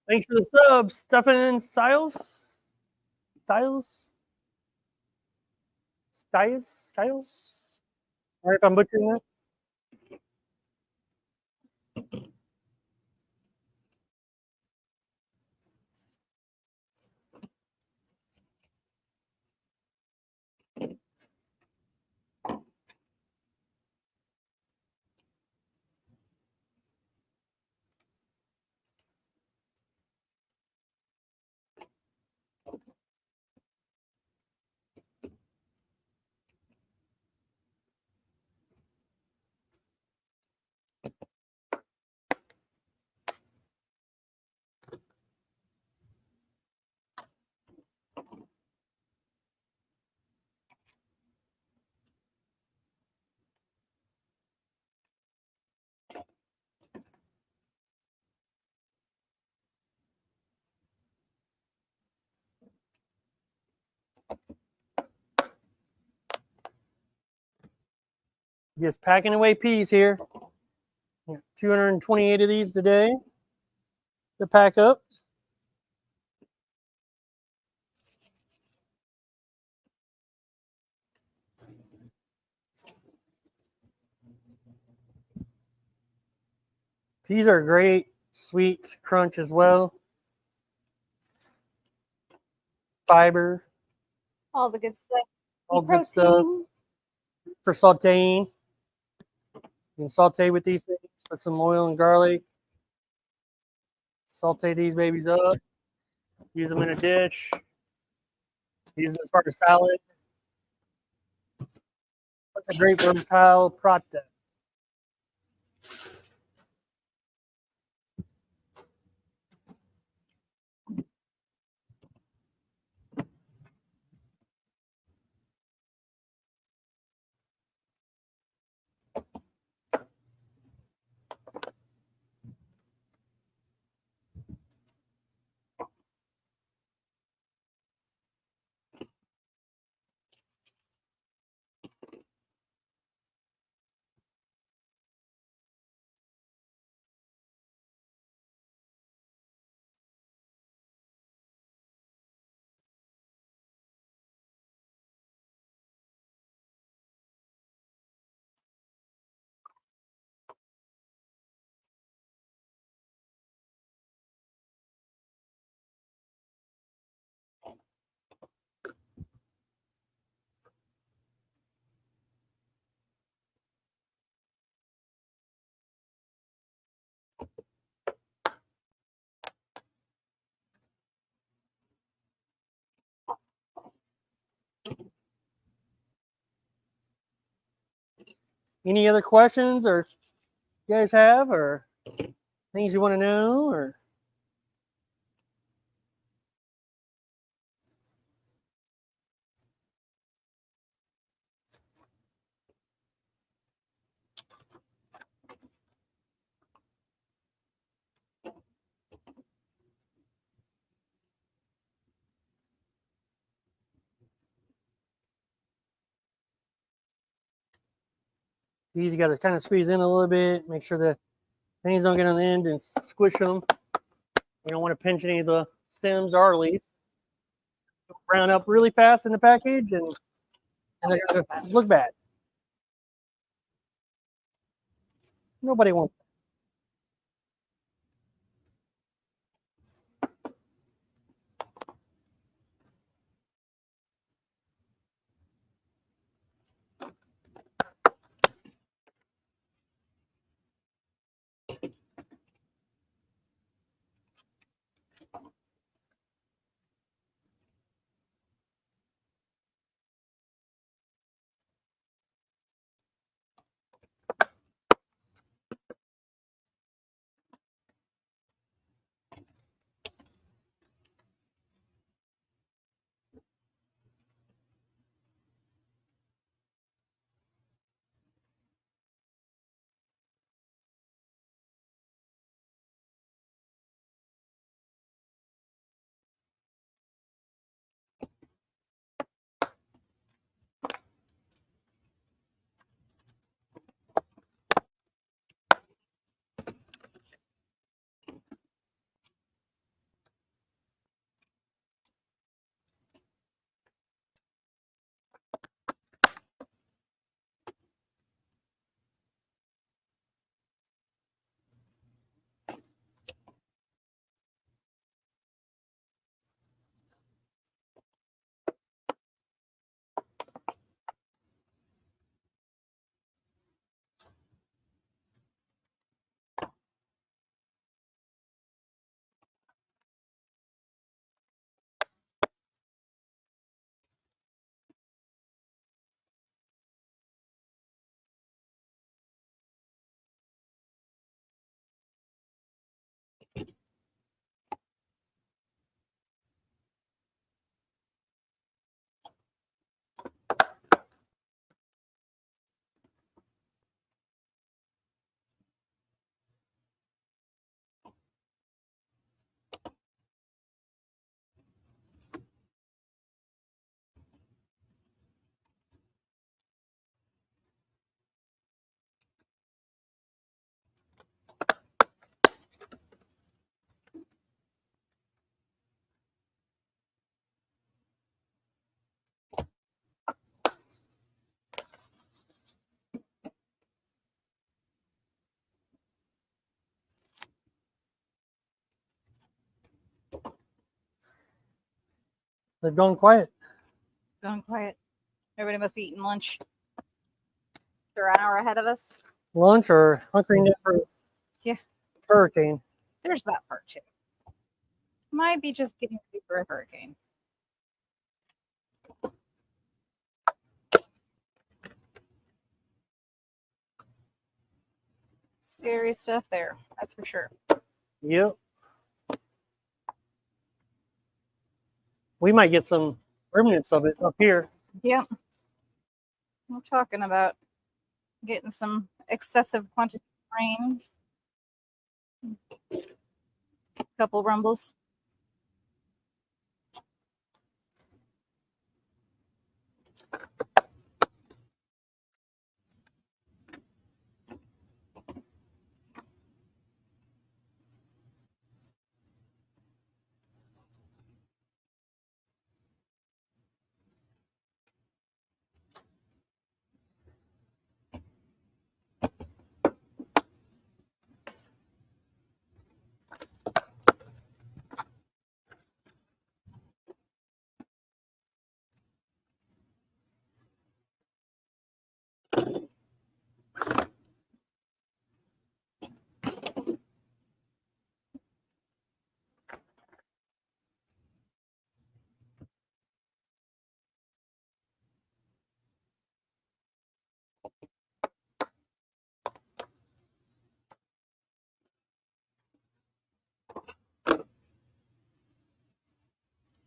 Thanks for the sub, Stefan Styles. Sorry if I'm butchering that. Just packing away peas here. 228 of these today to pack up. Peas are great, sweet crunch as well. Fiber. All the good stuff. All good stuff for sauteing. You can saute with these things, put some oil and garlic. Saute these babies up. Use them in a dish. Use them as part of salad. That's a great versatile product. Any other questions or you guys have, or things you want to know, or? These you got to kind of squeeze in a little bit, make sure the things don't get on the end and squish them. You don't want to pinch any of the stems or leaves. Brown up really fast in the package, and they're going to look bad. Nobody wants. They've gone quiet. Gone quiet. Everybody must be eating lunch. They're an hour ahead of us. Lunch or hunkering down for Yeah. hurricane. There's that part too. Might be just getting ready for a hurricane. Scary stuff there, that's for sure. Yep. We might get some remnants of it up here. Yep. We're talking about getting some excessive quantity of rain. Couple rumbles.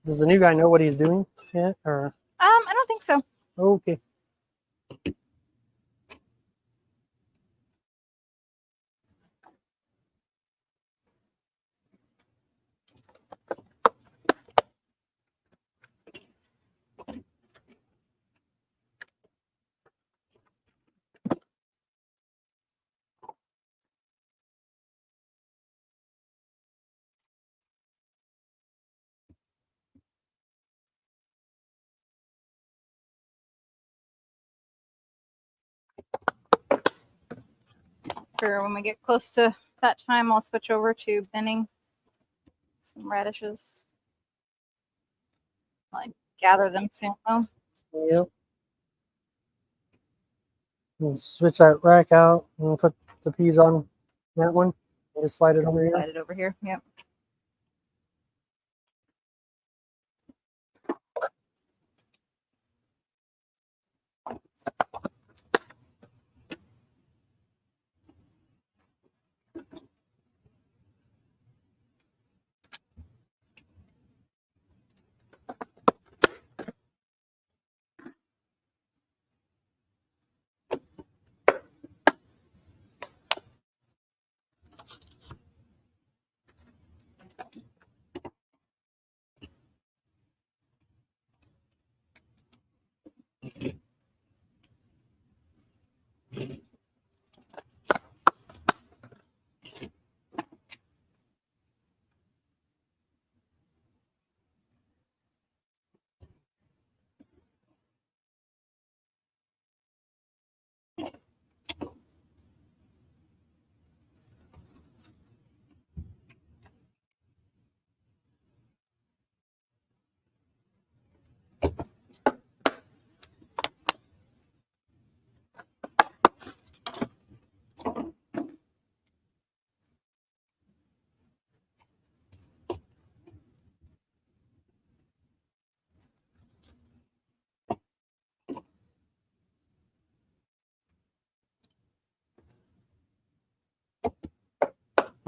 Does the new guy know what he's doing yet? Or I don't think so. okay. For when we get close to that time, I'll switch over to binning some radishes. Like gather them soon though. Yep. We'll switch that rack out and we'll put the peas on that one. And just slide it over here. Slide it over here. Yep.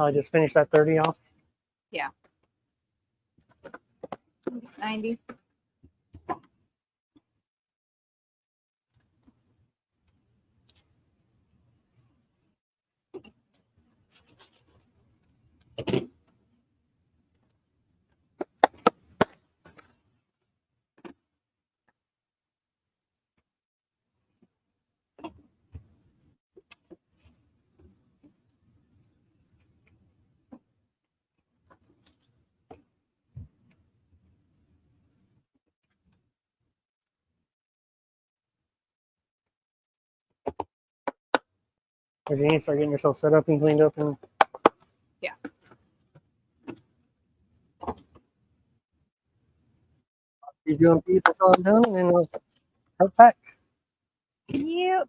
I just finished that 30 off. Yeah. 90. Because you need to start getting yourself set up and cleaned up. And Yeah. you're doing peas until I'm done, and then we'll help pack. Yep.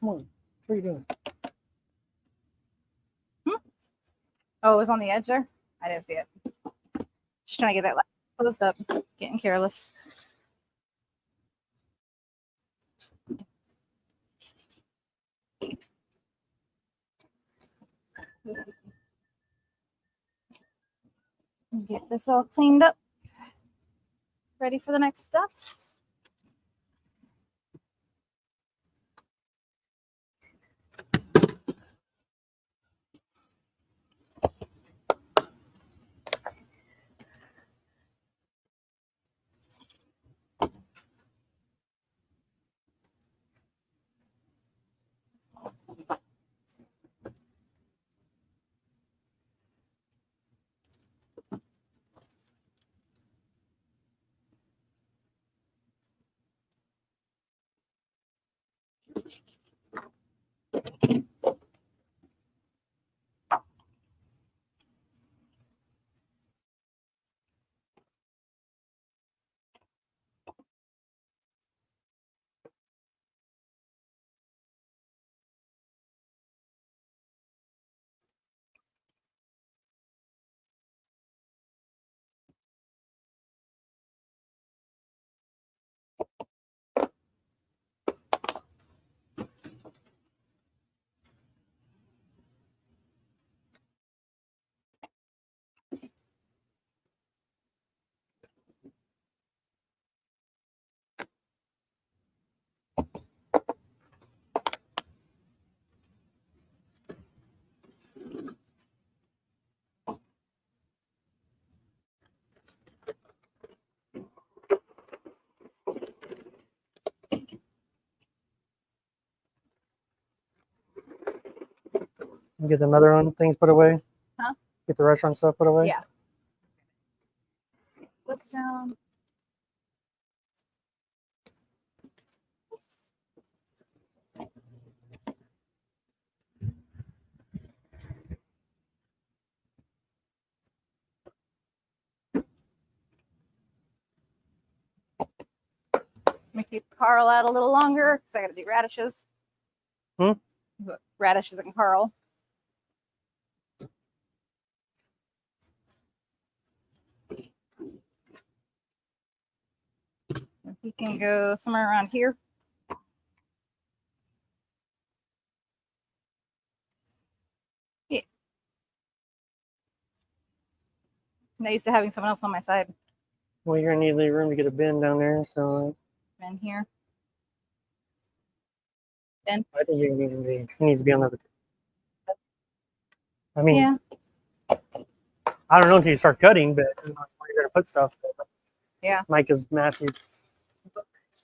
Come on. What are you doing? Oh, it was on the edge there? I didn't see it. Just trying to get that close up. Getting careless. Get this all cleaned up. Ready for the next stuffs. Get them other things put away. Huh? Get the restaurant stuff put away. Yeah. What's down? Let me keep Carl out a little longer because I got to do radishes. Radishes and Carl. If he can go somewhere around here. Yeah. I'm not used to having someone else on my side. Well, you're gonna need the room to get a bin down there, so. Ben here. I think he needs to be on the. I mean, Yeah. I don't know until you start cutting, but where you're gonna put stuff. Yeah. Mike is massive.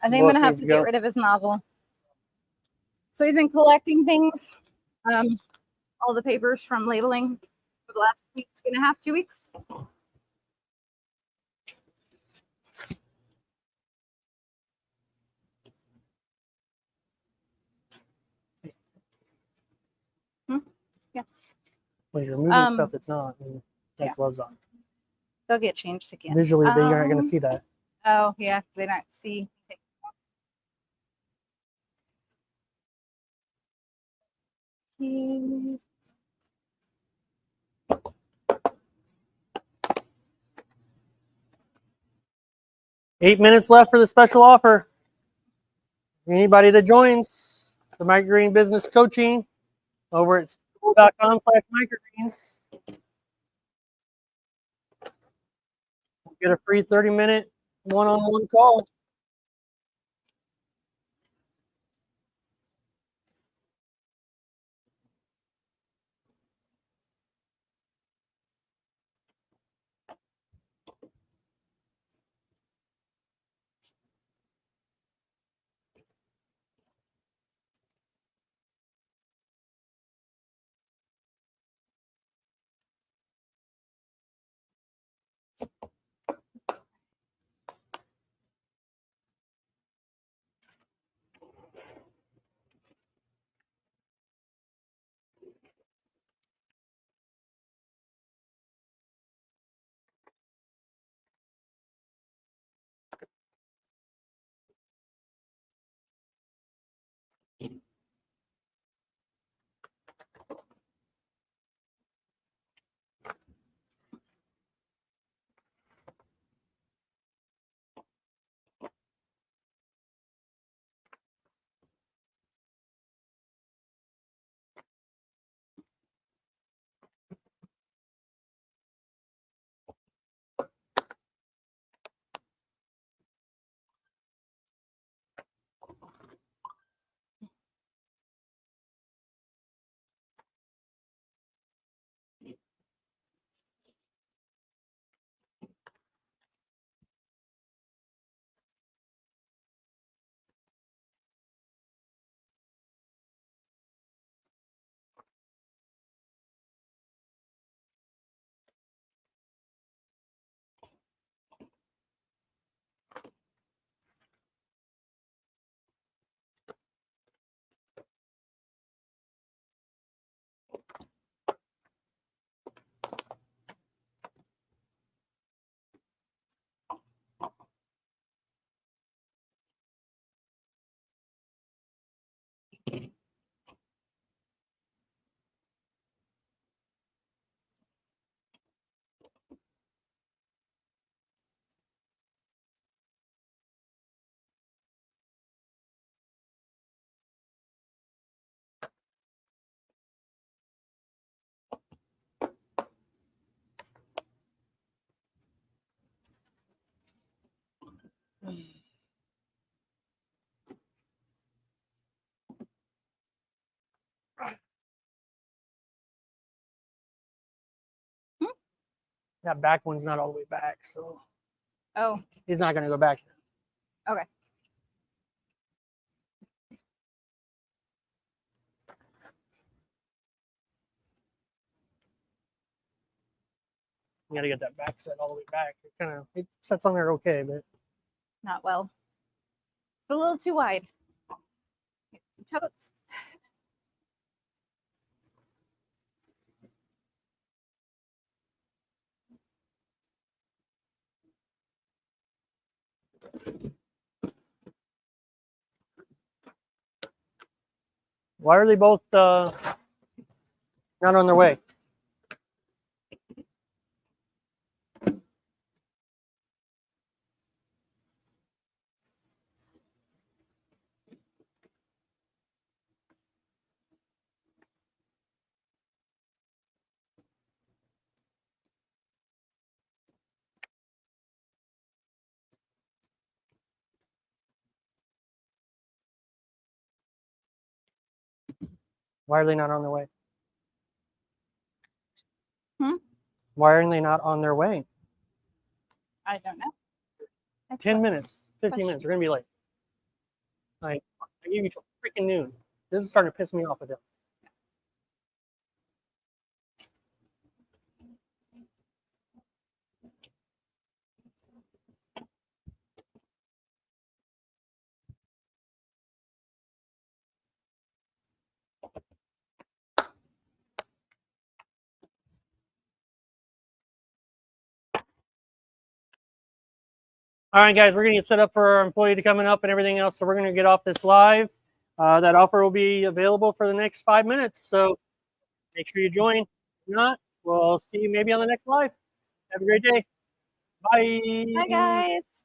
I think I'm gonna have to get rid of his novel. So he's been collecting things, all the papers from labeling for the last week and a half, 2 weeks. Yeah. When you're moving stuff that's not, take gloves on. They'll get changed again. Visually, they aren't going to see that. Oh, yeah, they don't see. 8 minutes left for the special offer. Anybody that joins the Microgreen Business Coaching over at school.com/microgreens get a free 30-minute one-on-one call. That back one's not all the way back, so he's not going to go back. Okay. You got to get that back set all the way back. It sets on there okay, but Not well. It's a little too wide. Totes. why are they both not on their way? Why are they not on their way? Why aren't they not on their way? I don't know. 10 minutes, 15 minutes. We're going to be late. I gave you till freaking noon. This is starting to piss me off with it. All right, guys, we're going to get set up for our employee to coming up and everything else. So we're going to get off this live. That offer will be available for the next 5 minutes. So make sure you join. If not, we'll see you maybe on the next live. Have a great day. Bye. Bye, guys.